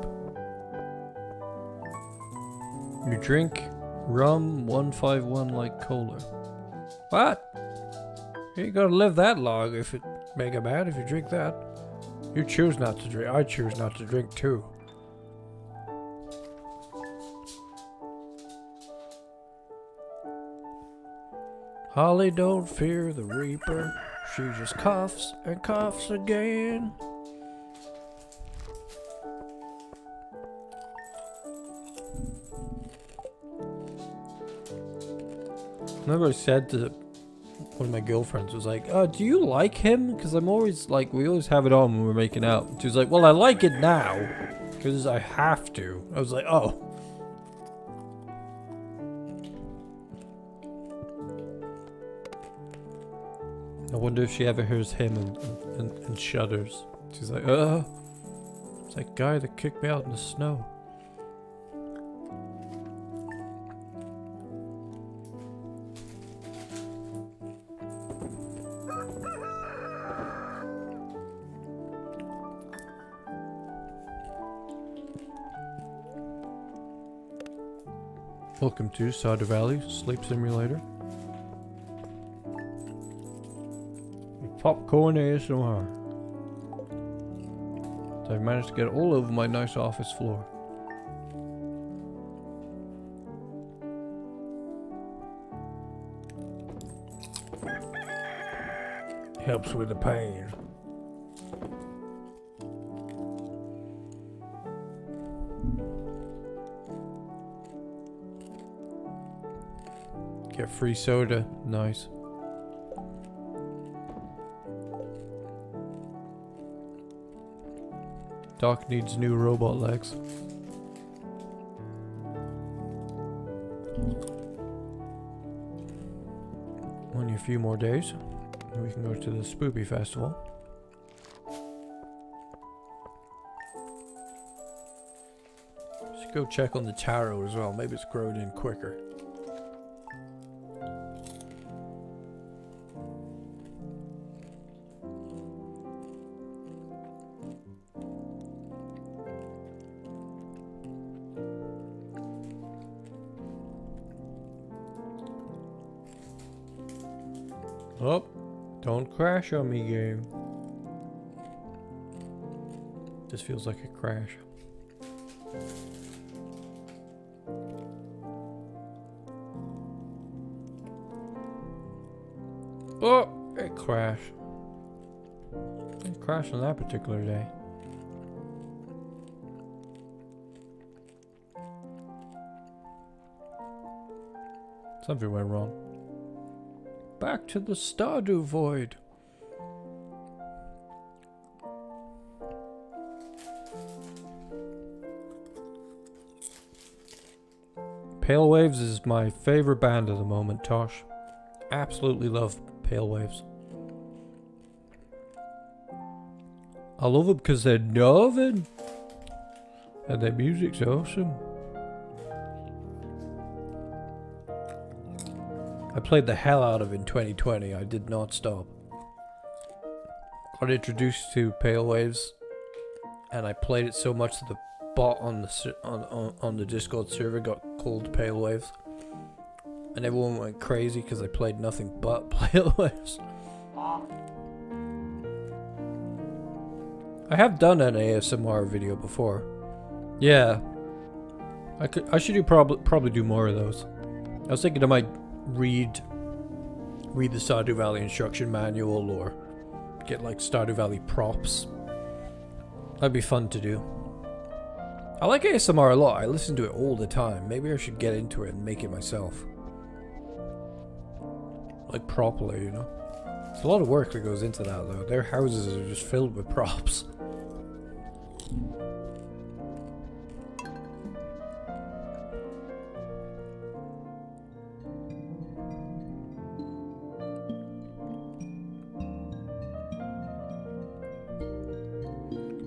You drink rum 151 like cola. What? You ain't gonna live that long if it mega mad if you drink that. You choose not to drink. I choose not to drink too. Holly don't fear the reaper. She just coughs and coughs again. I remember I said to one of my girlfriends, was like, do you like him? Because I'm always like, we always have it on when we're making out. She was like, well, I like it now. Because I have to. I was like, oh. I wonder if she ever hears him and shudders. She's like, it's that guy that kicked me out in the snow. Welcome to Stardew Valley Sleep Simulator. Popcorn ASMR. So I've managed to get all over my nice office floor. Helps with the pain. Get free soda. Nice. Doc needs new robot legs. Only a few more days, and we can go to the Spoopy Festival. Should go check on the taro as well. Maybe it's grown in quicker. Oh, don't crash on me, game. This feels like a crash. Oh, it crashed. It crashed on that particular day. Something went wrong. Back to the Stardew Void. Pale Waves is my favorite band at the moment, Tosh. Absolutely love Pale Waves. I love them because they're Northern. And their music's awesome. I played the hell out of it in 2020. I did not stop. Got introduced to Pale Waves, and I played it so much that the bot on the Discord server got called Pale Waves, and everyone went crazy because I played nothing but Pale Waves. I have done an ASMR video before. Yeah, I should do probably do more of those. I was thinking I might read the Stardew Valley instruction manual or get like Stardew Valley props. That'd be fun to do. I like ASMR a lot. I listen to it all the time. Maybe I should get into it and make it myself. Like properly, you know. It's a lot of work that goes into that though. Their houses are just filled with props.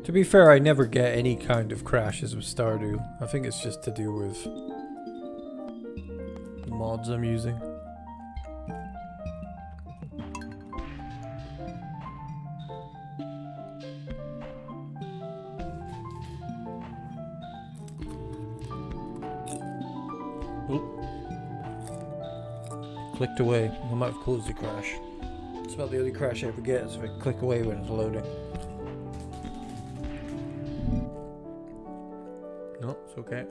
To be fair, I never get any kind of crashes with Stardew. I think it's just to do with the mods I'm using. Oop. Clicked away. I might have closed the crash. It's about the only crash I ever get is if I click away when it's loading. No, it's okay.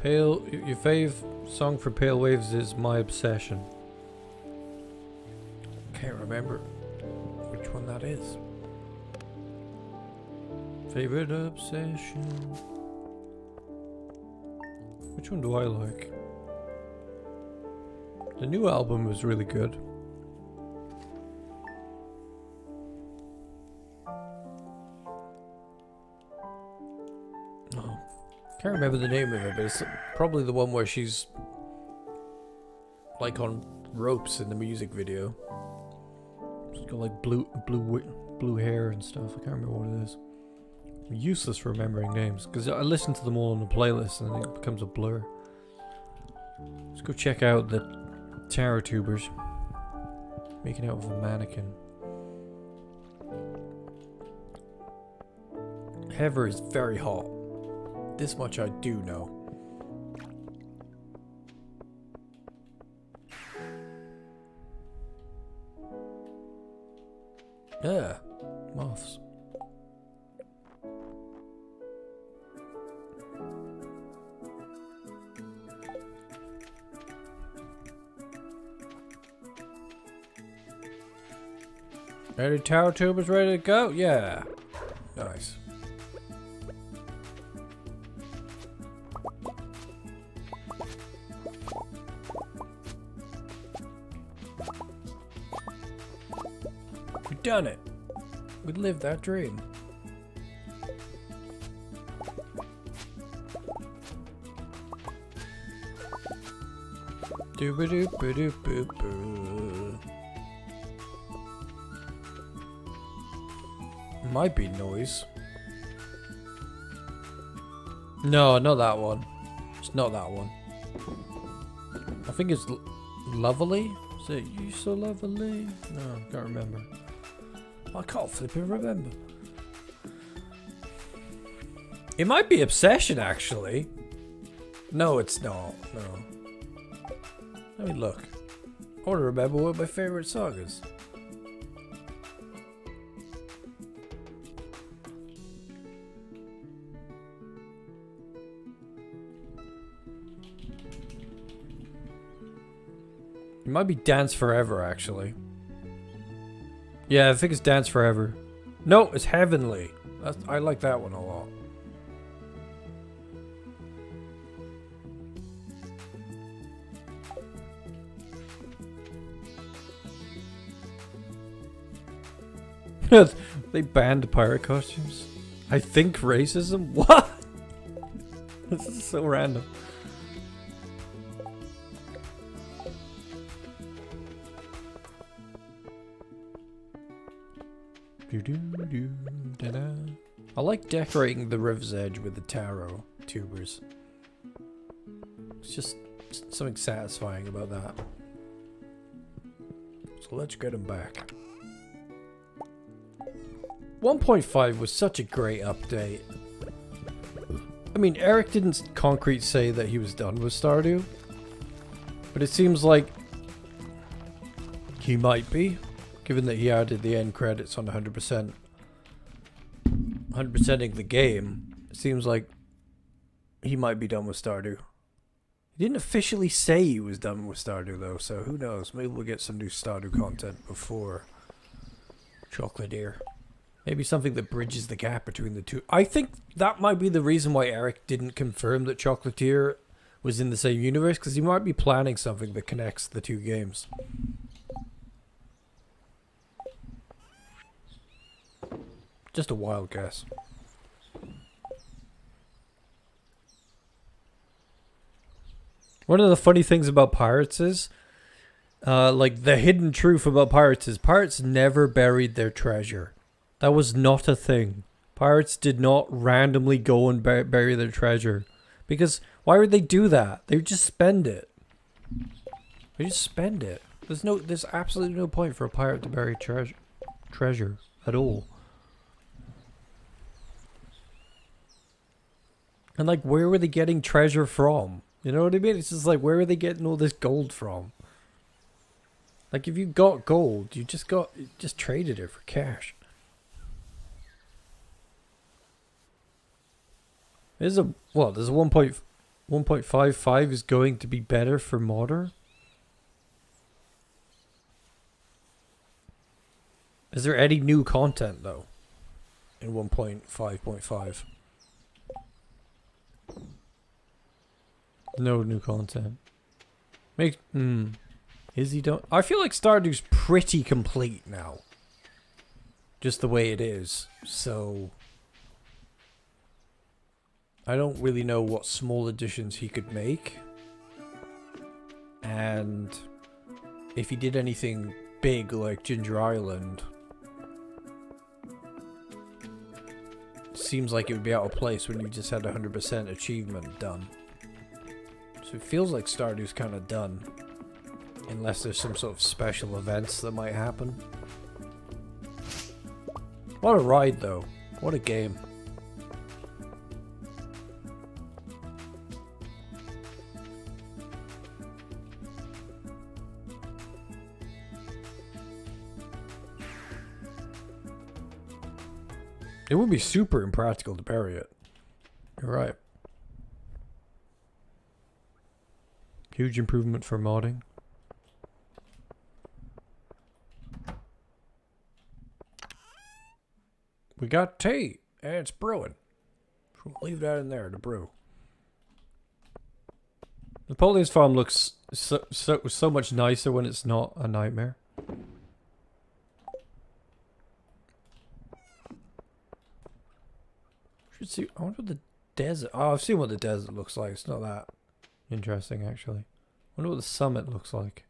Your fave song for Pale Waves is My Obsession. Can't remember which one that is. Favorite obsession. Which one do I like? The new album was really good. Oh, can't remember the name of it, but it's probably the one where she's like on ropes in the music video. She's got like blue hair and stuff. I can't remember what it is. I'm useless for remembering names because I listen to them all on the playlist and it becomes a blur. Let's go check out the Tarot Tubers making out with a mannequin. Heather is very hot. This much I do know. Yeah, moths. Ready, Tower Tubers ready to go? Yeah. Nice. We done it. We lived that dream. Doo-ba-doo-ba-doo-boo-boo. Might be noise. No, not that one. It's not that one. I think it's Lovely. Is it You So Lovely? No, I can't remember. I can't flipping remember. It might be Obsession, actually. No, it's not. No. Let me look. I want to remember what my favorite song is. It might be Dance Forever, actually. Yeah, I think it's Dance Forever. No, it's Heavenly. I like that one a lot. They banned pirate costumes. I think racism? What? This is so random. I like decorating the river's edge with the taro tubers. It's just something satisfying about that. So let's get them back. 1.5 was such a great update. I mean, Eric didn't concrete say that he was done with Stardew, but it seems like he might be, given that he added the end credits on 100%ing the game. It seems like he might be done with Stardew. He didn't officially say he was done with Stardew though, so who knows? Maybe we'll get some new Stardew content before Chocolatier. Maybe something that bridges the gap between the two. I think that might be the reason why Eric didn't confirm that Chocolatier was in the same universe, because he might be planning something that connects the two games. Just a wild guess. One of the funny things about pirates is, like, the hidden truth about pirates is pirates never buried their treasure. That was not a thing. Pirates did not randomly go and bury their treasure. Because why would they do that? They would just spend it. They just spend it. There's absolutely no point for a pirate to bury treasure at all. And like, where were they getting treasure from? You know what I mean? It's just like, where are they getting all this gold from? Like, if you got gold, you just traded it for cash. There's a 1.55 is going to be better for modder. Is there any new content though in 1.5.5? No new content. Is he done? I feel like Stardew's pretty complete now. Just the way it is. So I don't really know what small additions he could make. And if he did anything big like Ginger Island, seems like it would be out of place when you just had 100% achievement done. So it feels like Stardew's kind of done. Unless there's some sort of special events that might happen. What a ride though. What a game. It would be super impractical to bury it. You're right. Huge improvement for modding. We got tea, and it's brewing. We'll leave that in there to brew. Napoleon's farm looks so much nicer when it's not a nightmare. Should see. I wonder what the desert. Oh, I've seen what the desert looks like. It's not that interesting, actually. I wonder what the summit looks like.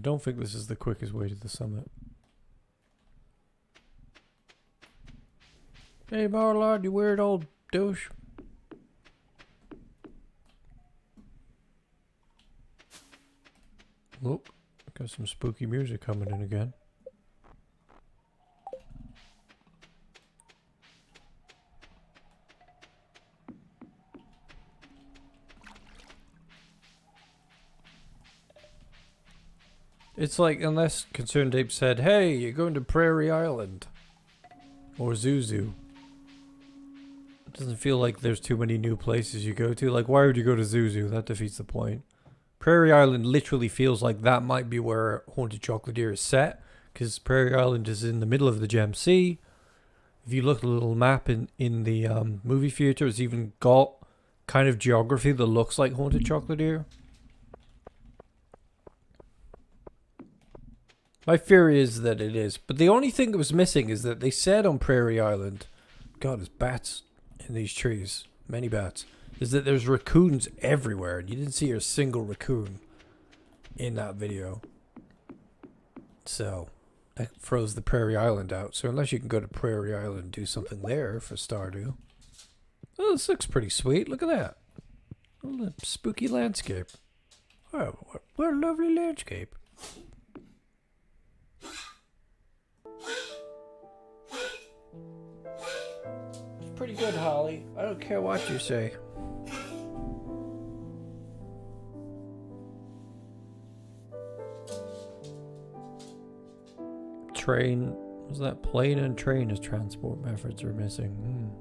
don't think this is the quickest way to the summit. Hey, Marlon, you weird old douche. Whoop. Got some spooky music coming in again. It's like, unless Concerned Ape said, hey, you're going to Prairie Island. Or Zuzu. It doesn't feel like there's too many new places you go to. Like, why would you go to Zuzu? That defeats the point. Prairie Island literally feels like that might be where Haunted Chocolatier is set. Because Prairie Island is in the middle of the Gem Sea. If you look at the little map in the movie theater, it's even got kind of geography that looks like Haunted Chocolatier. My theory is that it is. But the only thing that was missing is that they said on Prairie Island, God, there's bats in these trees. Many bats. Is that there's raccoons everywhere. And you didn't see a single raccoon in that video. So, that throws the Prairie Island out. So unless you can go to Prairie Island and do something there for Stardew. Oh, this looks pretty sweet. Look at that. Oh, the spooky landscape. Oh, what a lovely landscape. Pretty good, Holly. I don't care what you say. Train. Was that plane and train as transport methods are missing?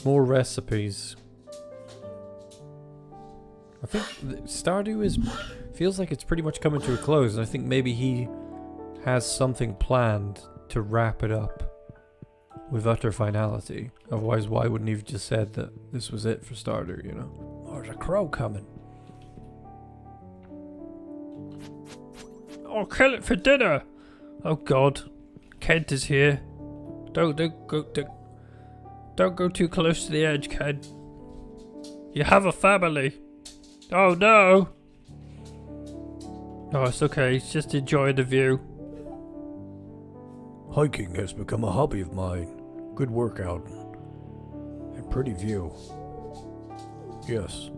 More recipes. I think Stardew feels like it's pretty much coming to a close, and I think maybe he has something planned to wrap it up with utter finality. Otherwise, why wouldn't he have just said that this was it for Stardew, you know? Oh, there's a crow coming. I'll kill it for dinner. Oh God, Kent is here. Don't go too close to the edge, Kent. You have a family. Oh no. Oh, it's okay. Just enjoy the view. Hiking has become a hobby of mine. Good workout. And pretty view. Yes.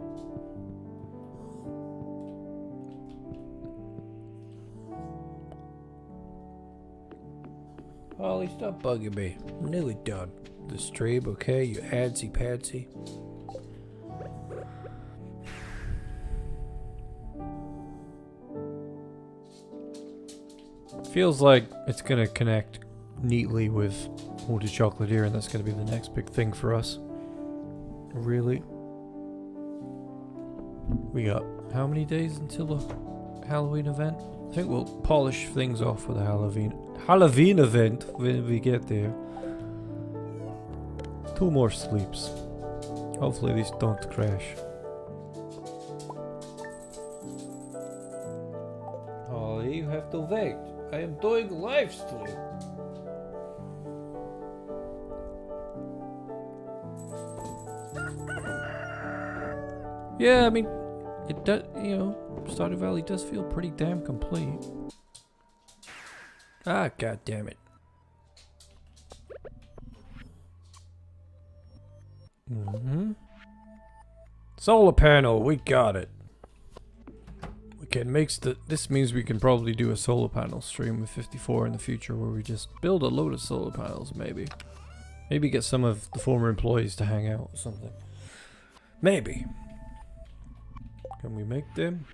Holly, stop bugging me. I'm nearly done. The stream, okay? You adsy padsy. Feels like it's gonna connect neatly with Haunted Chocolatier, and that's gonna be the next big thing for us. Really? We got how many days until the Halloween event? I think we'll polish things off with the Halloween event when we get there. 2 more sleeps. Hopefully these don't crash. Oh, you have to wait. I am doing live stream. Yeah, I mean, it does, you know, Stardew Valley does feel pretty damn complete. Ah, god damn it. Solar panel, we got it. We can make this means we can probably do a solar panel stream with 54 in the future where we just build a load of solar panels, maybe. Maybe get some of the former employees to hang out or something. Maybe. Can we make them?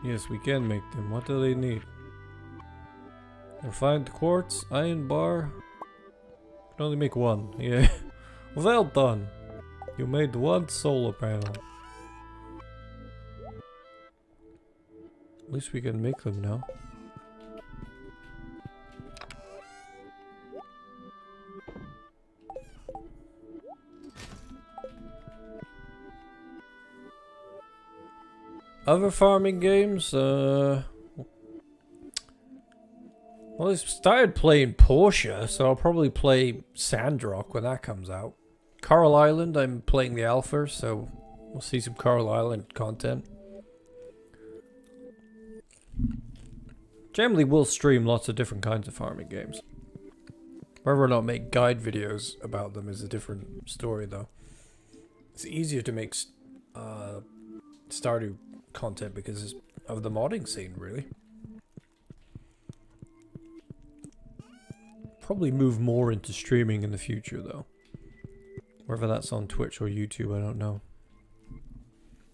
Yes, we can make them. What do they need? Refined quartz, iron bar. Can only make 1. Yeah. Well done. You made 1 solar panel. At least we can make them now. Other farming games, Well, I started playing Portia, so I'll probably play Sandrock when that comes out. Coral Island, I'm playing the alpha, so we'll see some Coral Island content. Generally, we'll stream lots of different kinds of farming games. Whether or not make guide videos about them is a different story, though. It's easier to make Stardew content because of the modding scene, really. Probably move more into streaming in the future, though. Whether that's on Twitch or YouTube, I don't know.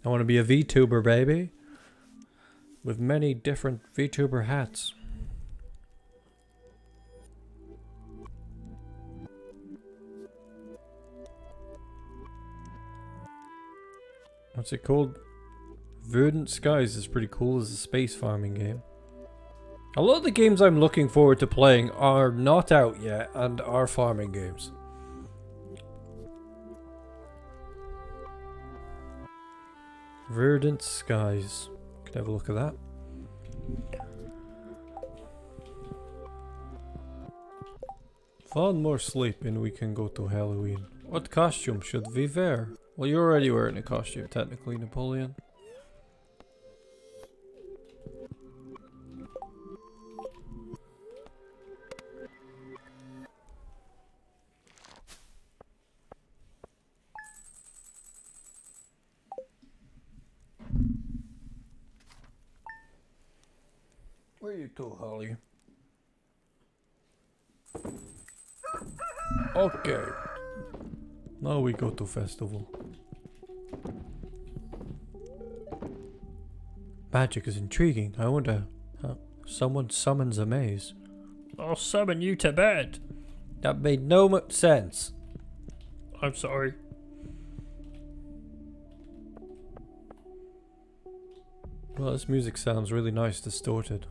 I want to be a VTuber, baby. With many different VTuber hats. What's it called? Verdant Skies is pretty cool as a space farming game. A lot of the games I'm looking forward to playing are not out yet and are farming games. Verdant Skies. Could have a look at that. One more sleep and we can go to Halloween. What costume should we wear? Well, you're already wearing a costume, technically, Napoleon. Where you to, Holly? Okay. Now we go to festival. Magic is intriguing. I wonder how someone summons a maze. I'll summon you to bed. That made no sense. I'm sorry. Well, this music sounds really nice distorted.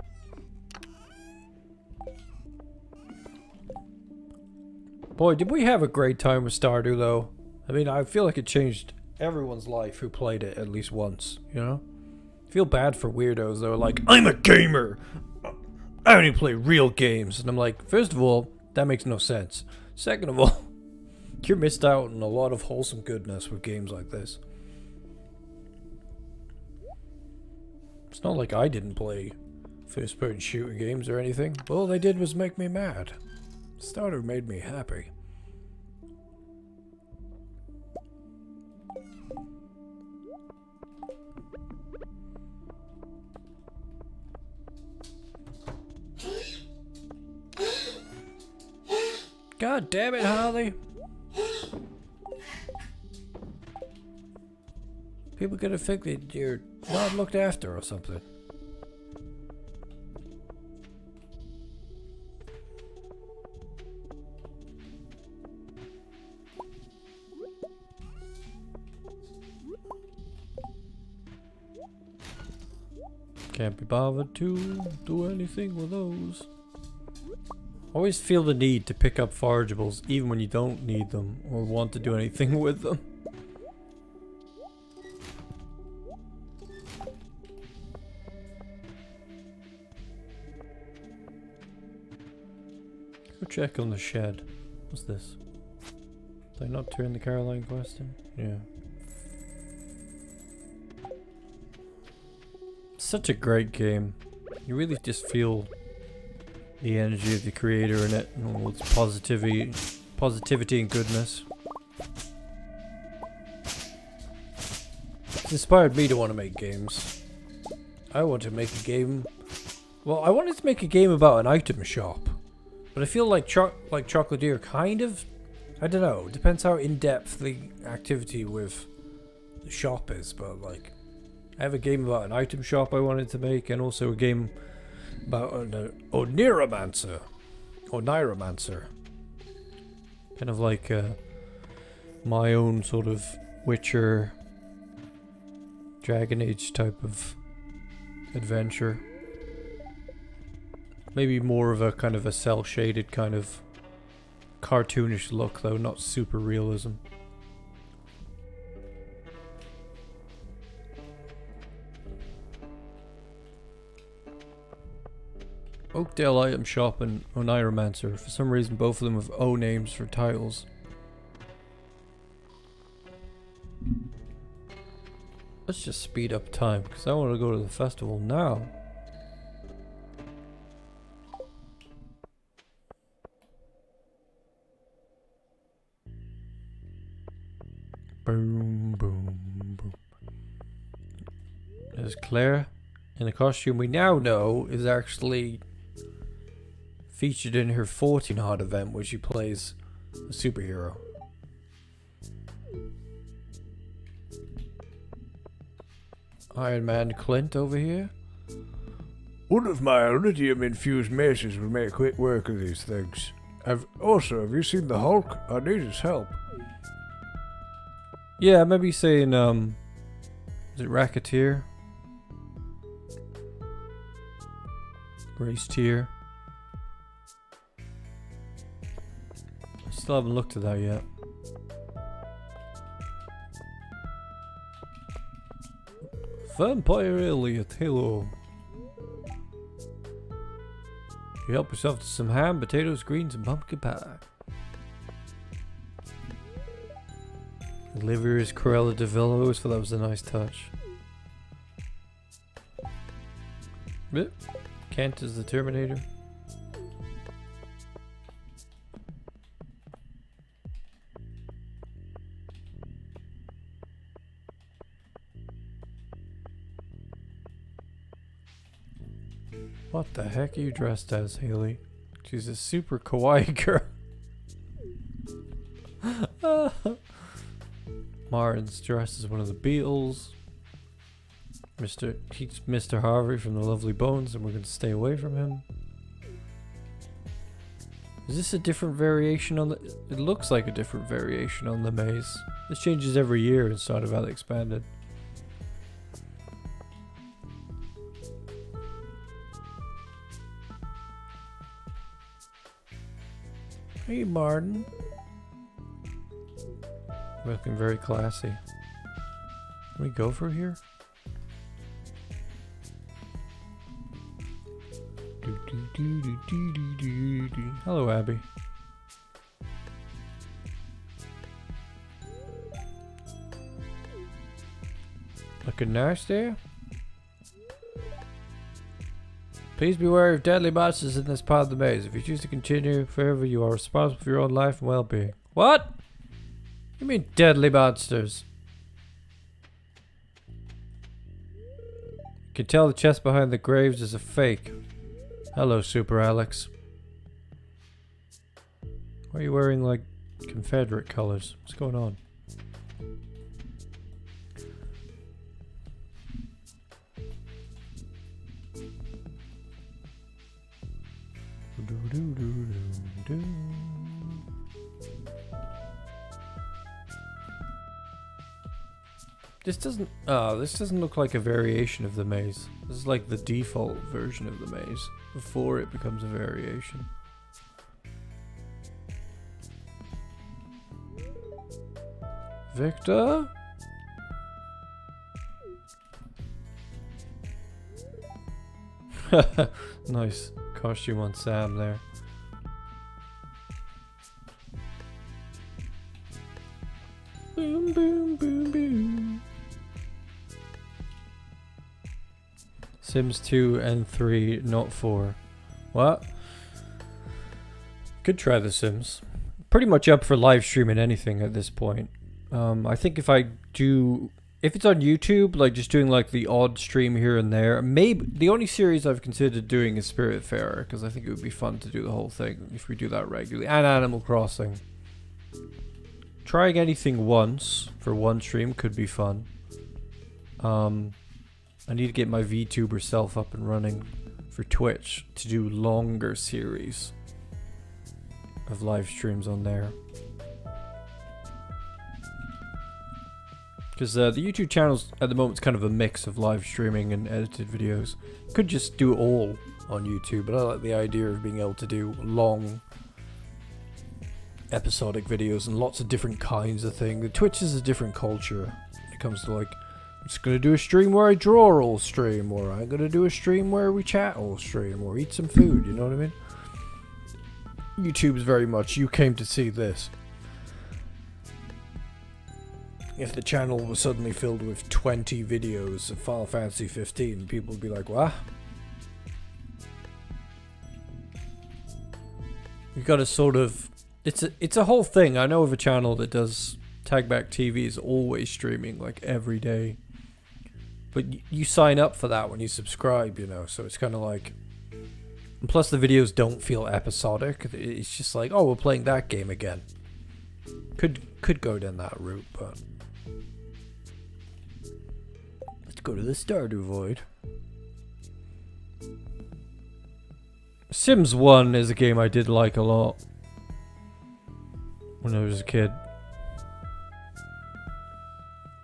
Boy, did we have a great time with Stardew, though. I mean, I feel like it changed everyone's life who played it at least once, you know? I feel bad for weirdos that are like, I'm a gamer! I only play real games. And I'm like, first of all, that makes no sense. Second of all, you're missed out on a lot of wholesome goodness with games like this. It's not like I didn't play first-person shooter games or anything. All they did was make me mad. Stardew made me happy. God damn it, Holly. People could have think that you're not looked after or something. Can't be bothered to do anything with those. Always feel the need to pick up forageables even when you don't need them or want to do anything with them. Go check on the shed. What's this? Did I not turn the Caroline question? Yeah. Such a great game. You really just feel the energy of the creator in it and all its positivity and goodness. It's inspired me to want to make games. I want to make a game. Well, I wanted to make a game about an item shop, but I feel like Chocolatier kind of. I don't know. It depends how in depth the activity with the shop is, but like. I have a game about an item shop I wanted to make, and also a game about an Oniromancer. Kind of like my own sort of Witcher, Dragon Age type of adventure. Maybe more of a kind of a cel-shaded kind of cartoonish look, though, not super realism. Oakdale Item Shop and Oniromancer. For some reason, both of them have O names for titles. Let's just speed up time, because I want to go to the festival now. Boom, boom, boom. There's Claire in a costume we now know is actually featured in her 14 Hot event, where she plays a superhero. Iron Man Clint over here. One of my lithium-infused maces would make quick work of these things. Have you seen the Hulk? I need his help. Yeah, maybe saying, is it Racketeer? Race Tier? I still haven't looked at that yet. Vampire Elliot, hello. You help yourself to some ham, potatoes, greens, and pumpkin pie. Olivia's Corella de Vil, I always thought that was a nice touch. Yep. Kent is the Terminator. What the heck are you dressed as, Haley? She's a super kawaii girl. Martin's dressed as one of the Beatles. He's Mr. Harvey from the Lovely Bones, and we're going to stay away from him. Is this a different variation on the... It looks like a different variation on the maze. This changes every year in Stardew Valley Expanded. Hey, Martin. Looking very classy. Can we go through here? Hello, Abby. Looking nice there. Please beware of deadly monsters in this part of the maze. If you choose to continue forever, you are responsible for your own life and well-being. What? You mean deadly monsters? You can tell the chest behind the graves is a fake. Hello, Super Alex. Why are you wearing, like, Confederate colors? What's going on? This doesn't look like a variation of the maze. This is like the default version of the maze before it becomes a variation. Victor? Nice costume on Sam there. Boom, boom, boom, boom. Sims 2 and 3, not 4. What? Could try The Sims. Pretty much up for live streaming anything at this point. I think if it's on YouTube, like just doing like the odd stream here and there, maybe the only series I've considered doing is Spiritfarer, because I think it would be fun to do the whole thing if we do that regularly, and Animal Crossing. Trying anything once for one stream could be fun. I need to get my VTuber self up and running for Twitch to do longer series of live streams on there. Because the YouTube channel's at the moment is kind of a mix of live streaming and edited videos. Could just do it all on YouTube, but I like the idea of being able to do long episodic videos and lots of different kinds of things. Twitch is a different culture when it comes to like just gonna do a stream where I draw all stream, or I'm gonna do a stream where we chat all stream, or eat some food, you know what I mean? YouTube's very much, you came to see this. If the channel was suddenly filled with 20 videos of Final Fantasy 15, people would be like, what? You gotta sort of... It's a whole thing. I know of a channel that does Tag Back TV is always streaming, like, every day. But you sign up for that when you subscribe, you know, so it's kind of like... And plus the videos don't feel episodic. It's just like, oh, we're playing that game again. Could go down that route, but... Let's go to the Stardew Void. Sims 1 is a game I did like a lot when I was a kid.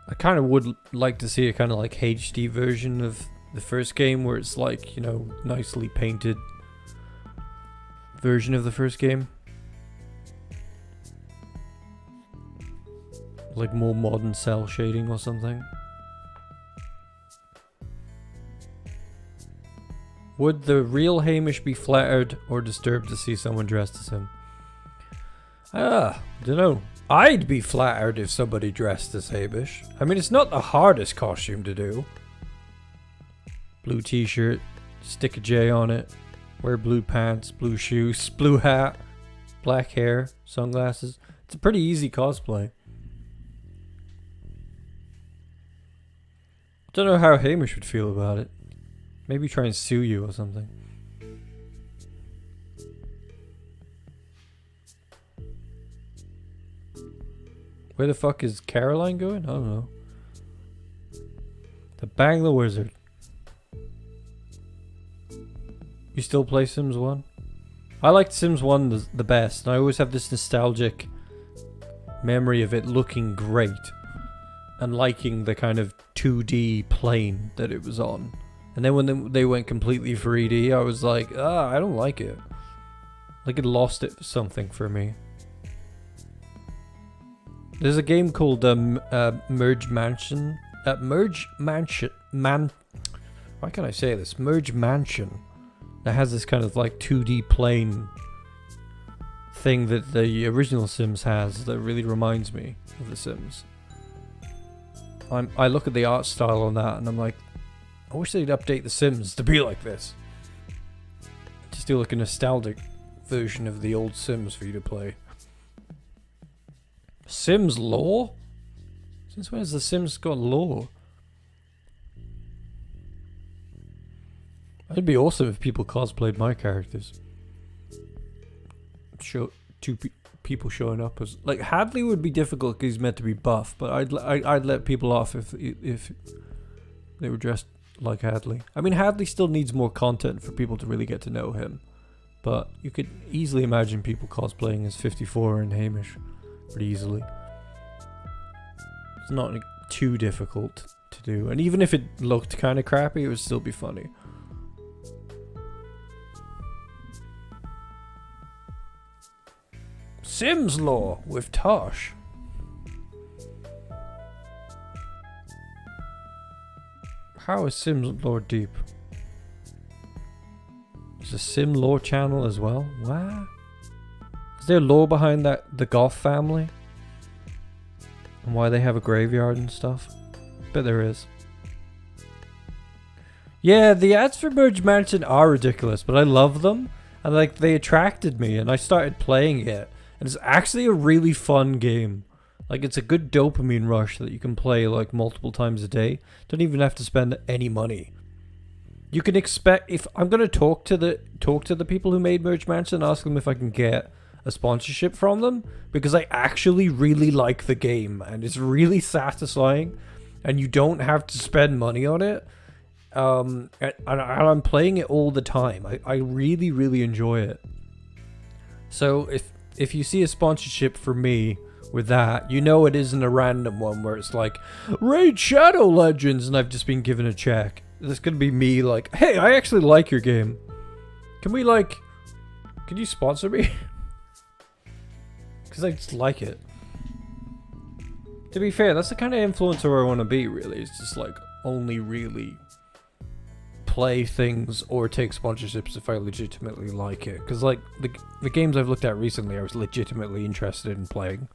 I kind of would like to see a kind of like HD version of the first game where it's like, you know, nicely painted version of the first game. Like more modern cell shading or something. Would the real Hamish be flattered or disturbed to see someone dressed as him? Dunno. I'd be flattered if somebody dressed as Hamish. I mean, it's not the hardest costume to do. Blue t-shirt, stick a J on it, wear blue pants, blue shoes, blue hat, black hair, sunglasses. It's a pretty easy cosplay. Don't know how Hamish would feel about it. Maybe try and sue you or something. Where the fuck is Caroline going? I don't know. To bang the wizard. You still play Sims 1? I liked Sims 1 the best. And I always have this nostalgic memory of it looking great. And liking the kind of 2D plane that it was on. And then when they went completely 3D, I was like, I don't like it. Like it lost it something for me. There's a game called Merge Mansion. Why can't I say this? Merge Mansion. That has this kind of like 2D plane thing that the original Sims has that really reminds me of the Sims. I look at the art style on that and I'm like, I wish they'd update The Sims to be like this. Just do like a nostalgic version of the old Sims for you to play. Sims lore? Since when has The Sims got lore? It'd be awesome if people cosplayed my characters. Show people showing up as like Hadley would be difficult because he's meant to be buff, but I'd let people off if they were dressed like Hadley. I mean, Hadley still needs more content for people to really get to know him, but you could easily imagine people cosplaying as 54 and Hamish pretty easily. It's not like, too difficult to do, and even if it looked kind of crappy, it would still be funny. Sims lore with Tosh. How is Sims lore deep? There's a Sim lore channel as well? What? Is there lore behind the Goth family? And why they have a graveyard and stuff? Bet there is. Yeah, the ads for Merge Mansion are ridiculous, but I love them. And like, they attracted me and I started playing it. And it's actually a really fun game. Like, it's a good dopamine rush that you can play like multiple times a day. Don't even have to spend any money. You can expect, if I'm gonna talk to the people who made Merge Mansion, ask them if I can get a sponsorship from them, because I actually really like the game and it's really satisfying, and you don't have to spend money on it. And I'm playing it all the time. I really, really enjoy it. So if you see a sponsorship for me with that, you know it isn't a random one where it's like, Raid Shadow Legends, and I've just been given a check. This could be me like, hey, I actually like your game. Can you sponsor me? Because I just like it. To be fair, that's the kind of influencer I want to be, really. It's just like only really play things or take sponsorships if I legitimately like it. Because like the games I've looked at recently, I was legitimately interested in playing.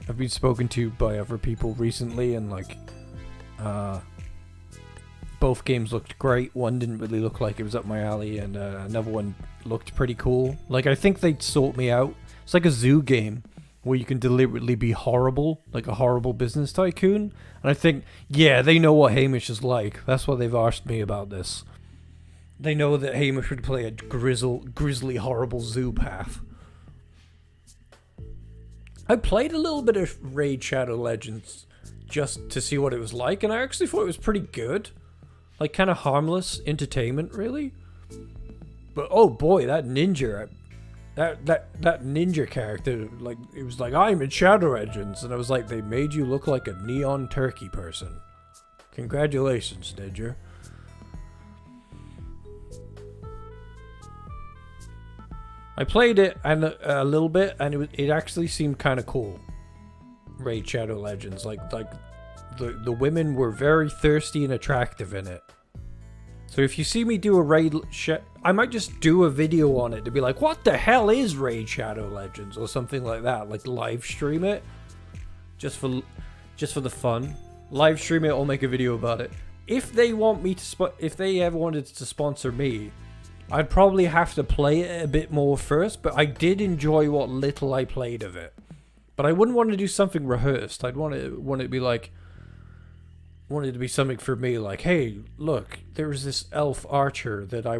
I've been spoken to by other people recently, and like both games looked great. One didn't really look like it was up my alley, and another one looked pretty cool. Like, I think they'd sort me out. It's like a zoo game where you can deliberately be horrible, like a horrible business tycoon. And I think, yeah, they know what Hamish is like. That's why they've asked me about this. They know that Hamish would play a grisly, horrible zoo path. I played a little bit of Raid Shadow Legends just to see what it was like, and I actually thought it was pretty good. Like, kind of harmless entertainment, really. But oh boy, that ninja, that ninja character, like, it was like, I'm in Shadow Legends, and I was like, they made you look like a neon turkey person. Congratulations, Ninja. I played it and a little bit, and it actually seemed kind of cool. Raid Shadow Legends, like the women were very thirsty and attractive in it. So if you see me do a raid, I might just do a video on it to be like, what the hell is Raid Shadow Legends, or something like that. Like, live stream it, just for the fun. Live stream it or make a video about it. If they want me to, if they ever wanted to sponsor me, I'd probably have to play it a bit more first. But I did enjoy what little I played of it. But I wouldn't want to do something rehearsed. I'd want it to be like, wanted to be something for me, like, hey, look, there was this elf archer that I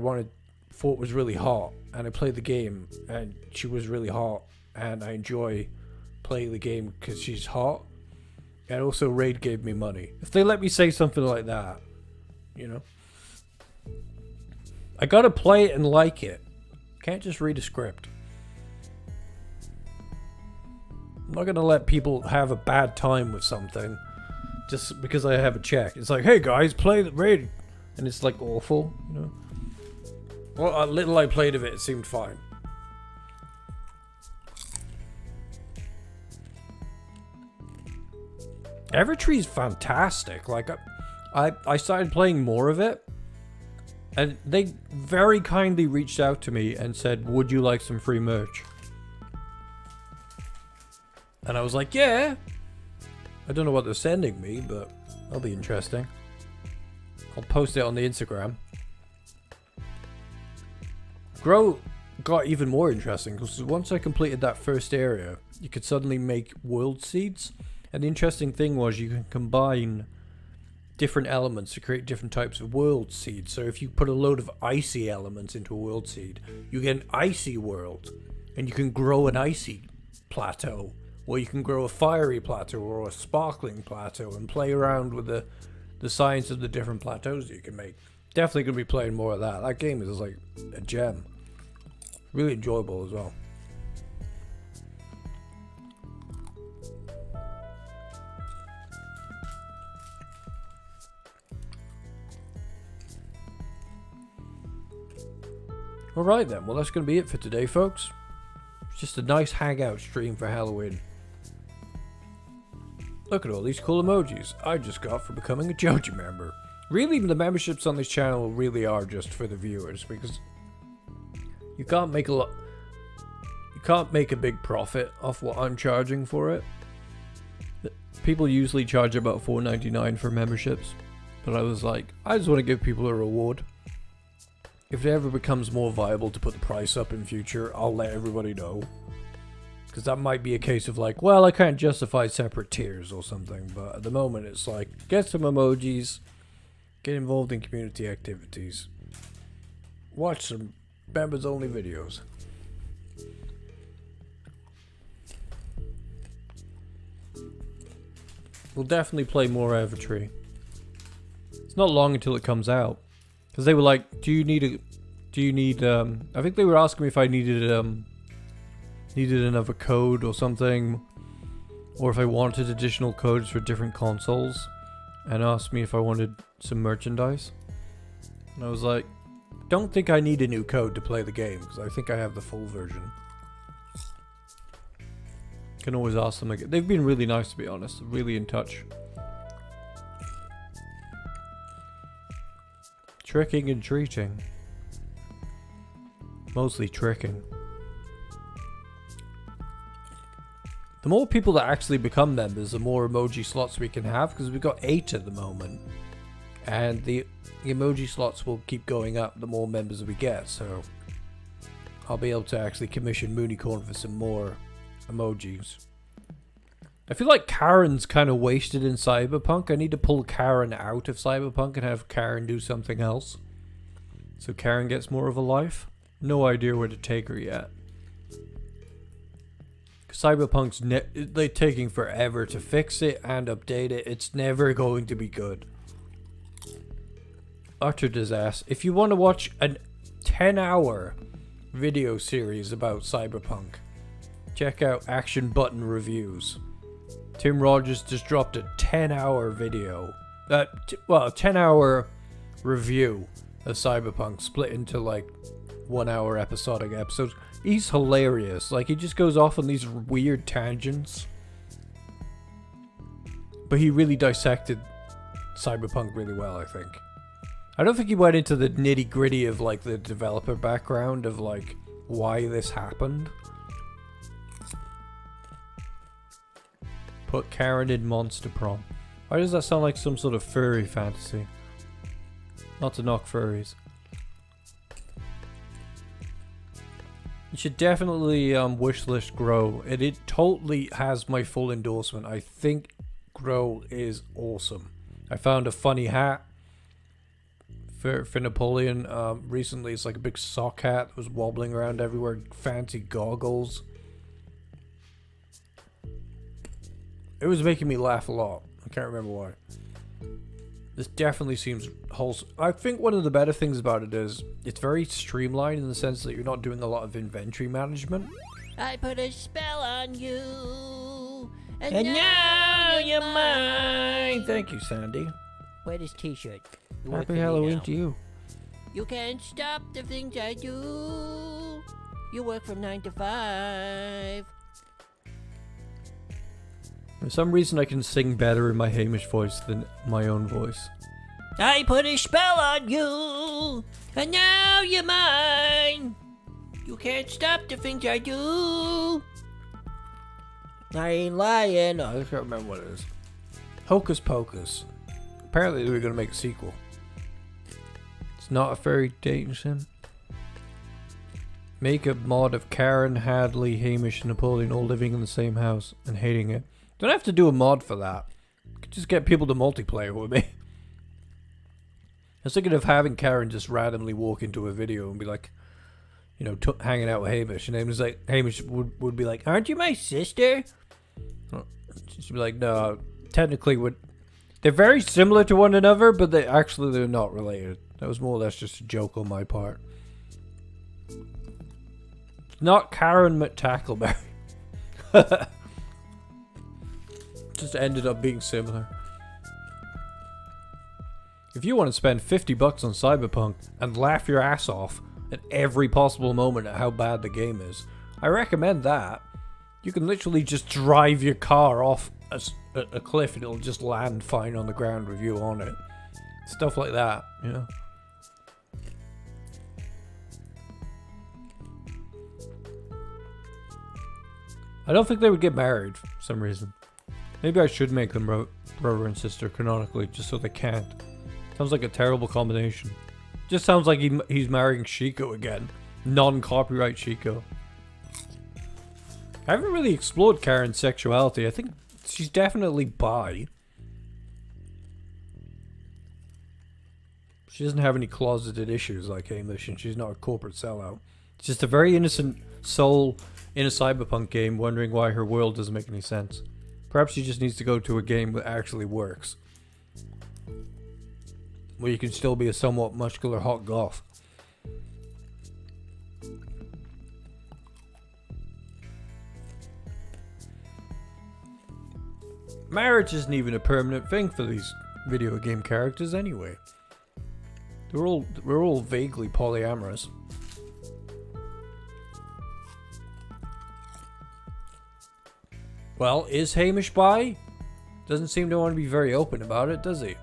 thought was really hot, and I played the game, and she was really hot, and I enjoy playing the game because she's hot, and also Raid gave me money. If they let me say something like that, you know, I gotta play it and like it. Can't just read a script. I'm not gonna let people have a bad time with something just because I have a check. It's like, hey guys, play the raid, and it's like awful, you know. Well, little I played of it, it seemed fine. Evertree's fantastic. Like, I started playing more of it, and they very kindly reached out to me and said, would you like some free merch? And I was like, yeah. I don't know what they're sending me, but that'll be interesting. I'll post it on the Instagram. Grow got even more interesting, because once I completed that first area, you could suddenly make world seeds. And the interesting thing was you can combine different elements to create different types of world seeds. So if you put a load of icy elements into a world seed, you get an icy world, and you can grow an icy plateau. Or you can grow a fiery plateau or a sparkling plateau and play around with the science of the different plateaus that you can make. Definitely going to be playing more of that. That game is like a gem. Really enjoyable as well. Alright then, well that's going to be it for today, folks. It's just a nice hangout stream for Halloween. Look at all these cool emojis I just got for becoming a Joji member. Really, the memberships on this channel really are just for the viewers, because you can't make a big profit off what I'm charging for it. People usually charge about $4.99 for memberships, but I was like, I just want to give people a reward. If it ever becomes more viable to put the price up in future, I'll let everybody know. Because that might be a case of like, well, I can't justify separate tiers or something. But at the moment, it's like, get some emojis, get involved in community activities, watch some members-only videos. We'll definitely play more Evertree. It's not long until it comes out. Because they were like, I think they were asking me if I needed another code or something, or if I wanted additional codes for different consoles, and asked me if I wanted some merchandise. And I was like, don't think I need a new code to play the game, because I think I have the full version. Can always ask them again. They've been really nice, to be honest. Really in touch. Tricking and treating. Mostly tricking. The more people that actually become members, the more emoji slots we can have, because we've got 8 at the moment. And the emoji slots will keep going up the more members we get, so I'll be able to actually commission Moonicorn for some more emojis. I feel like Karen's kind of wasted in Cyberpunk. I need to pull Karen out of Cyberpunk and have Karen do something else, so Karen gets more of a life. No idea where to take her yet. Cyberpunk's they're taking forever to fix it and update it. It's never going to be good. Utter disaster. If you want to watch a 10-hour video series about Cyberpunk, check out Action Button Reviews. Tim Rogers just dropped a 10-hour video. 10-hour review of Cyberpunk, split into like 1-hour episodic episodes. He's hilarious. Like, he just goes off on these weird tangents. But he really dissected Cyberpunk really well, I think. I don't think he went into the nitty-gritty of, like, the developer background of, like, why this happened. Put Karen in Monster Prom. Why does that sound like some sort of furry fantasy? Not to knock furries. You should definitely wishlist Grow. It totally has my full endorsement. I think Grow is awesome. I found a funny hat for Napoleon recently. It's like a big sock hat that was wobbling around everywhere. Fancy goggles. It was making me laugh a lot. I can't remember why. This definitely seems wholesome. I think one of the better things about it is it's very streamlined in the sense that you're not doing a lot of inventory management. I put a spell on you, And now you're mine. Thank you, Sandy. Wear this t-shirt. You work for Happy me Halloween now. to you. You can't stop the things I do. You work from 9 to 5. For some reason I can sing better in my Hamish voice than my own voice. I put a spell on you, and now you're mine. You can't stop the things I do. I ain't lying. I can't remember what it is. Hocus Pocus. Apparently they were going to make a sequel. It's not a fairy dating sim. Make a mod of Karen, Hadley, Hamish, and Napoleon all living in the same house and hating it. Don't have to do a mod for that. You could just get people to multiplayer with me. I was thinking of having Karen just randomly walk into a video and be like, you know, hanging out with Hamish. And Hamish would be like, "Aren't you my sister?" She'd be like, "No, technically they're very similar to one another, but they're not related." That was more or less just a joke on my part. Not Karen McTackleberry. Just ended up being similar. If you want to spend $50 on Cyberpunk and laugh your ass off at every possible moment at how bad the game is, I recommend that. You can literally just drive your car off a cliff and it'll just land fine on the ground with you on it. Stuff like that, you know. I don't think they would get married for some reason. Maybe I should make them brother and sister canonically, just so they can't. Sounds like a terrible combination. Just sounds like he's marrying Chico again. Non-copyright Chico. I haven't really explored Karen's sexuality. I think she's definitely bi. She doesn't have any closeted issues like Hamish, and she's not a corporate sellout. She's just a very innocent soul in a cyberpunk game wondering why her world doesn't make any sense. Perhaps she just needs to go to a game that actually works, where you can still be a somewhat muscular hot goth. Marriage isn't even a permanent thing for these video game characters anyway. We're all vaguely polyamorous. Well, is Hamish bi? Doesn't seem to want to be very open about it, does he?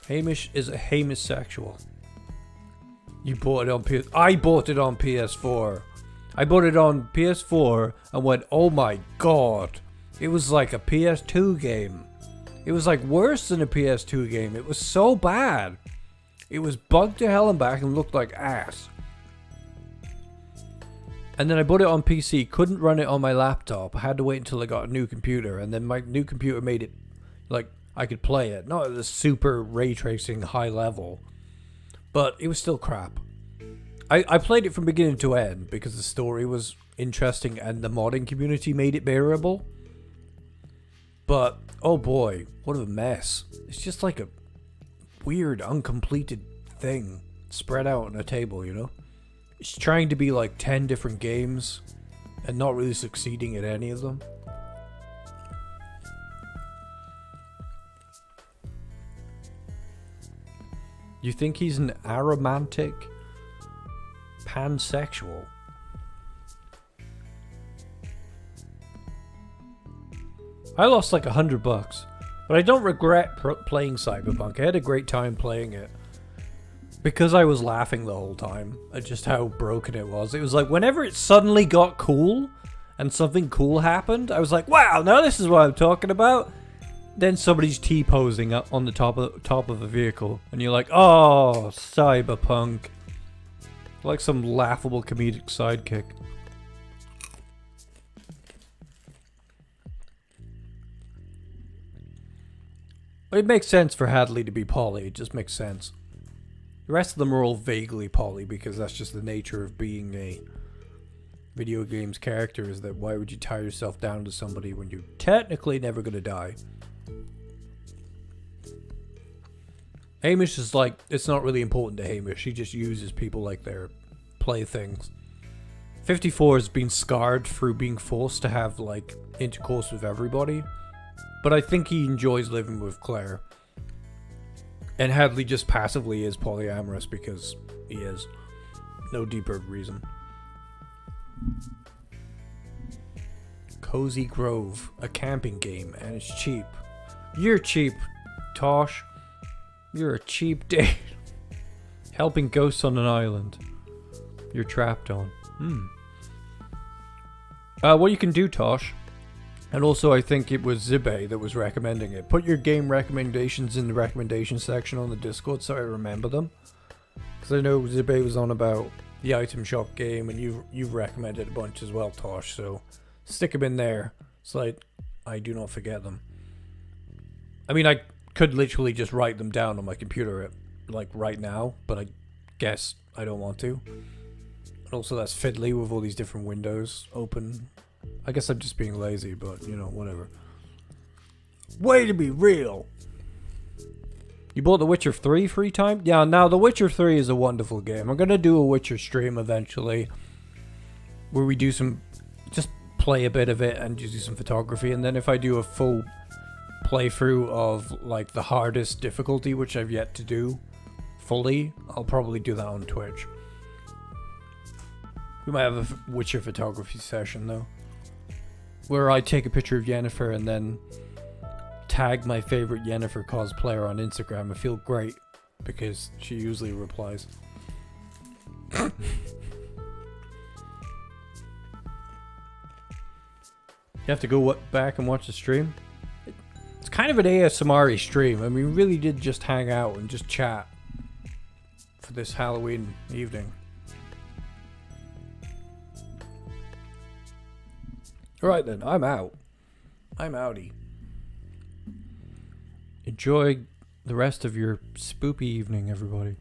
Hamish is a Hamisexual. You bought it on PS... I bought it on PS4. I bought it on PS4 and went, oh my god. It was like a PS2 game. It was like worse than a PS2 game. It was so bad. It was bugged to hell and back and looked like ass. And then I bought it on PC, couldn't run it on my laptop. I had to wait until I got a new computer, and then my new computer made it like I could play it. Not at the super ray tracing high level, but it was still crap. I played it from beginning to end because the story was interesting and the modding community made it bearable. But, oh boy, what a mess. It's just like a weird, uncompleted thing spread out on a table, you know? It's trying to be like 10 different games and not really succeeding at any of them. You think he's an aromantic pansexual? I lost like $100, but I don't regret playing Cyberpunk. I had a great time playing it because I was laughing the whole time at just how broken it was. It was like whenever it suddenly got cool and something cool happened, I was like, wow, now this is what I'm talking about. Then somebody's T-posing up on the top of a vehicle, and you're like, oh, Cyberpunk. Like some laughable comedic sidekick. But it makes sense for Hadley to be poly. It just makes sense. The rest of them are all vaguely poly because that's just the nature of being a video games character, is that why would you tie yourself down to somebody when you're technically never going to die? Hamish is like, it's not really important to Hamish. He just uses people like their playthings. 54 has been scarred through being forced to have like intercourse with everybody. But I think he enjoys living with Claire. And Hadley just passively is polyamorous because he is. No deeper reason. Cozy Grove, a camping game, and it's cheap. You're cheap, Tosh. You're a cheap date. Helping ghosts on an island. You're trapped on. What you can do, Tosh. And also, I think it was Zibe that was recommending it. Put your game recommendations in the recommendation section on the Discord so I remember them. Because I know Zibe was on about the item shop game, and you've recommended a bunch as well, Tosh. So stick them in there so I do not forget them. I mean, I could literally just write them down on my computer like right now, but I guess I don't want to. And also, that's fiddly with all these different windows open. I guess I'm just being lazy, but, you know, whatever. Way to be real! You bought The Witcher 3 free time? Yeah, now The Witcher 3 is a wonderful game. I'm gonna do a Witcher stream eventually, where we do some, just play a bit of it and just do some photography, and then if I do a full playthrough of, like, the hardest difficulty, which I've yet to do fully, I'll probably do that on Twitch. We might have a Witcher photography session, though, where I take a picture of Yennefer and then tag my favorite Yennefer cosplayer on Instagram. I feel great because she usually replies. You have to go back and watch the stream. It's kind of an ASMR stream. I mean, we really did just hang out and just chat for this Halloween evening. Alright then, I'm out. I'm outie. Enjoy the rest of your spoopy evening, everybody.